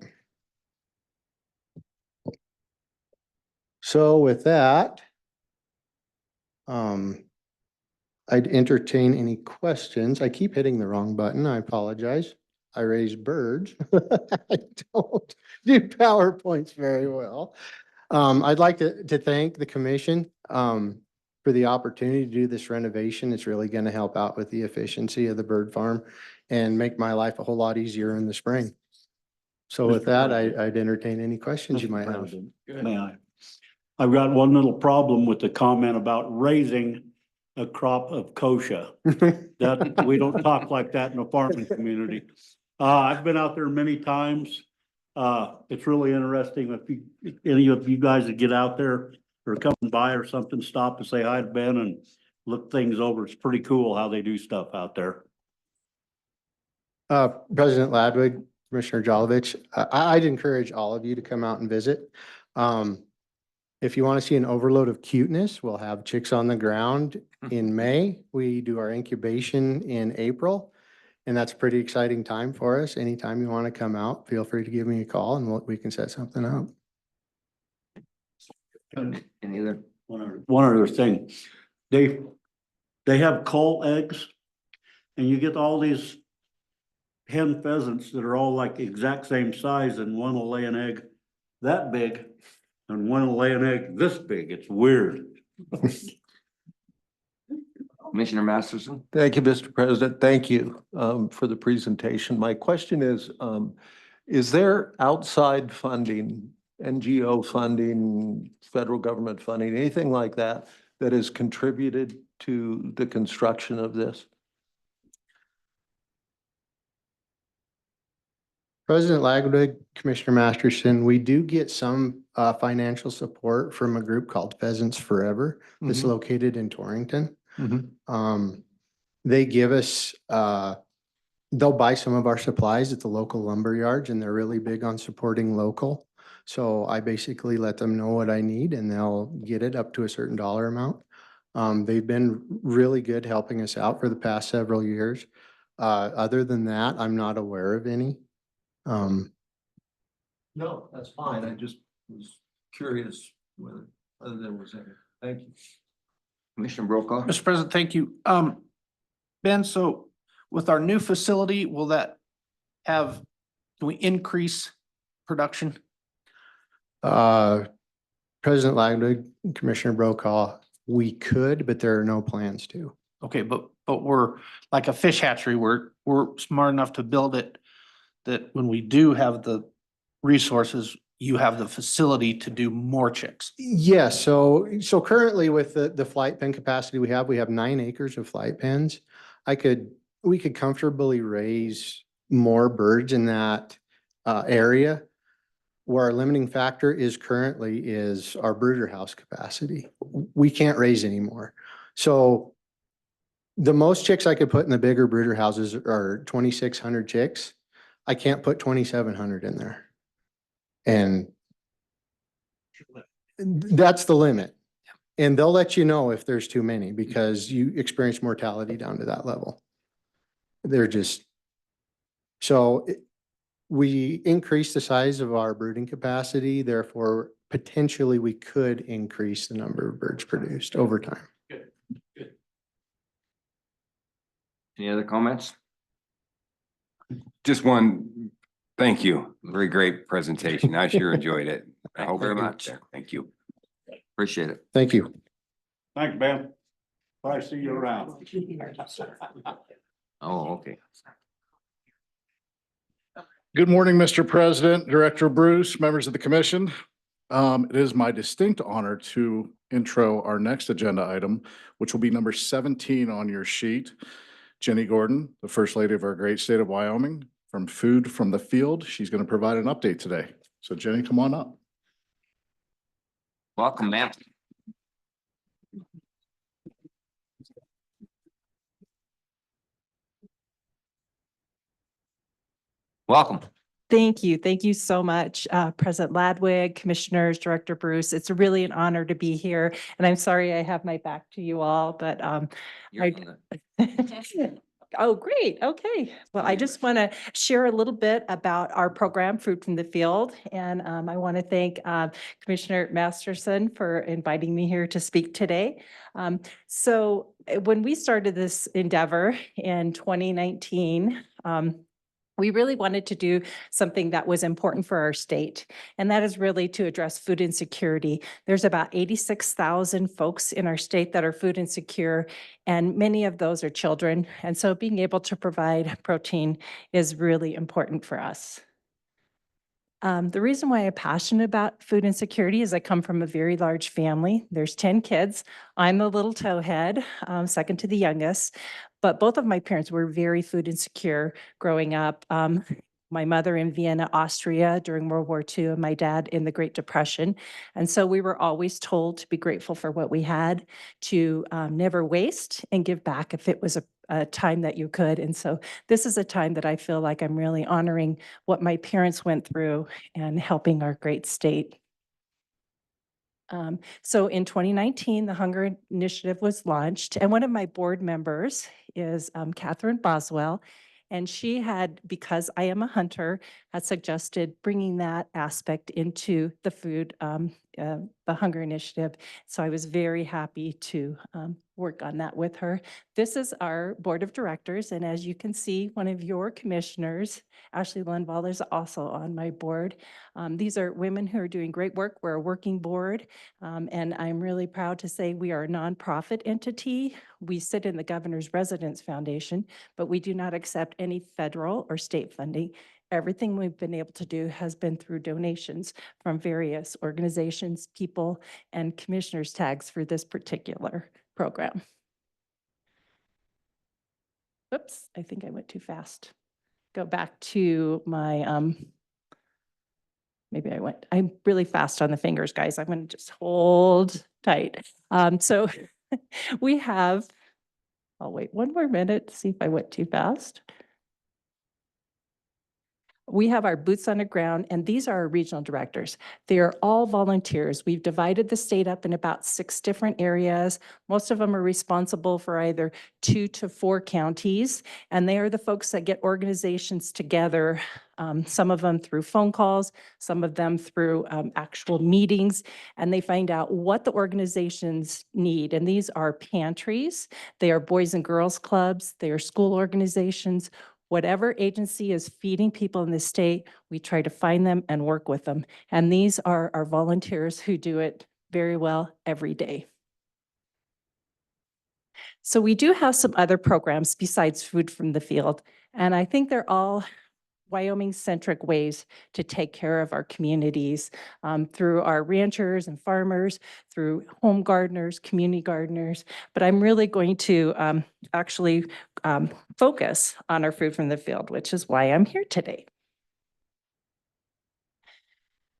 So with that, I'd entertain any questions. I keep hitting the wrong button. I apologize. I raise birds. I don't do PowerPoints very well. I'd like to thank the commission for the opportunity to do this renovation. It's really going to help out with the efficiency of the bird farm and make my life a whole lot easier in the spring. So with that, I'd entertain any questions you might have. May I? I've got one little problem with the comment about raising a crop of kochia. That, we don't talk like that in the farming community. I've been out there many times. It's really interesting. If any of you guys that get out there or come by or something, stop and say hi to Ben and look things over. It's pretty cool how they do stuff out there. President Ladwig, Commissioner Jolovich, I'd encourage all of you to come out and visit. If you want to see an overload of cuteness, we'll have chicks on the ground in May. We do our incubation in April, and that's a pretty exciting time for us. Anytime you want to come out, feel free to give me a call and we can set something up. Any other? One other thing, they have cull eggs, and you get all these hen pheasants that are all like exact same size, and one will lay an egg that big and one will lay an egg this big. It's weird. Commissioner Masterson? Thank you, Mr. President. Thank you for the presentation. My question is there outside funding, NGO funding, federal government funding, anything like that, that has contributed to the construction of this? President Lagwood, Commissioner Masterson, we do get some financial support from a group called Pheasants Forever that's located in Torrington. They give us, they'll buy some of our supplies at the local lumber yards, and they're really big on supporting local. So I basically let them know what I need and they'll get it up to a certain dollar amount. They've been really good helping us out for the past several years. Other than that, I'm not aware of any. No, that's fine. I just was curious whether other than was there. Thank you. Commissioner Brokaw? Mr. President, thank you. Ben, so with our new facility, will that have, can we increase production? President Lagwood, Commissioner Brokaw, we could, but there are no plans to. Okay, but we're like a fish hatchery, we're smart enough to build it that when we do have the resources, you have the facility to do more chicks. Yes, so currently with the flight pen capacity we have 9 acres of flight pens. We could comfortably raise more birds in that area. Where our limiting factor is currently is our brooder house capacity. We can't raise anymore. So the most chicks I could put in the bigger brooder houses are 2,600 chicks. I can't put 2,700 in there. And that's the limit. And they'll let you know if there's too many because you experience mortality down to that level. They're just, so we increase the size of our brooding capacity, therefore potentially we could increase the number of birds produced over time. Good. Any other comments? Just one, thank you. Very great presentation. I sure enjoyed it. I Thank you hope very we do much. better. Thank you. Appreciate it. Thank you. Thanks, Ben. I see you around. Oh, okay. Good morning, Mr. President, Director Bruce, members of the commission. It is my distinct honor to intro our next agenda item, which will be number 17 on your sheet. Jenny Gordon, the First Lady of our great state of Wyoming, from Food from the Field. She's going to provide an update today. So Jenny, come on up. Welcome, ma'am. Welcome. Thank you. Thank you so much, President Ladwig, Commissioners, Director Bruce. It's really an honor to be here. And I'm sorry I have my back to you all, but You're I- on the- oh, great. Okay. Well, I just want to share a little bit about our program, Food from the Field. And I want to thank Commissioner Masterson for inviting me here to speak today. So when we started this endeavor in 2019, we really wanted to do something that was important for our state, and that is really to address food insecurity. There's about 86,000 folks in our state that are food insecure, and many of those are children. And so being able to provide protein is really important for us. The reason why I'm passionate about food insecurity is I come from a very large family. There's 10 kids. I'm the little towhead, second to the youngest. But both of my parents were very food insecure growing up. My mother in Vienna, Austria during World War II, and my dad in the Great Depression. And so we were always told to be grateful for what we had, to never waste and give back if it was a time that you could. And so this is a time that I feel like I'm really honoring what my parents went through and helping our great state. So in 2019, the Hunger Initiative was launched, and one of my board members is Catherine Boswell. And she had, because I am a hunter, had suggested bringing that aspect into the food, the Hunger Initiative. So I was very happy to work on that with her. This is our board of directors. And as you can see, one of your commissioners, Ashley Lundvall, is also on my board. These are women who are doing great work. We're a working board. And I'm really proud to say we are a nonprofit entity. We sit in the Governor's Residence Foundation, but we do not accept any federal or state funding. Everything we've been able to do has been through donations from various organizations, people, and commissioners' tags for this particular program. Oops, I think I went too fast. Go back to my, maybe I'm really fast on the fingers, guys. I'm going to just hold tight. So we have, I'll wait one more minute to see if I went too fast. We have our boots on the ground, and these are our regional directors. They are all volunteers. We've divided the state up in about 6 different areas. Most of them are responsible for either 2 to 4 counties, and they are the folks that get organizations together, some of them through phone calls, some of them through actual meetings, and they find out what the organizations need. And these are pantries, they are boys and girls clubs, they are school organizations. Whatever agency is feeding people in the state, we try to find them and work with them. And these are our volunteers who do it very well every day. So we do have some other programs besides Food from the Field, and I think they're all Wyoming-centric ways to take care of our communities through our ranchers and farmers, through home gardeners, community gardeners. But I'm really going to actually focus on our Food from the Field, which is why I'm here today.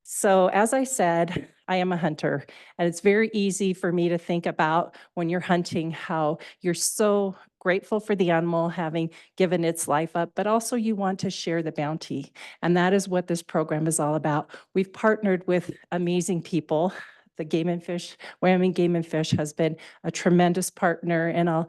So as I said, I am a hunter, and it's very easy for me to think about when you're hunting how you're so grateful for the animal having given its life up, but also you want to share the bounty. And that is what this program is all about. We've partnered with amazing people the Game and Fish, Wyoming Game and Fish has been a tremendous partner, and I'll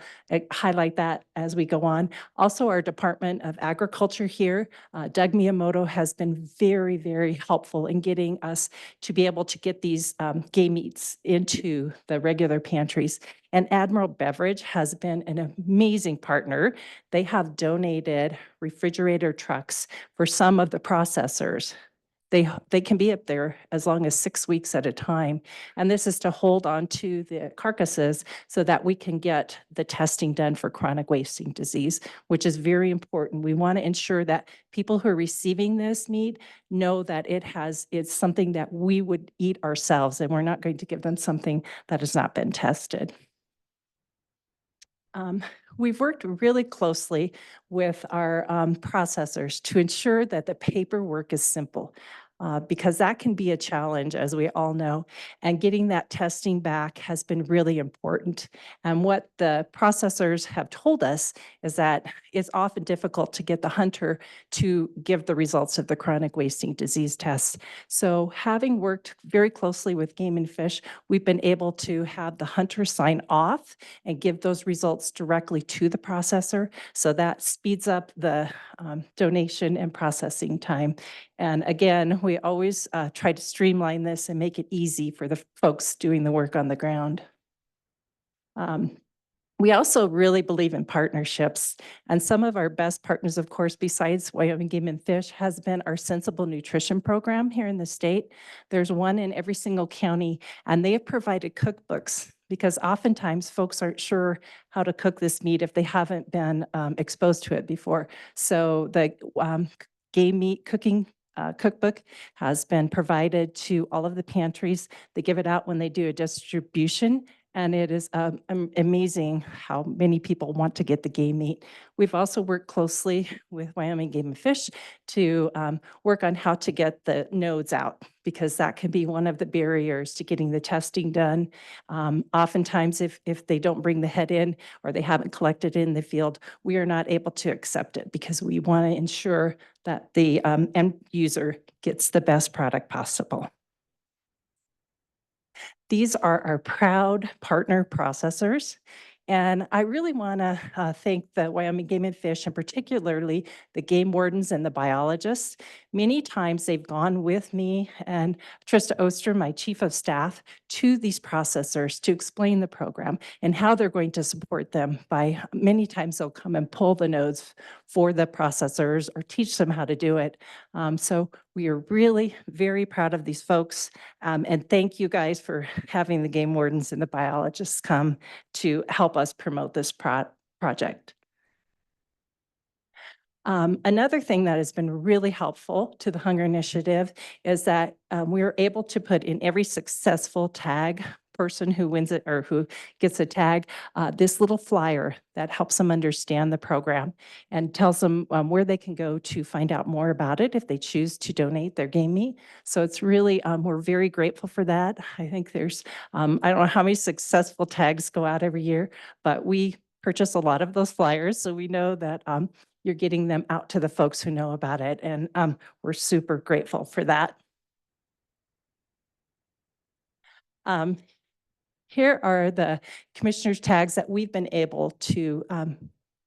highlight that as we go on. Also, our Department of Agriculture here, Doug Miyamoto has been very, very helpful in getting us to be able to get these game meats into the regular pantries. And Admiral Beverage has been an amazing partner. They have donated refrigerator trucks for some of the processors. They can be up there as long as 6 weeks at a time. And this is to hold on to the carcasses so that we can get the testing done for chronic wasting disease, which is very important. We want to ensure that people who are receiving this meat know that it's something that we would eat ourselves, and we're not going to give them something that has not been tested. We've worked really closely with our processors to ensure that the paperwork is simple, because that can be a challenge, as we all know, and getting that testing back has been really important. And what the processors have told us is that it's often difficult to get the hunter to give the results of the chronic wasting disease tests. So having worked very closely with Game and Fish, we've been able to have the hunter sign off and give those results directly to the processor. So that speeds up the donation and processing time. And again, we always try to streamline this and make it easy for the folks doing the work on the ground. We also really believe in partnerships, and some of our best partners, of course, besides Wyoming Game and Fish, has been our Sensible Nutrition program here in the state. There's one in every single county, and they have provided cookbooks because oftentimes folks aren't sure how to cook this meat if they haven't been exposed to it before. So the game meat cooking cookbook has been provided to all of the pantries. They give it out when they do a distribution. And it is amazing how many people want to get the game meat. We've also worked closely with Wyoming Game and Fish to work on how to get the nodes out, because that can be one of the barriers to getting the testing done. Oftentimes, if they don't bring the head in or they haven't collected it in the field, we are not able to accept it because we want to ensure that the end user gets the best product possible. These are our proud partner processors. And I really want to thank the Wyoming Game and Fish, and particularly the game wardens and the biologists. Many times they've gone with me and Trista Oster, my chief of staff, to these processors to explain the program and how they're going to support them. By many times they'll come and pull the nodes for the processors or teach them how to do it. So we are really very proud of these folks. And thank you guys for having the game wardens and the biologists come to help us promote this project. Another thing that has been really helpful to the Hunger Initiative is that we were able to put in every successful tag person who wins it or who gets a tag, this little flyer that helps them understand the program and tells them where they can go to find out more about it if they choose to donate their game meat. So it's really, we're very grateful for that. I think there's, I don't know how many successful tags go out every year, but we purchase a lot of those flyers. So we know that you're getting them out to the folks who know about it. And we're super grateful for that. Here are the commissioner's tags that we've been able to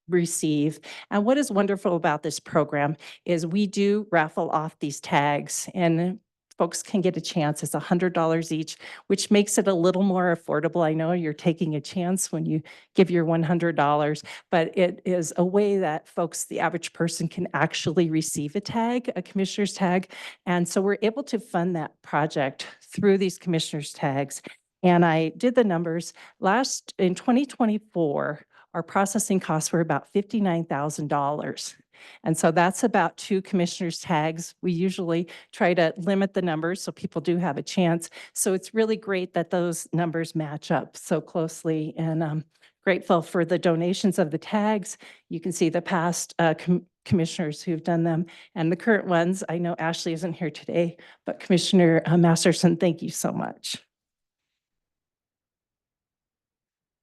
receive. And what is wonderful about this program is we do raffle off these tags, and folks can get a chance. It's $100 each, which makes it a little more affordable. I know you're taking a chance when you give your $100, but it is a way that folks, the average person, can actually receive a tag, a commissioner's tag. And so we're able to fund that project through these commissioner's tags. And I did the numbers. In 2024, our processing costs were about $59,000. And so that's about 2 commissioners' tags. We usually try to limit the numbers so people do have a chance. So it's really great that those numbers match up so closely, and I'm grateful for the donations of the tags. You can see the past commissioners who've done them and the current ones. I know Ashley isn't here today, but Commissioner Masterson, thank you so much.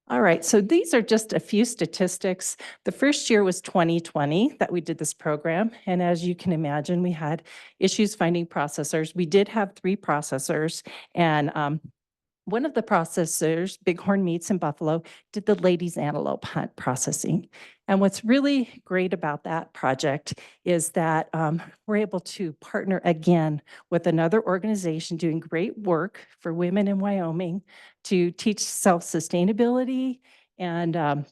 All right, so these are just a few statistics. The first year was 2020 that we did this program. And as you can imagine, we had issues finding processors. We did have 3 processors, and one of the processors, Bighorn Meats in Buffalo, did the ladies antelope hunt processing. And what's really great about that project is that we're able to partner again with another organization doing great work for women in Wyoming to teach self-sustainability. And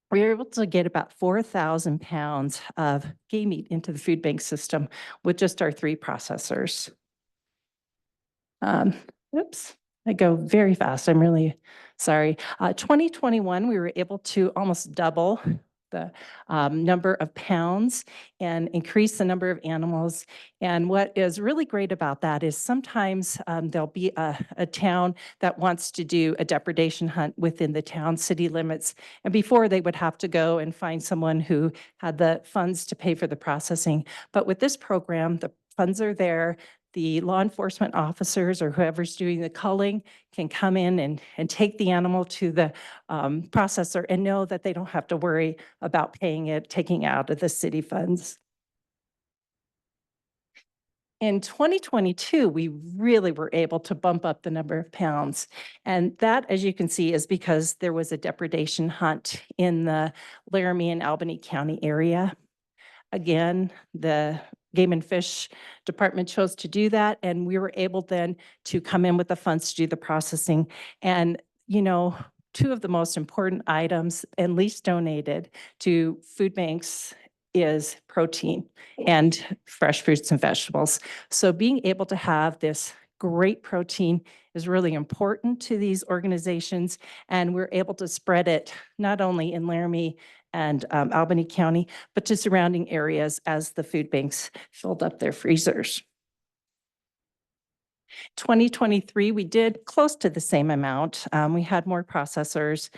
we were able to get about 4,000 pounds of game meat into the food bank system with just our 3 processors. Oops. I go very fast. I'm really sorry. 2021, we were able to almost double the number of pounds and increase the number of animals. And what is really great about that is sometimes there'll be a town that wants to do a depredation hunt within the town city limits. And before they would have to go and find someone who had the funds to pay for the processing. But with this program, the funds are there. The law enforcement officers or whoever's doing the culling can come in and take the animal to the processor and know that they don't have to worry about paying it, taking out of the city funds. In 2022, we really were able to bump up the number of pounds. And that, as you can see, is because there was a depredation hunt in the Laramie and Albany County area. Again, the Game and Fish Department chose to do that, and we were able then to come in with the funds to do the processing. And, you know, 2 of the most important items and least donated to food banks is protein and fresh fruits and vegetables. So being able to have this great protein is really important to these organizations, and we're able to spread it not only in Laramie and Albany County, but to surrounding areas as the food banks filled up their freezers. 2023, we did close to the same amount. We had more processors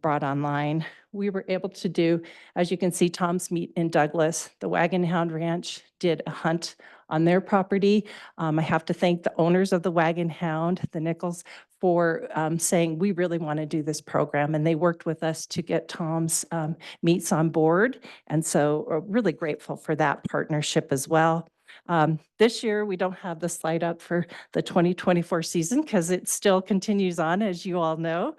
brought online. We were able to do, as you can see, Tom's Meat in Douglas. The Wagon Hound Ranch did a hunt on their property. I have to thank the owners of the Wagon Hound, the Nichols, for saying, we really want to do this program. And they worked with us to get Tom's Meats on board. And so we're really grateful for that partnership as well. This year, we don't have the slide up for the 2024 season because it still continues on, as you all know.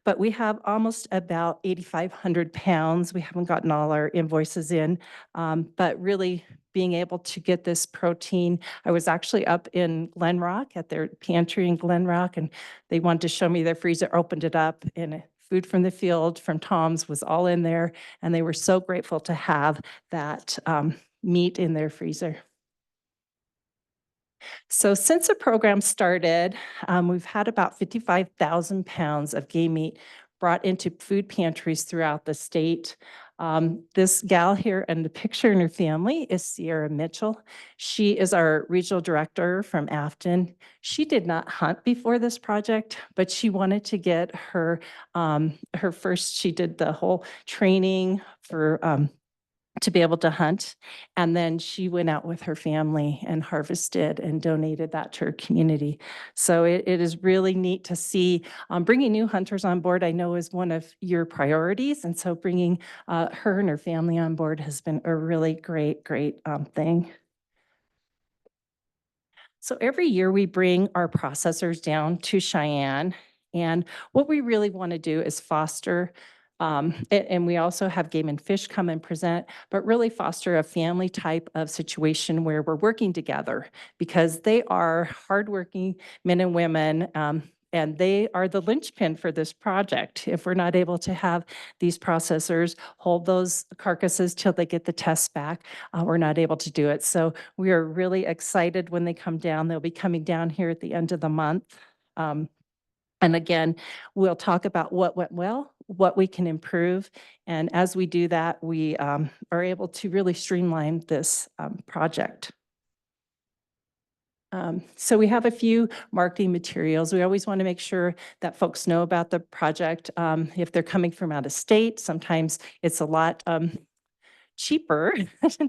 But we have almost about 8,500 pounds. We haven't gotten all our invoices in, but really being able to get this protein. I was actually up in Glen Rock at their pantry in Glen Rock, and they wanted to show me their freezer, opened it up, and food from the field from Tom's was all in there. And they were so grateful to have that meat in their freezer. So since the program started, we've had about 55,000 pounds of game meat brought into food pantries throughout the state. This gal here in the picture in her family is Sierra Mitchell. She is our regional director from Afton. She did not hunt before this project, but she wanted to get her first, she did the whole training for to be able to hunt. And then she went out with her family and harvested and donated that to her community. So it is really neat to see bringing new hunters on board, I know is one of your priorities. And so bringing her and her family on board has been a really great thing. So every year we bring our processors down to Cheyenne. And what we really want to do is foster and we also have Game and Fish come and present, but really foster a family type of situation where we're working together because they are hardworking men and women, and they are the linchpin for this project. If we're not able to have these processors hold those carcasses till they get the tests back, we're not able to do it. So we are really excited when they come down. They'll be coming down here at the end of the month. And again, we'll talk about what went well, what we can improve. And as we do that, we are able to really streamline this project. So we have a few marketing materials. We always want to make sure that folks know about the project. If they're coming from out of state, sometimes it's a lot cheaper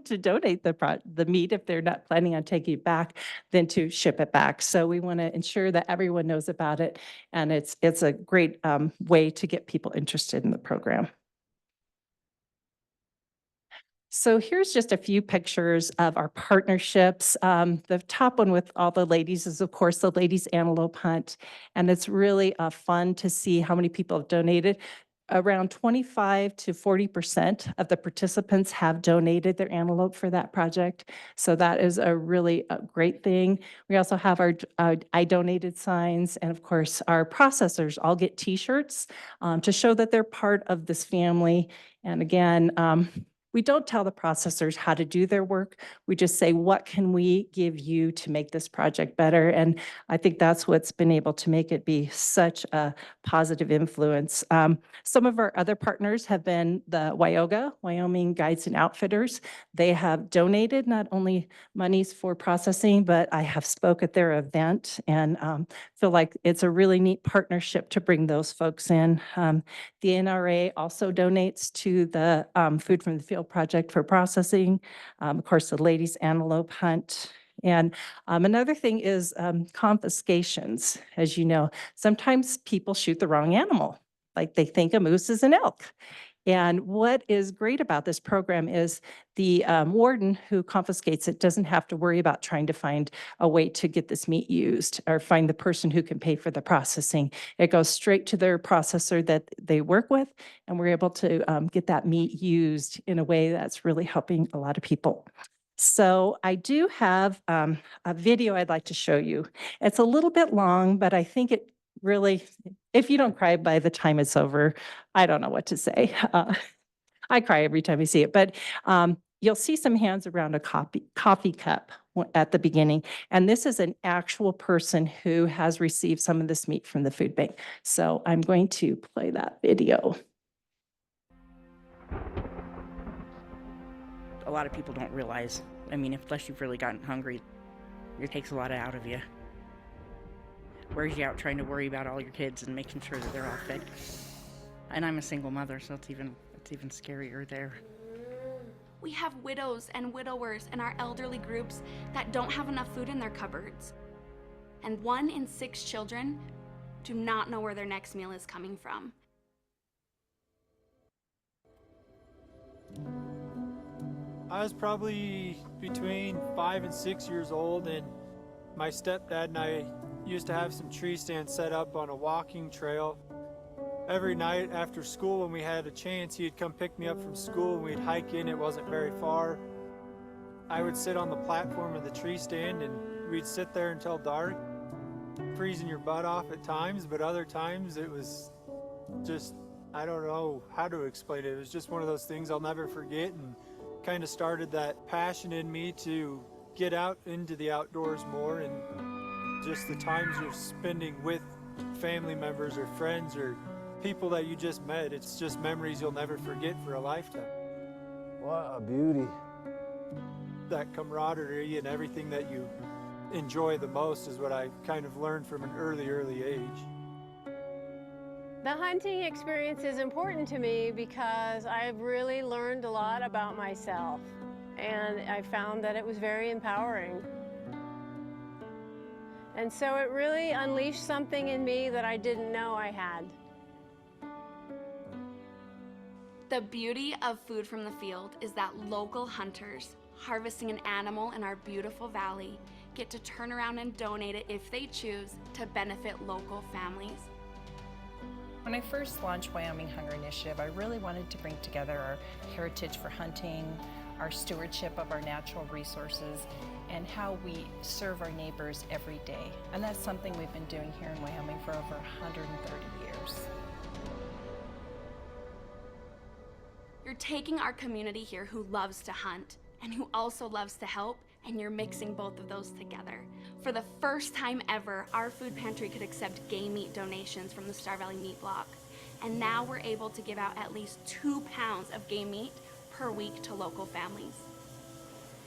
to donate the meat if they're not planning on taking it back than to ship it back. So we want to ensure that everyone knows about it, and it's a great way to get people interested in the program. So here's just a few pictures of our partnerships. The top one with all the ladies is, of course, the Ladies Antelope Hunt. And it's really fun to see how many people have donated. Around 25 to 40% of the participants have donated their antelope for that project. So that is a really great thing. We also have our I donated signs, and of course, our processors all get T-shirts to show that they're part of this family. And again, we don't tell the processors how to do their work. We just say, what can we give you to make this project better? And I think that's what's been able to make it be such a positive influence. Some of our other partners have been the WYOGA, Wyoming Guides and Outfitters. They have donated not only monies for processing, but I have spoke at their event and feel like it's a really neat partnership to bring those folks in. The NRA also donates to the Food from the Field project for processing. Of course, the Ladies Antelope Hunt. And another thing is confiscations. As you know, sometimes people shoot the wrong animal, like they think a moose is an elk. And what is great about this program is the warden who confiscates it doesn't have to worry about trying to find a way to get this meat used or find the person who can pay for the processing. It goes straight to their processor that they work with, and we're able to get that meat used in a way that's really helping a lot of people. So I do have a video I'd like to show you. It's a little bit long, but I think it really, if you don't cry by the time it's over, I don't know what to say. I cry every time I see it, but you'll see some hands around a coffee cup at the beginning. And this is an actual person who has received some of this meat from the food bank. So I'm going to play that video. A lot of people don't realize, I mean, unless you've really gotten hungry, it takes a lot out of you. Wears you out trying to worry about all your kids and making sure that they're all fed. And I'm a single mother, so it's even scarier there. We have widows and widowers in our elderly groups that don't have enough food in their cupboards. And 1 in 6 children do not know where their next meal is coming from. I was probably between 5 and 6 years old, and my stepdad and I used to have some tree stands set up on a walking trail. Every night after school, when we had a chance, he'd come pick me up from school and we'd hike in. It wasn't very far. I would sit on the platform of the tree stand and we'd sit there until dark, freezing your butt off at times, but other times it was just, I don't know how to explain it. It was just one of those things I'll never forget, and kind of started that passion in me to get out into the outdoors more, and just the times you're spending with family members or friends or people that you just met. It's just memories you'll never forget for a lifetime. What a beauty. That camaraderie and everything that you enjoy the most is what I kind of learned from an early age. The hunting experience is important to me because I've really learned a lot about myself, and I found that it was very empowering. And so it really unleashed something in me that I didn't know I had. The beauty of Food from the Field is that local hunters harvesting an animal in our beautiful valley get to turn around and donate it if they choose to benefit local families. When I first launched Wyoming Hunger Initiative, I really wanted to bring together our heritage for hunting, our stewardship of our natural resources, and how we serve our neighbors every day. And that's something we've been doing here in Wyoming for over 130 years. You're taking our community here who loves to hunt and who also loves to help, and you're mixing both of those together. For the first time ever, our food pantry could accept game meat donations from the Star Valley Meat Block. And now we're able to give out at least 2 pounds of game meat per week to local families.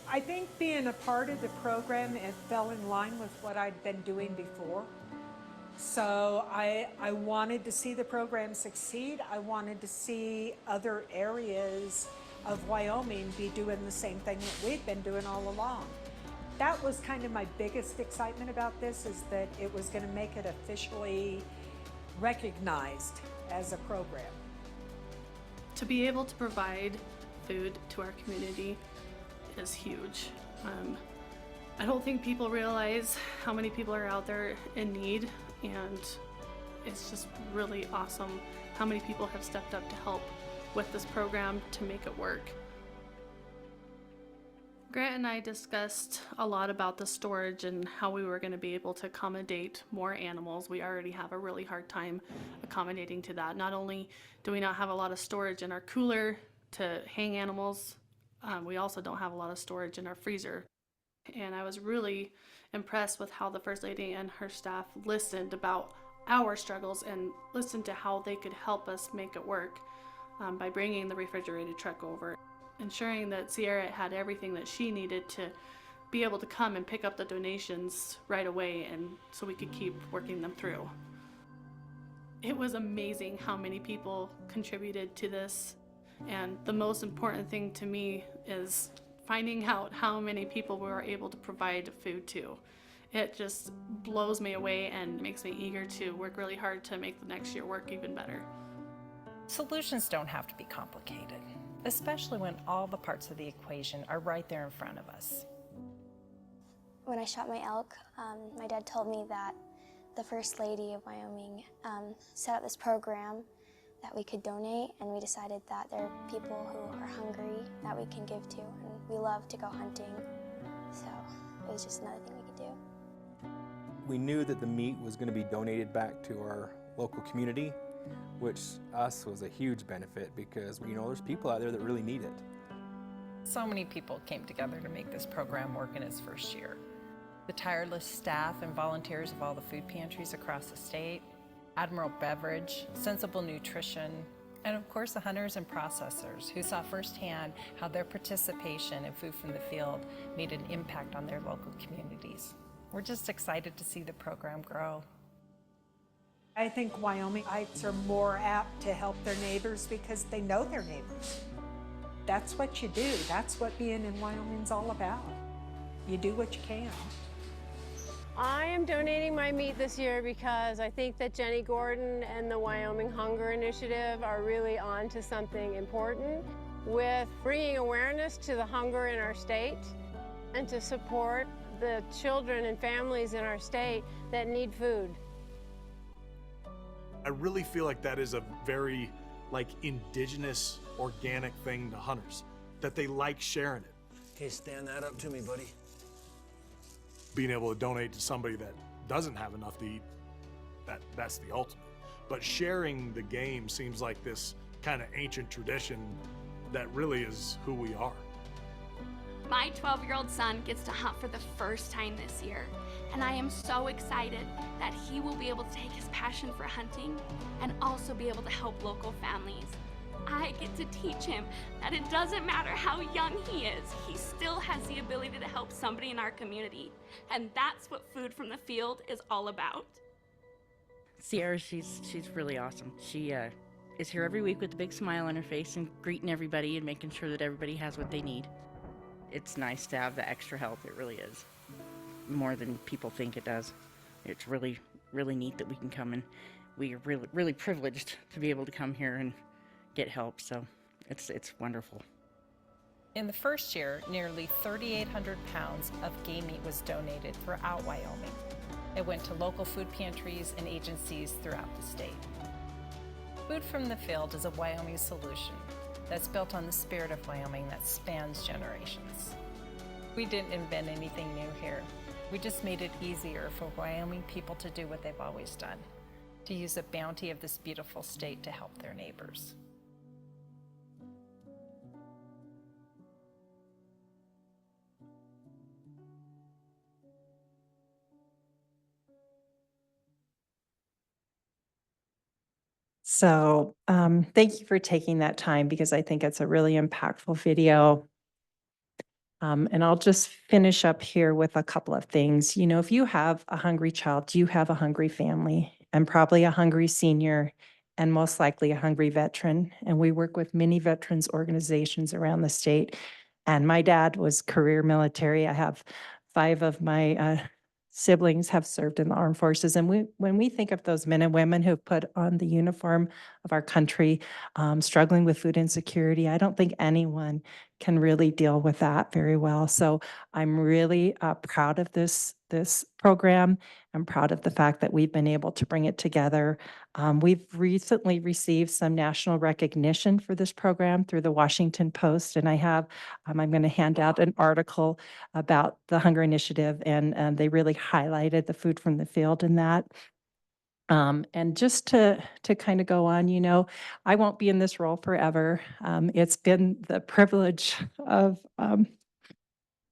I think being a part of the program, it fell in line with what I'd been doing before. So I wanted to see the program succeed. I wanted to see other areas of Wyoming be doing the same thing that we've been doing all along. That was kind of my biggest excitement about this, is that it was going to make it officially recognized as a program. To be able to provide food to our community is huge. I don't think people realize how many people are out there in need, and it's just really awesome how many people have stepped up to help with this program to make it work. Grant and I discussed a lot about the storage and how we were going to be able to accommodate more animals. We already have a really hard time accommodating to that. Not only do we not have a lot of storage in our cooler to hang animals, we also don't have a lot of storage in our freezer. And I was really impressed with how the First Lady and her staff listened about our struggles and listened to how they could help us make it work by bringing the refrigerated truck over, ensuring that Sierra had everything that she needed to be able to come and pick up the donations right away, and so we could keep working them through. It was amazing how many people contributed to this, and the most important thing to me is finding out how many people we were able to provide food to. It just blows me away and makes me eager to work really hard to make the next year work even better. Solutions don't have to be complicated, especially when all the parts of the equation are right there in front of us. When I shot my elk, my dad told me that the First Lady of Wyoming set up this program that we could donate, and we decided that there are people who are hungry that we can give to, and we love to go hunting, so it was just another thing we could do. We knew that the meat was going to be donated back to our local community, which us was a huge benefit because, you know, there's people out there that really need it. So many people came together to make this program work in its first year. The tireless staff and volunteers of all the food pantries across the state, Admiral Beverage, Sensible Nutrition, and of course the hunters and processors who saw firsthand how their participation in Food from the Field made an impact on their local communities. We're just excited to see the program grow. I think Wyomingites are more apt to help their neighbors because they know their neighbors. That's what you do. That's what being in Wyoming's all about. You do what you can. I am donating my meat this year because I think that Jenny Gordon and the Wyoming Hunger Initiative are really on to something important with bringing awareness to the hunger in our state and to support the children and families in our state that need food. I really feel like that is a very indigenous organic thing to hunters, that they like sharing it. Okay, stand that up to me, buddy. Being able to donate to somebody that doesn't have enough to eat, that's the ultimate. But sharing the game seems like this kind of ancient tradition that really is who we are. My 12-year-old son gets to hunt for the first time this year, and I am so excited that he will be able to take his passion for hunting and also be able to help local families. I get to teach him that it doesn't matter how young he is, he still has the ability to help somebody in our community. And that's what Food from the Field is all about. Sierra, she's really awesome. She is here every week with a big smile on her face and greeting everybody and making sure that everybody has what they need. It's nice to have the extra help, it really is. More than people think it does. It's really, really neat that we can come, and we are really, really privileged to be able to come here and get help, so it's wonderful. In the first year, nearly 3,800 pounds of game meat was donated throughout Wyoming. It went to local food pantries and agencies throughout the state. Food from the Field is a Wyoming solution that's built on the spirit of Wyoming that spans generations. We didn't invent anything new here. We just made it easier for Wyoming people to do what they've always done, to use the bounty of this beautiful state to help their neighbors. So thank you for taking that time because I think it's a really impactful video. And I'll just finish up here with a couple of things. You know, if you have a hungry child, you have a hungry family and probably a hungry senior and most likely a hungry veteran. And we work with many veterans organizations around the state. And my dad was career military. I have 5 of my siblings have served in the armed forces. And when we think of those men and women who've put on the uniform of our country, struggling with food insecurity, I don't think anyone can really deal with that very well. So I'm really proud of this program. I'm proud of the fact that we've been able to bring it together. We've recently received some national recognition for this program through the Washington Post, and I'm going to hand out an article about the Hunger Initiative, and they really highlighted the food from the field in that. And just to kind of go on, I won't be in this role forever. It's been the privilege of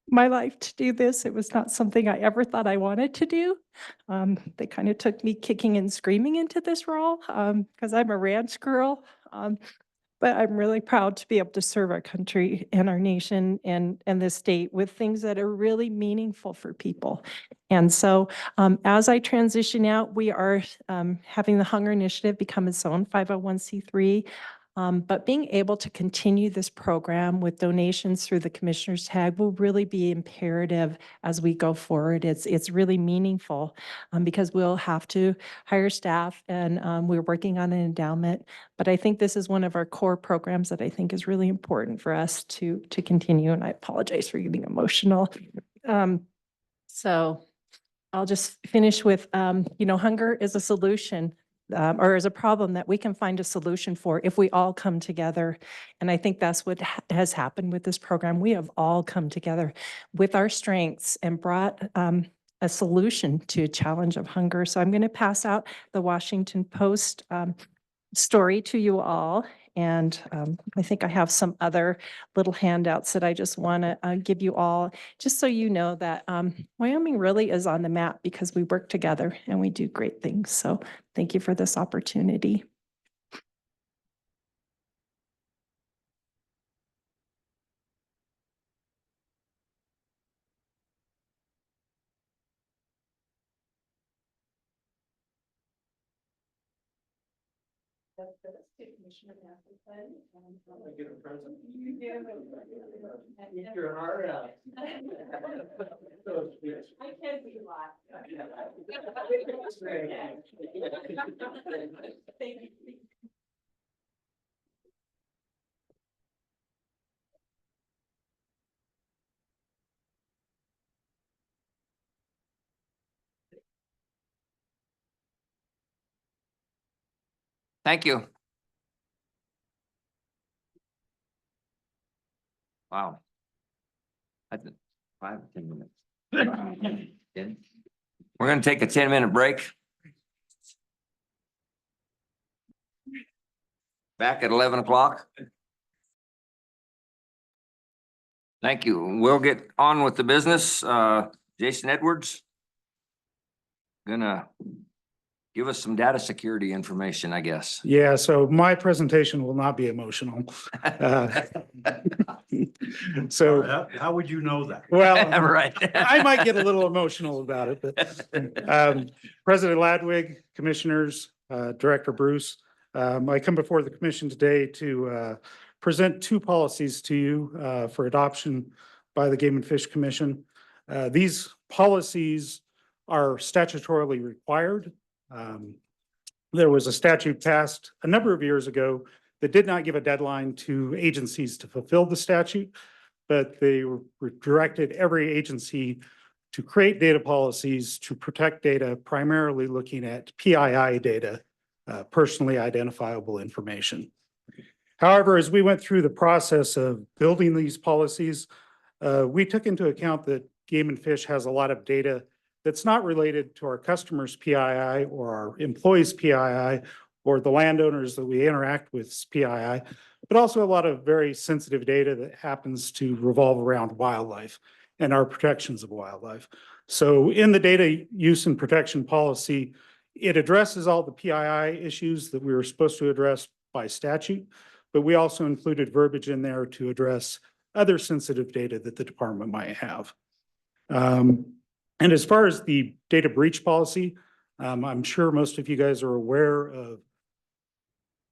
my life to do this. It was not something I ever thought I wanted to do. They kind of took me kicking and screaming into this role because I'm a ranch girl. But I'm really proud to be able to serve our country and our nation and this state with things that are really meaningful for people. And so as I transition out, we are having the Hunger Initiative become its own 501c3. But being able to continue this program with donations through the Commissioner's Tag will really be imperative as we go forward. It's really meaningful because we'll have to hire staff, and we're working on an endowment. But I think this is one of our core programs that I think is really important for us to continue. And I apologize for getting emotional. So I'll just finish with, hunger is a solution. Or is a problem that we can find a solution for if we all come together. And I think that's what has happened with this program. We have all come together with our strengths and brought a solution to a challenge of hunger. So I'm going to pass out the Washington Post story to you all. And I think I have some other little handouts that I just want to give you all, just so you know that Wyoming really is on the map because we work together and we do great things. So thank you for this opportunity. Get a present. Eat your heart out. I can't be live. Thank you. Thank you. Wow. I think 5 or 10 minutes. 10. We're going to take a 10-minute break. Back at 11 o'clock. Thank you. We'll get on with the business. Jason Edwards. Gonna give us some data security information, I guess. Yeah, so my presentation will not be emotional. So How would you know that? well, Right. I might get a little emotional about it, but President Ladwig, Commissioners, Director Bruce, I come before the commission today to present 2 policies to you for adoption by the Game and Fish Commission. These policies are statutorily required. There was a statute passed a number of years ago that did not give a deadline to agencies to fulfill the statute, but they directed every agency to create data policies to protect data, primarily looking at PII data, personally identifiable information. However, as we went through the process of building these policies, we took into account that Game and Fish has a lot of data that's not related to our customers' PII or our employees' PII or the landowners that we interact with PII, but also a lot of very sensitive data that happens to revolve around wildlife and our protections of wildlife. So in the data use and protection policy, it addresses all the PII issues that we were supposed to address by statute, but we also included verbiage in there to address other sensitive data that the department might have. And as far as the data breach policy, I'm sure most of you guys are aware of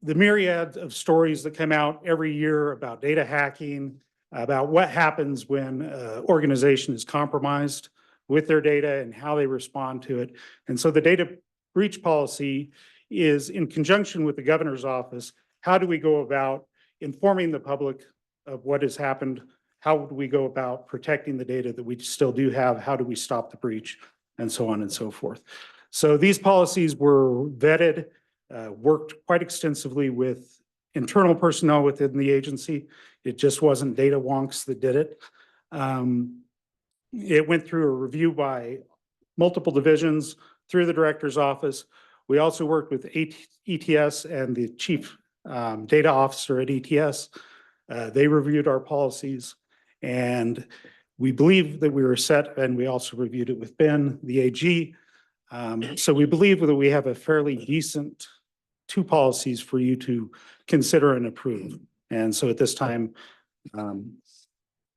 the myriad of stories that come out every year about data hacking, about what happens when an organization is compromised with their data and how they respond to it. And so the data breach policy is in conjunction with the governor's office. How do we go about informing the public of what has happened? How do we go about protecting the data that we still do have? How do we stop the breach? And so on and so forth. So these policies were vetted, worked quite extensively with internal personnel within the agency. It just wasn't data wonks that did it. It went through a review by multiple divisions through the director's office. We also worked with ETS and the chief data officer at ETS. They reviewed our policies, and we believe that we were set, and we also reviewed it with Ben, the AG. So we believe that we have a fairly decent two policies for you to consider and approve. And so at this time,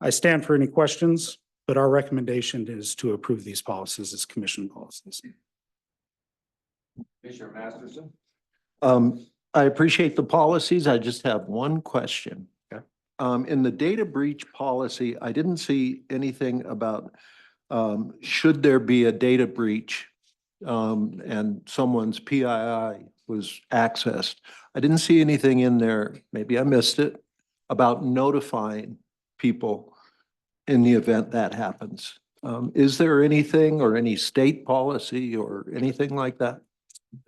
I stand for any questions, but our recommendation is to approve these policies as commission policies. Commissioner Masterson? I appreciate the policies. I just have one question. In the data breach policy, I didn't see anything about should there be a data breach and someone's PII was accessed. I didn't see anything in there, maybe I missed it, about notifying people in the event that happens. Is there anything or any state policy or anything like that?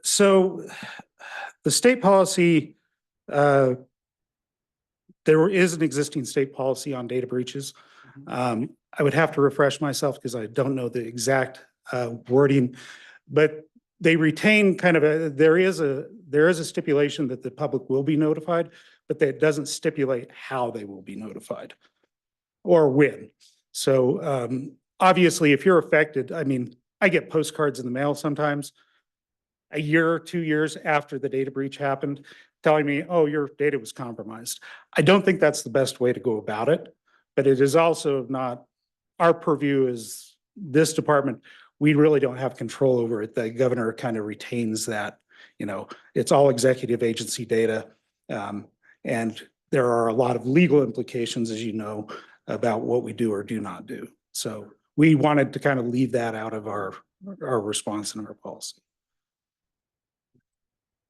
So the state policy, there is an existing state policy on data breaches. I would have to refresh myself because I don't know the exact wording, but they retain kind of there is a stipulation that the public will be notified, but that doesn't stipulate how they will be notified or when. So obviously, if you're affected, I mean, I get postcards in the mail sometimes a year or 2 years after the data breach happened, telling me, oh, your data was compromised. I don't think that's the best way to go about it, but it is also not, our purview is this department, we really don't have control over it. The governor kind of retains that, it's all executive agency data. And there are a lot of legal implications, as you know, about what we do or do not do. So we wanted to kind of leave that out of our response and our policy.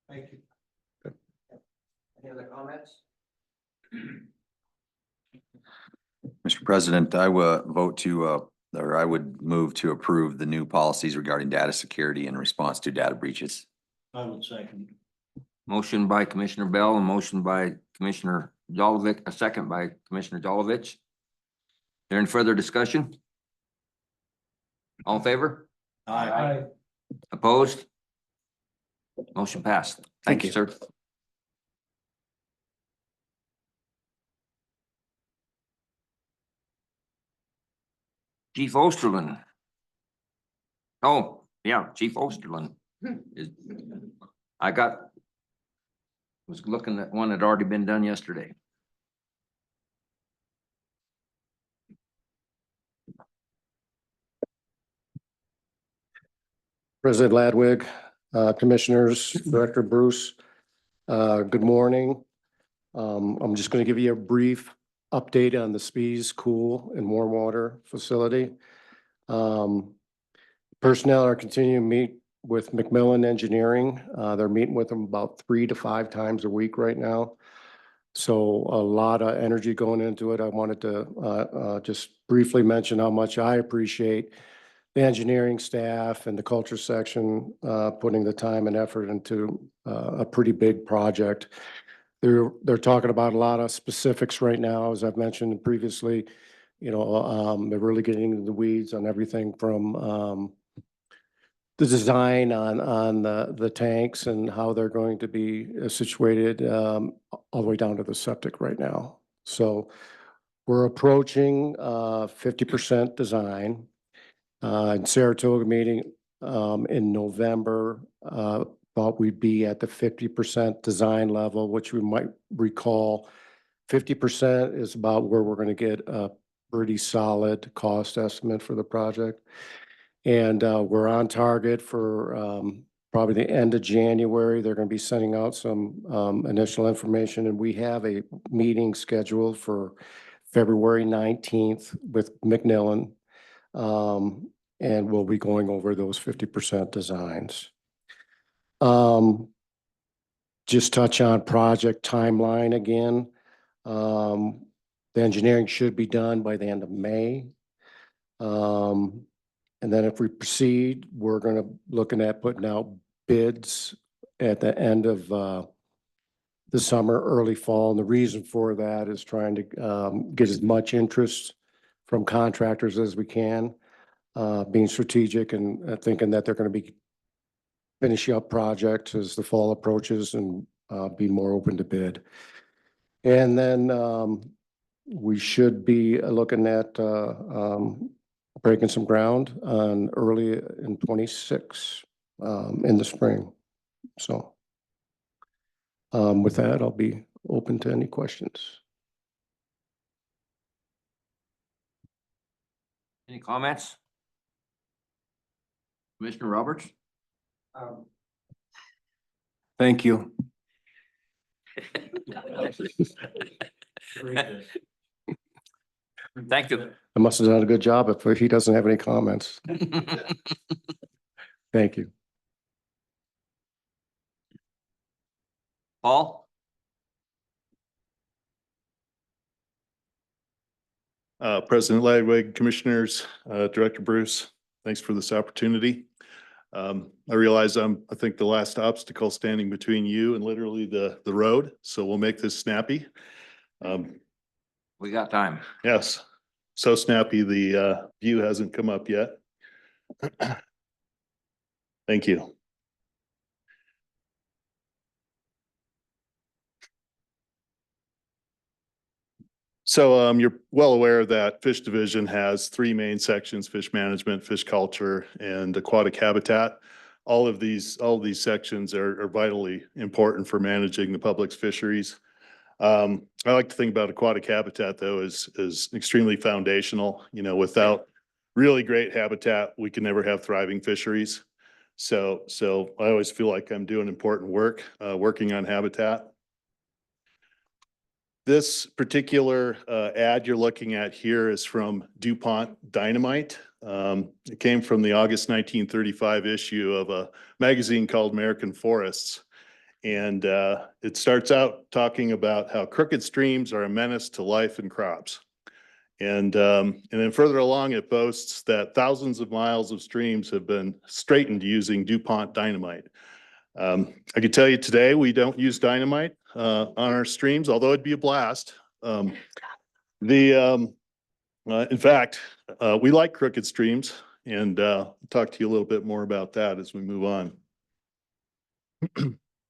Thank you. Any other comments? Mr. President, I will vote to, or I would move to approve the new policies regarding data security in response to data breaches. I would second. Motion by Commissioner Bell and motion by Commissioner Jolovic, a second by Commissioner Jolovich. There any further discussion? All in favor? Aye. Opposed? Motion passed. Thank you, sir. Chief Osterlin. Oh, yeah, Chief Osterlin. Was looking at one that had already been done yesterday. President Ladwig, Commissioners, Director Bruce, good morning. I'm just going to give you a brief update on the Spies Cool and Warm Water Facility. Personnel are continuing to meet with McMillan Engineering. They're meeting with them about 3 to 5 times a week right now. So a lot of energy going into it. I wanted to just briefly mention how much I appreciate the engineering staff and the culture section putting the time and effort into a pretty big project. They're talking about a lot of specifics right now, as I've mentioned previously. They're really getting into the weeds on everything from the design on the tanks and how they're going to be situated all the way down to the septic right now. So we're approaching 50% design. In Saratoga meeting in November, thought we'd be at the 50% design level, which we might recall 50% is about where we're going to get a pretty solid cost estimate for the project. And we're on target for probably the end of January. They're going to be sending out some initial information, and we have a meeting scheduled for February 19th with McMillan. and we'll be going over those 50% designs. Just touch on project timeline again. The engineering should be done by the end of May. And then if we proceed, we're gonna looking at putting out bids at the end of the summer, early fall. And the reason for that is trying to get as much interest from contractors as we can, being strategic and thinking that they're going to be finishing up projects as the fall approaches and be more open to bid. And then we should be looking at breaking some ground on early in 26 in the spring. So with that, I'll be open to any questions. Any comments? Commissioner Roberts? Thank you. Thank you. I must have done a good job if he doesn't have any comments. Thank you. Paul? President Ladwig, Commissioners, Director Bruce, thanks for this opportunity. I realize I think the last obstacle standing between you and literally the road, so we'll make this snappy. We got time. Yes, so snappy the view hasn't come up yet. Thank you. So you're well aware that Fish Division has three main sections: fish management, fish culture, and aquatic habitat. All of these sections are vitally important for managing the public's fisheries. I like to think about aquatic habitat though as extremely foundational. You know, without really great habitat, we can never have thriving fisheries. So I always feel like I'm doing important work, working on habitat. This particular ad you're looking at here is from DuPont Dynamite. It came from the August 1935 issue of a magazine called American Forests. And it starts out talking about how crooked streams are a menace to life and crops. And then further along, it boasts that thousands of miles of streams have been straightened using DuPont Dynamite. I can tell you today, we don't use dynamite on our streams, although it'd be a blast. In fact, we like crooked streams, and I'll talk to you a little bit more about that as we move on.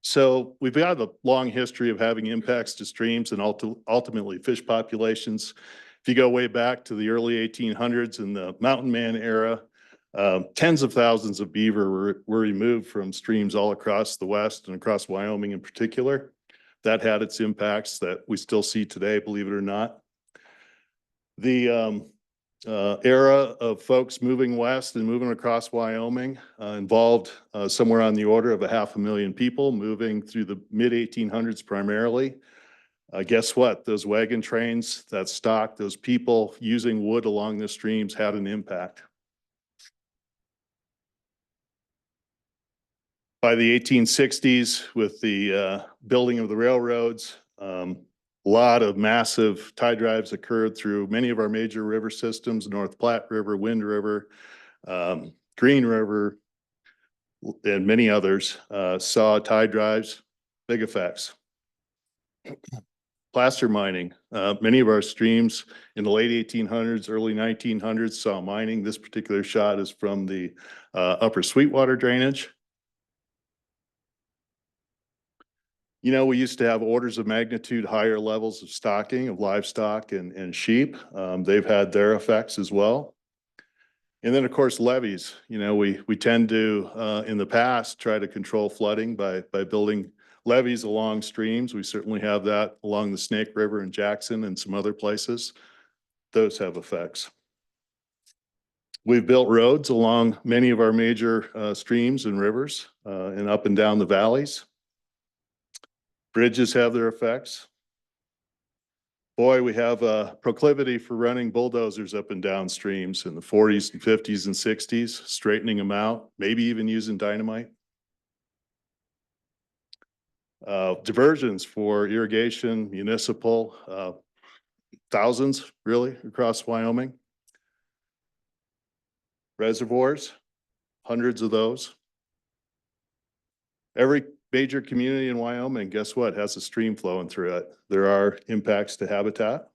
So we've got a long history of having impacts to streams and ultimately fish populations. If you go way back to the early 1800s in the Mountain Man era, tens of thousands of beaver were removed from streams all across the West and across Wyoming in particular. That had its impacts that we still see today, believe it or not. The era of folks moving west and moving across Wyoming involved somewhere on the order of 500,000 people moving through the mid-1800s primarily. Guess what? Those wagon trains, that stock, those people using wood along the streams had an impact. By the 1860s, with the building of the railroads, a lot of massive tide drives occurred through many of our major river systems: North Platte River, Wind River, Green River, and many others saw tide drives, big effects. Placer mining. Many of our streams in the late 1800s, early 1900s saw mining. This particular shot is from the upper Sweetwater drainage. You know, we used to have orders of magnitude higher levels of stocking of livestock and sheep. They've had their effects as well. And then, of course, levees. You know, we tend to, in the past, try to control flooding by building levees along streams. We certainly have that along the Snake River in Jackson and some other places. Those have effects. We've built roads along many of our major streams and rivers and up and down the valleys. Bridges have their effects. boy, we have a proclivity for running bulldozers up and down streams in the 40s and 50s and 60s, straightening them out, maybe even using dynamite. Diversions for irrigation, municipal, thousands really across Wyoming. Reservoirs, hundreds of those. Every major community in Wyoming, guess what, has a stream flowing through it. There are impacts to habitat.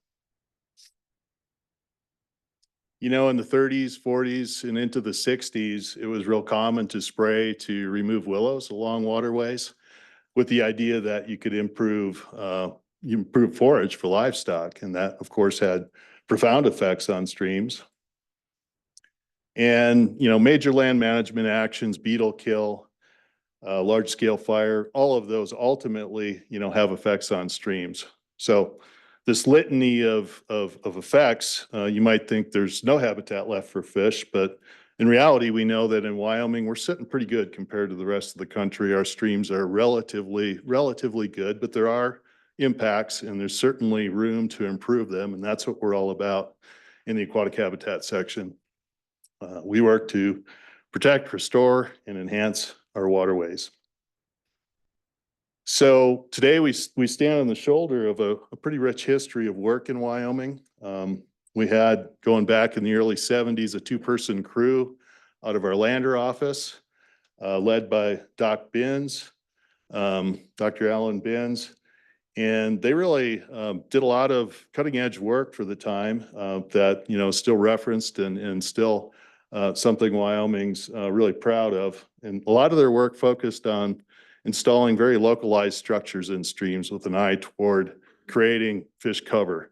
You know, in the 30s, 40s, and into the 60s, it was real common to spray to remove willows along waterways with the idea that you could improve forage for livestock. And that, of course, had profound effects on streams. And, you know, major land management actions, beetle kill, large scale fire, all of those ultimately, you know, have effects on streams. So this litany of effects, you might think there's no habitat left for fish, but in reality, we know that in Wyoming, we're sitting pretty good compared to the rest of the country. Our streams are relatively good, but there are impacts and there's certainly room to improve them. And that's what we're all about in the aquatic habitat section. We work to protect, restore, and enhance our waterways. So today we stand on the shoulder of a pretty rich history of work in Wyoming. We had, going back in the early 70s, a 2-person crew out of our Lander office, led by Dr. Alan Binns. And they really did a lot of cutting edge work for the time that, you know, still referenced and still something Wyoming's really proud of. And a lot of their work focused on installing very localized structures in streams with an eye toward creating fish cover.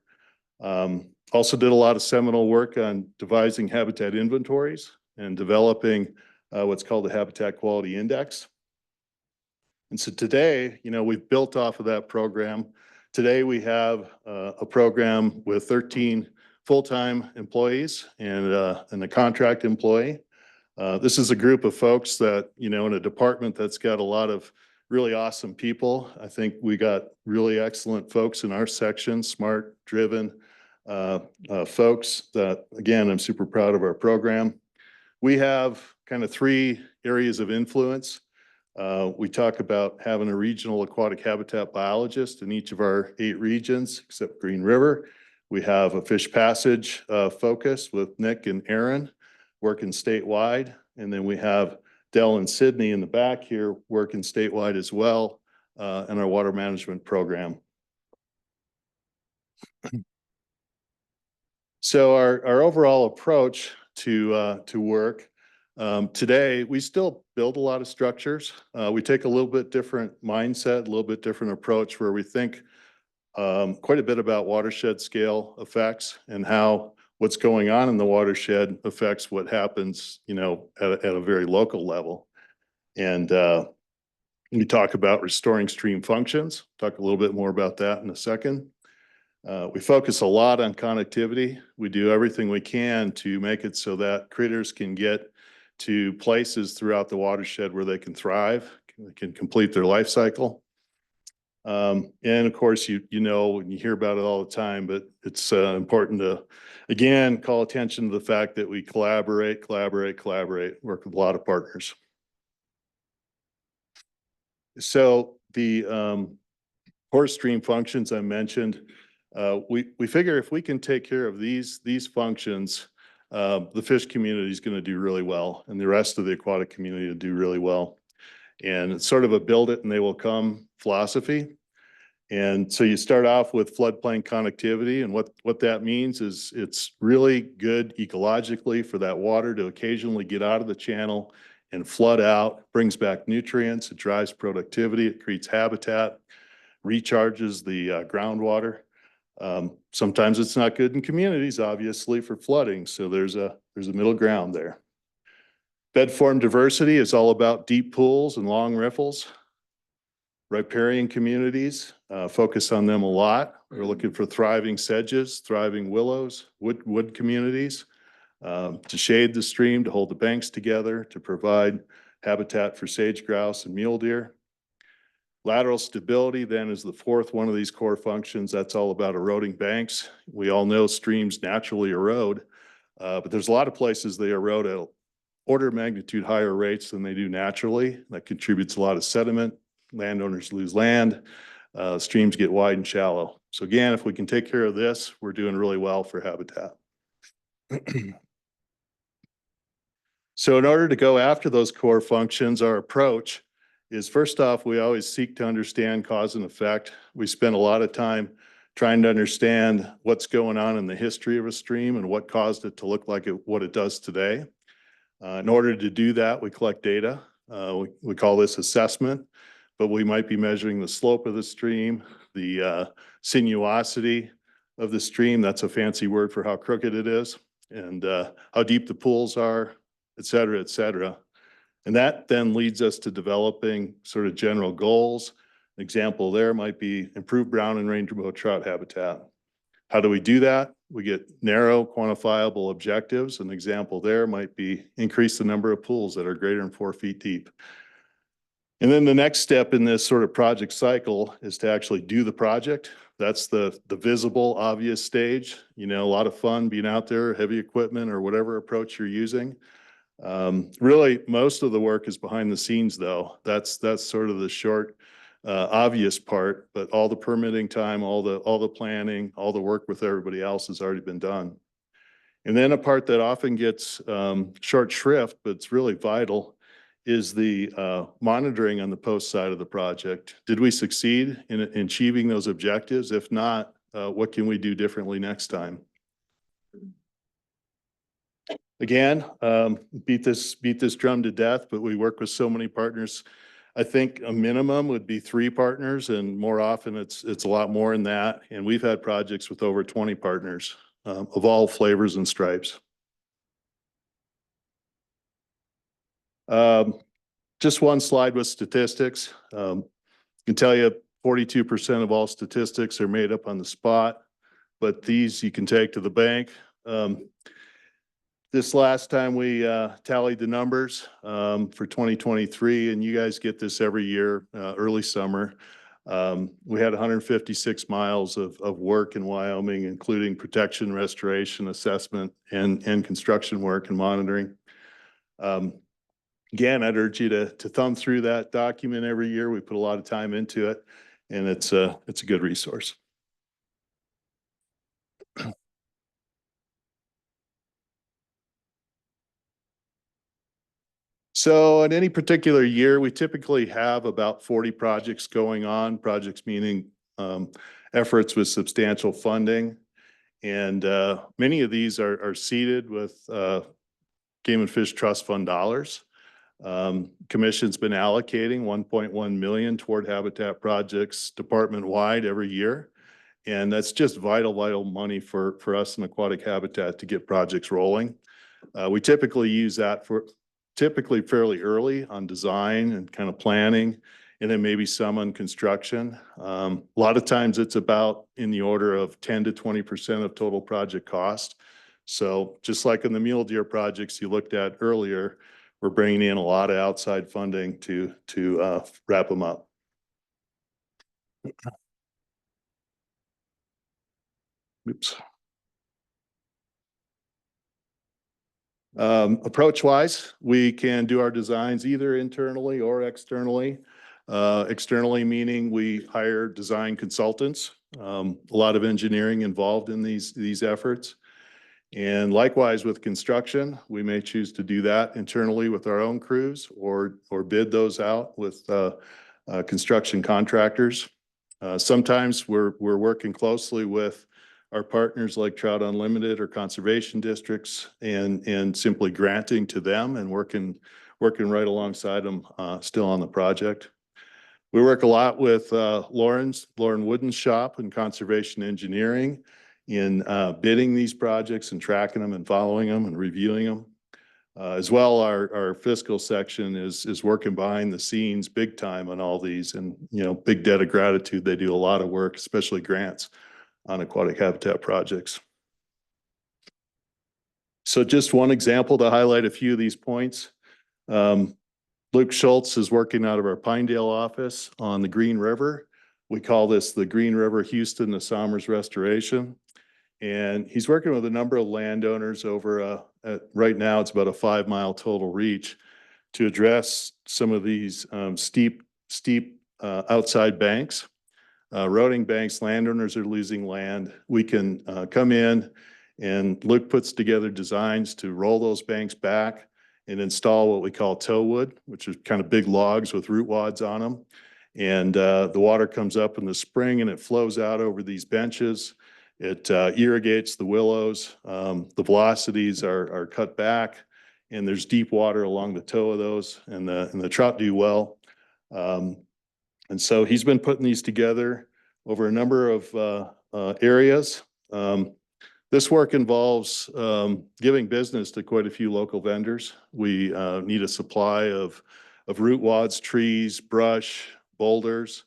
Also did a lot of seminal work on devising habitat inventories and developing what's called the Habitat Quality Index. And so today, you know, we've built off of that program. Today we have a program with 13 full-time employees and a contract employee. This is a group of folks that, you know, in a department that's got a lot of really awesome people. I think we got really excellent folks in our section, smart, driven folks that, again, I'm super proud of our program. We have kind of 3 areas of influence. We talk about having a regional aquatic habitat biologist in each of our 8 regions, except Green River. We have a fish passage focus with Nick and Aaron working statewide. And then we have Dell and Sydney in the back here working statewide as well in our water management program. So our overall approach to work today, we still build a lot of structures. We take a little bit different mindset, a little bit different approach where we think quite a bit about watershed scale effects and how what's going on in the watershed affects what happens, you know, at a very local level. And we talk about restoring stream functions. Talk a little bit more about that in a second. We focus a lot on connectivity. We do everything we can to make it so that critters can get to places throughout the watershed where they can thrive, can complete their life cycle. And of course, you know, and you hear about it all the time, but it's important to, again, call attention to the fact that we collaborate, work with a lot of partners. So the core stream functions I mentioned, we figure if we can take care of these functions, the fish community is going to do really well, and the rest of the aquatic community will do really well. And it's sort of a build it and they will come philosophy. And so you start off with floodplain connectivity, and what that means is it's really good ecologically for that water to occasionally get out of the channel and flood out, brings back nutrients, it drives productivity, it creates habitat, recharges the groundwater. Sometimes it's not good in communities, obviously, for flooding, so there's a middle ground there. Bed form diversity is all about deep pools and long riffles. Riparian communities, focus on them a lot. We're looking for thriving sedges, thriving willows, wood communities to shade the stream, to hold the banks together, to provide habitat for sage grouse and mule deer. Lateral stability then is the fourth one of these core functions. That's all about eroding banks. We all know streams naturally erode, but there's a lot of places they erode at order of magnitude higher rates than they do naturally. That contributes a lot of sediment. Landowners lose land. Streams get wide and shallow. So again, if we can take care of this, we're doing really well for habitat. So in order to go after those core functions, our approach is, first off, we always seek to understand cause and effect. We spend a lot of time trying to understand what's going on in the history of a stream and what caused it to look like what it does today. In order to do that, we collect data. We call this assessment, but we might be measuring the slope of the stream, the sinuosity of the stream. That's a fancy word for how crooked it is, and how deep the pools are, et cetera, et cetera. And that then leads us to developing sort of general goals. An example there might be improve brown and rainbow trout habitat. How do we do that? We get narrow, quantifiable objectives. An example there might be increase the number of pools that are greater than 4 feet deep. And then the next step in this sort of project cycle is to actually do the project. That's the visible, obvious stage. You know, a lot of fun being out there, heavy equipment or whatever approach you're using. Really, most of the work is behind the scenes, though. That's sort of the short, obvious part. But all the permitting time, all the planning, all the work with everybody else has already been done. And then a part that often gets short shrift, but it's really vital, is the monitoring on the post side of the project. Did we succeed in achieving those objectives? If not, what can we do differently next time? Again, beat this drum to death, but we work with so many partners. I think a minimum would be 3 partners, and more often it's a lot more than that. And we've had projects with over 20 partners of all flavors and stripes. Just one slide with statistics. I can tell you 42% of all statistics are made up on the spot, but these you can take to the bank. This last time we tallied the numbers for 2023, and you guys get this every year, early summer. We had 156 miles of work in Wyoming, including protection, restoration, assessment, and construction work and monitoring. Again, I'd urge you to thumb through that document every year. We put a lot of time into it, and it's a good resource. So in any particular year, we typically have about 40 projects going on, projects meaning efforts with substantial funding. And many of these are seeded with Game and Fish Trust Fund dollars. Commission's been allocating 1.1 million toward habitat projects department-wide every year. And that's just vital money for us in aquatic habitat to get projects rolling. We typically use that for fairly early on design and kind of planning, and then maybe some on construction. A lot of times it's about in the order of 10 to 20% of total project cost. So just like in the mule deer projects you looked at earlier, we're bringing in a lot of outside funding to wrap them up. Oops. Approach-wise, we can do our designs either internally or externally. Externally meaning we hire design consultants, a lot of engineering involved in these efforts. And likewise with construction, we may choose to do that internally with our own crews or bid those out with construction contractors. Sometimes we're working closely with our partners like Trout Unlimited or conservation districts and simply granting to them and working right alongside them still on the project. We work a lot with Lauren Wooden's shop in conservation engineering in bidding these projects and tracking them and following them and reviewing them. As well, our fiscal section is working behind the scenes big time on all these, and big debt of gratitude. They do a lot of work, especially grants on aquatic habitat projects. So just one example to highlight a few of these points. Luke Schultz is working out of our Pinedale office on the Green River. We call this the Green River Houston to Somers Restoration. And he's working with a number of landowners over right now it's about a 5-mile total reach to address some of these steep outside banks. Eroding banks, landowners are losing land. We can come in and Luke puts together designs to roll those banks back and install what we call tow wood, which is kind of big logs with root wads on them. And the water comes up in the spring and it flows out over these benches. It irrigates the willows. The velocities are cut back and there's deep water along the toe of those and the trout do well. And so he's been putting these together over a number of areas. This work involves giving business to quite a few local vendors. We need a supply of root wads, trees, brush, boulders.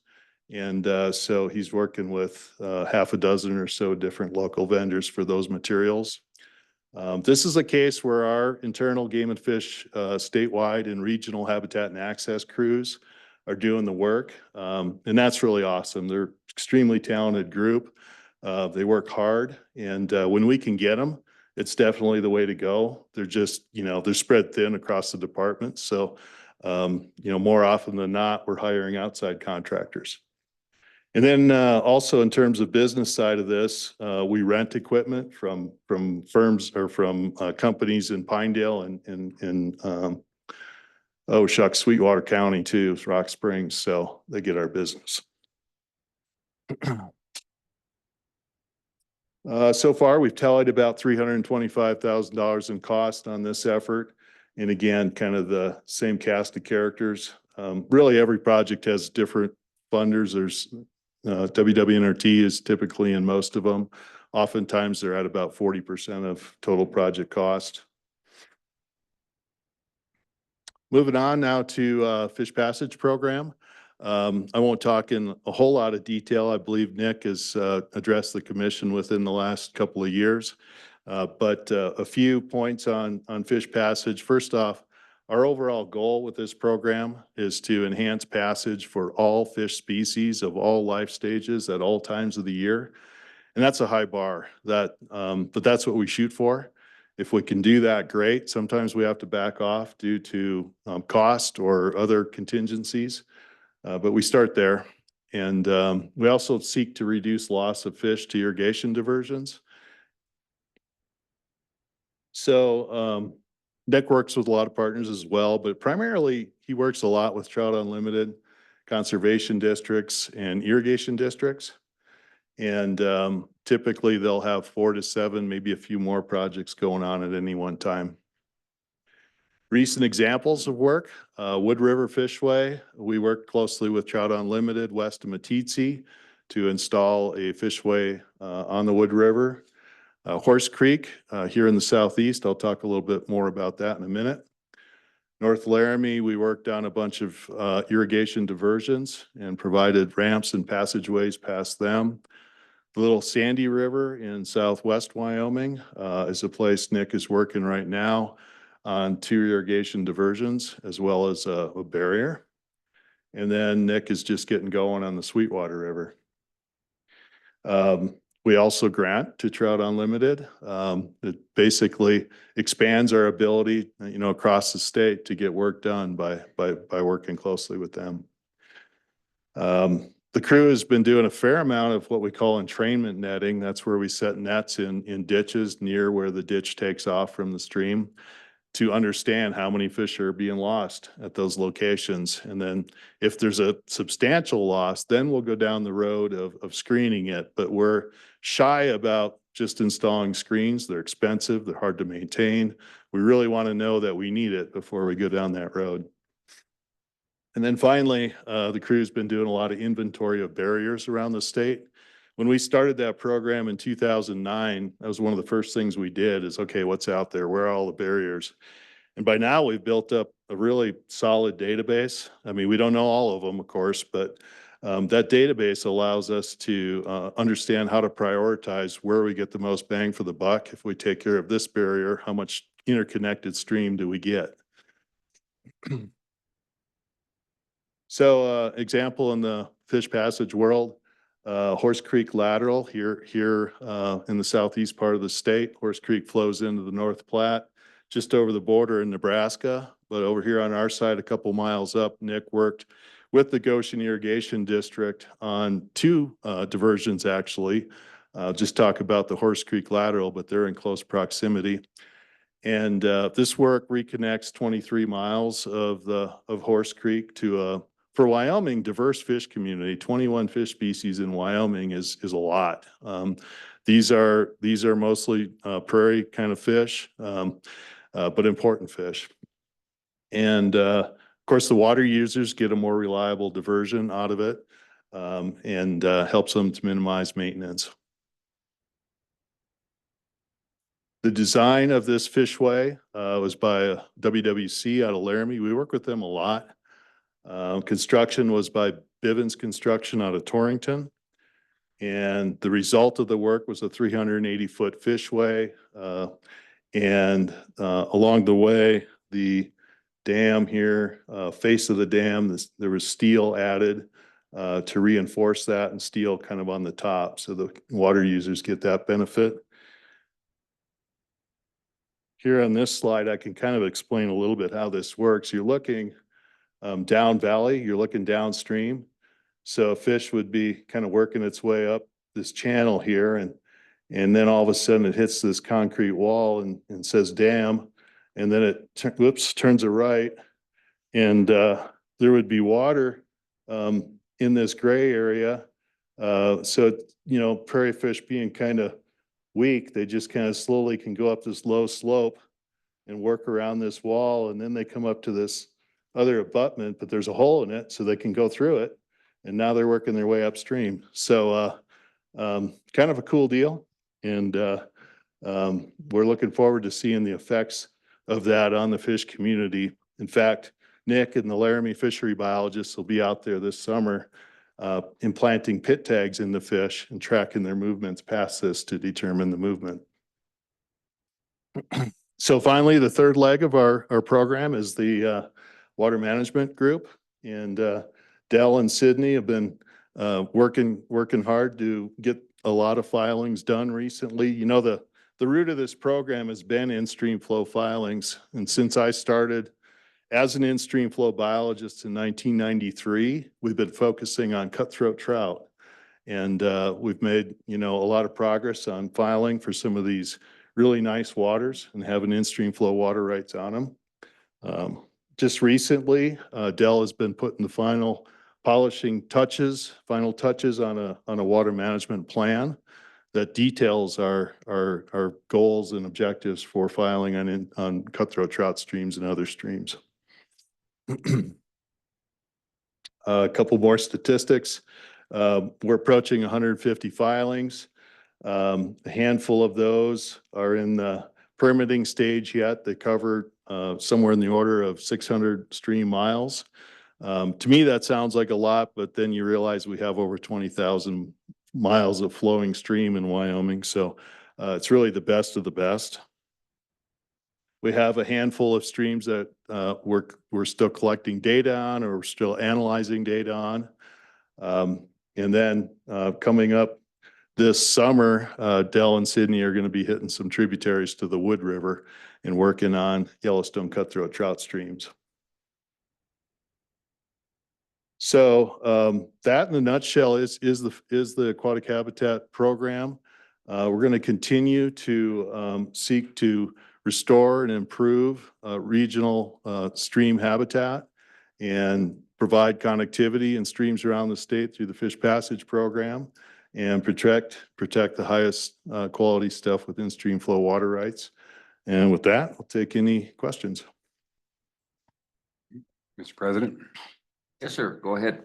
And so he's working with half a dozen or so different local vendors for those materials. This is a case where our internal game and fish statewide and regional habitat and access crews are doing the work. And that's really awesome. They're extremely talented group. They work hard and when we can get them, it's definitely the way to go. They're just, they're spread thin across the department. So, more often than not, we're hiring outside contractors. And then also in terms of business side of this, we rent equipment from firms or from companies in Pinedale and Sweetwater County too, Rock Springs. So they get our business. So far, we've tallied about $325,000 in cost on this effort. And again, kind of the same cast of characters. Really, every project has different funders. There's WWNRT is typically in most of them. Oftentimes, they're at about 40% of total project cost. Moving on now to Fish Passage Program. I won't talk in a whole lot of detail. I believe Nick has addressed the commission within the last couple of years. But a few points on Fish Passage. First off, our overall goal with this program is to enhance passage for all fish species of all life stages at all times of the year. And that's a high bar, but that's what we shoot for. If we can do that, great. Sometimes we have to back off due to cost or other contingencies. But we start there. And we also seek to reduce loss of fish to irrigation diversions. So Nick works with a lot of partners as well, but primarily he works a lot with Trout Unlimited, conservation districts, and irrigation districts. And typically they'll have 4 to 7, maybe a few more projects going on at any one time. Recent examples of work, Wood River Fishway. We worked closely with Trout Unlimited west of Meeteetse to install a fishway on the Wood River. Horse Creek here in the southeast. I'll talk a little bit more about that in a minute. North Laramie, we worked on a bunch of irrigation diversions and provided ramps and passageways past them. The Little Sandy River in southwest Wyoming is a place Nick is working right now on 2 irrigation diversions as well as a barrier. And then Nick is just getting going on the Sweetwater River. We also grant to Trout Unlimited. It basically expands our ability, across the state to get work done by working closely with them. The crew has been doing a fair amount of what we call entrainment netting. That's where we set nets in ditches near where the ditch takes off from the stream to understand how many fish are being lost at those locations. And then if there's a substantial loss, then we'll go down the road of screening it. But we're shy about just installing screens. They're expensive, they're hard to maintain. We really want to know that we need it before we go down that road. And then finally, the crew's been doing a lot of inventory of barriers around the state. When we started that program in 2009, that was one of the first things we did is, okay, what's out there? Where are all the barriers? And by now we've built up a really solid database. I mean, we don't know all of them, of course, but that database allows us to understand how to prioritize where we get the most bang for the buck. If we take care of this barrier, how much interconnected stream do we get? So example in the fish passage world, Horse Creek lateral here in the southeast part of the state. Horse Creek flows into the North Platte, just over the border in Nebraska. But over here on our side, a couple miles up, Nick worked with the Goshen Irrigation District on two diversions, actually. Just talk about the Horse Creek lateral, but they're in close proximity. And this work reconnects 23 miles of Horse Creek to for Wyoming, diverse fish community. 21 fish species in Wyoming is a lot. These are mostly prairie kind of fish, but important fish. And of course, the water users get a more reliable diversion out of it, and helps them to minimize maintenance. The design of this fishway was by WWC out of Laramie. We work with them a lot. Construction was by Bivens Construction out of Torrington. And the result of the work was a 380-foot fishway. And along the way, the dam here, face of the dam, there was steel added to reinforce that, and steel kind of on the top. So the water users get that benefit. Here on this slide, I can kind of explain a little bit how this works. You're looking down valley, you're looking downstream. So a fish would be kind of working its way up this channel here, and then all of a sudden it hits this concrete wall and says dam, and then it turns it right, and there would be water in this gray area. So, you know, prairie fish being kind of weak, they just kind of slowly can go up this low slope and work around this wall, and then they come up to this other abutment, but there's a hole in it so they can go through it, and now they're working their way upstream. So kind of a cool deal, and we're looking forward to seeing the effects of that on the fish community. In fact, Nick and the Laramie fishery biologists will be out there this summer implanting pit tags in the fish and tracking their movements past this to determine the movement. So finally, the third leg of our program is the water management group. And Dell and Sydney have been working hard to get a lot of filings done recently. You know, the root of this program has been in-stream flow filings. And since I started as an in-stream flow biologist in 1993, we've been focusing on cutthroat trout. And we've made, you know, a lot of progress on filing for some of these really nice waters and having in-stream flow water rights on them. Just recently, Dell has been putting the final touches on a water management plan that details our goals and objectives for filing on cutthroat trout streams and other streams. A couple more statistics. We're approaching 150 filings. A handful of those are in the permitting stage yet. They cover somewhere in the order of 600 stream miles. To me, that sounds like a lot, but then you realize we have over 20,000 miles of flowing stream in Wyoming. So it's really the best of the best. We have a handful of streams that we're still collecting data on, or we're still analyzing data on. And then coming up this summer, Dell and Sydney are going to be hitting some tributaries to the Wood River and working on Yellowstone cutthroat trout streams. So that in a nutshell is the aquatic habitat program. We're going to continue to seek to restore and improve regional stream habitat and provide connectivity in streams around the state through the fish passage program, and protect the highest quality stuff within stream flow water rights. And with that, I'll take any questions. Mr. President? Yes, sir. Go ahead.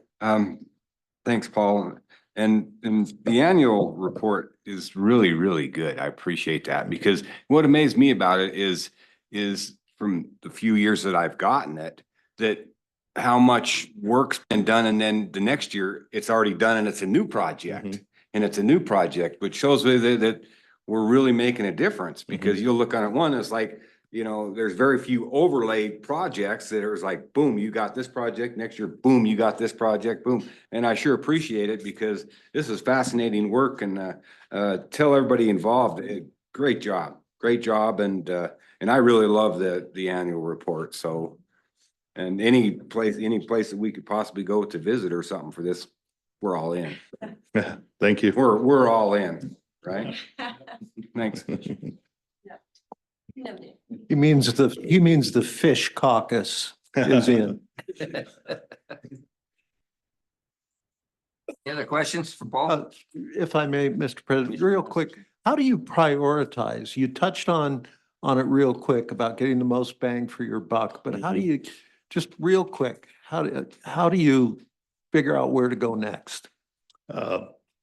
Thanks, Paul. And the annual report is really, really good. I appreciate that, because what amazed me about it is from the few years that I've gotten it, that how much work's been done, and then the next year it's already done and it's a new project. Mm-hmm. And it's a new project, which shows that we're really making a difference, because you'll look on it, one, it's like you know, there's very few overlay projects that are like, boom, you got this project, next year, boom, you got this project, boom. And I sure appreciate it because this is fascinating work and tell everybody involved, great job, and I really love the annual report, so. And any place that we could possibly go to visit or something for this, we're all in. Thank you. We're all in, right? Thanks. He means the fish caucus is in. Any other questions for Paul? If I may, Mr. President, real quick, how do you prioritize? You touched on it real quick about getting the most bang for your buck, but how do you, just real quick, how do you figure out where to go next?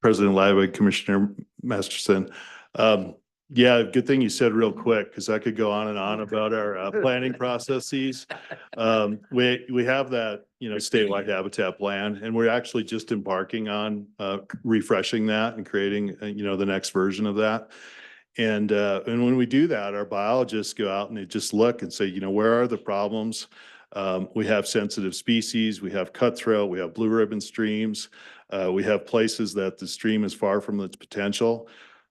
President Liebig, Commissioner Masterson. Yeah, good thing you said real quick, because I could go on and on about our planning processes. We have that, you know, statewide habitat plan, and we're actually just embarking on refreshing that and creating, you know, the next version of that. And when we do that, our biologists go out and they just look and say, you know, where are the problems? We have sensitive species, we have cutthroat, we have blue ribbon streams, we have places that the stream is far from its potential.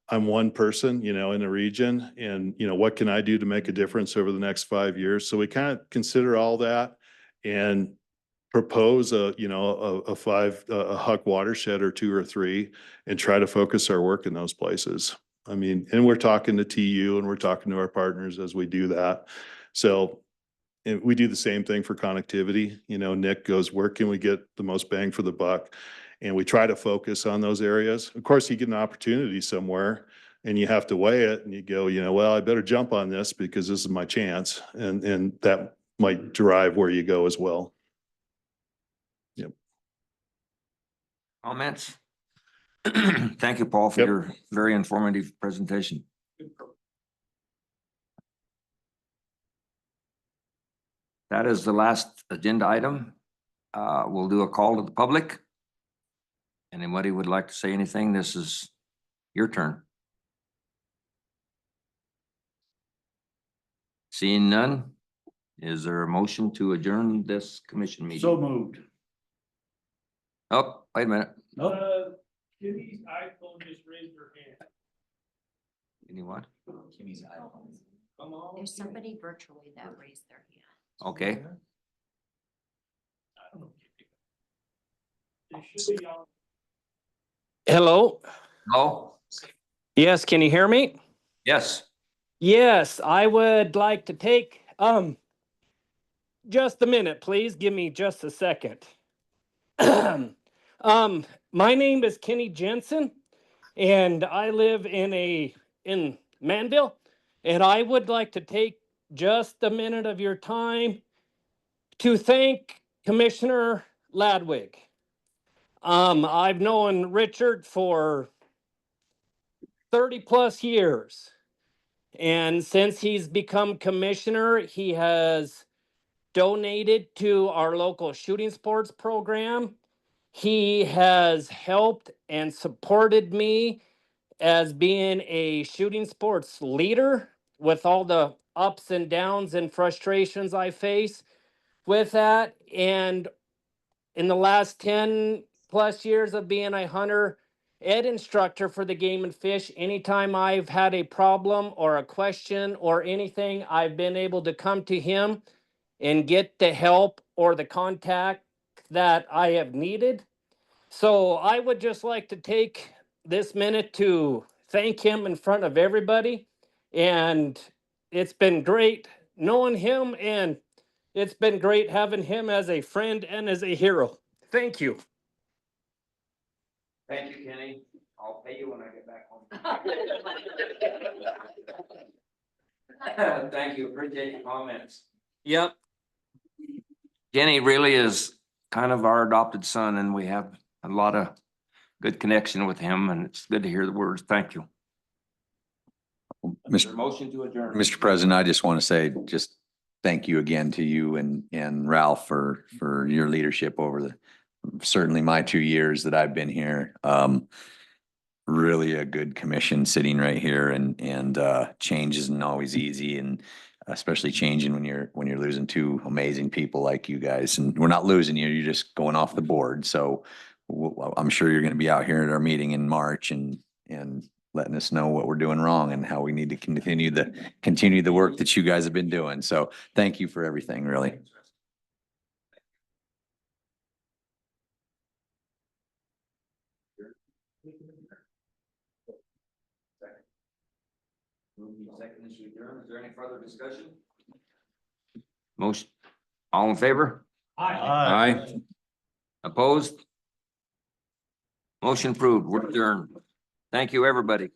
I'm one person, you know, in the region, and, you know, what can I do to make a difference over the next 5 years? So we kind of consider all that and propose a Huck watershed or 2 or 3 and try to focus our work in those places. I mean, and we're talking to TU and we're talking to our partners as we do that. So and we do the same thing for connectivity. You know, Nick goes, where can we get the most bang for the buck? And we try to focus on those areas. Of course, you get an opportunity somewhere and you have to weigh it and you go, you know, well, I better jump on this because this is my chance. And that might drive where you go as well. Yep. Comments? Thank you, Paul, for your very informative presentation. That is the last agenda item. We'll do a call to the public. Anybody would like to say anything? This is your turn. Seeing none, is there a motion to adjourn this commission meeting? So moved. Oh, wait a minute. Kimmy's iPhone just raised her hand. Any what? Kimmy's iPhone. Come on. There's somebody virtually that raised their hand. Okay. Hello? Hello? Yes, can you hear me? Yes. Yes, I would like to take, just a minute, please. Give me just a second. My name is Kenny Jensen, and I live in Manville, and I would like to take just a minute of your time to thank Commissioner Ladwig. I've known Richard for 30 plus years. And since he's become commissioner, he has donated to our local shooting sports program. He has helped and supported me as being a shooting sports leader with all the ups and downs and frustrations I face with that. And in the last 10 plus years of being a hunter ed instructor for the Game and Fish, anytime I've had a problem or a question or anything, I've been able to come to him and get the help or the contact that I have needed. So I would just like to take this minute to thank him in front of everybody. And it's been great knowing him, and it's been great having him as a friend and as a hero. Thank you. Thank you, Kenny. I'll pay you when I get back home. Thank you. Appreciate your comments. Yep. Kenny really is kind of our adopted son, and we have a lot of good connection with him, and it's good to hear the words. Thank you. Motion to adjourn. Mr. President, I just want to say just thank you again to you and Ralph for your leadership over certainly my 2 years that I've been here. Really a good commission sitting right here, and change isn't always easy. And especially changing when you're losing two amazing people like you guys. And we're not losing you, you're just going off the board. So I'm sure you're going to be out here at our meeting in March and letting us know what we're doing wrong and how we need to continue the work that you guys have been doing. So thank you for everything, really. Is there any further discussion? Most, all in favor? Aye. Opposed? Motion approved. We're adjourned. Thank you, everybody.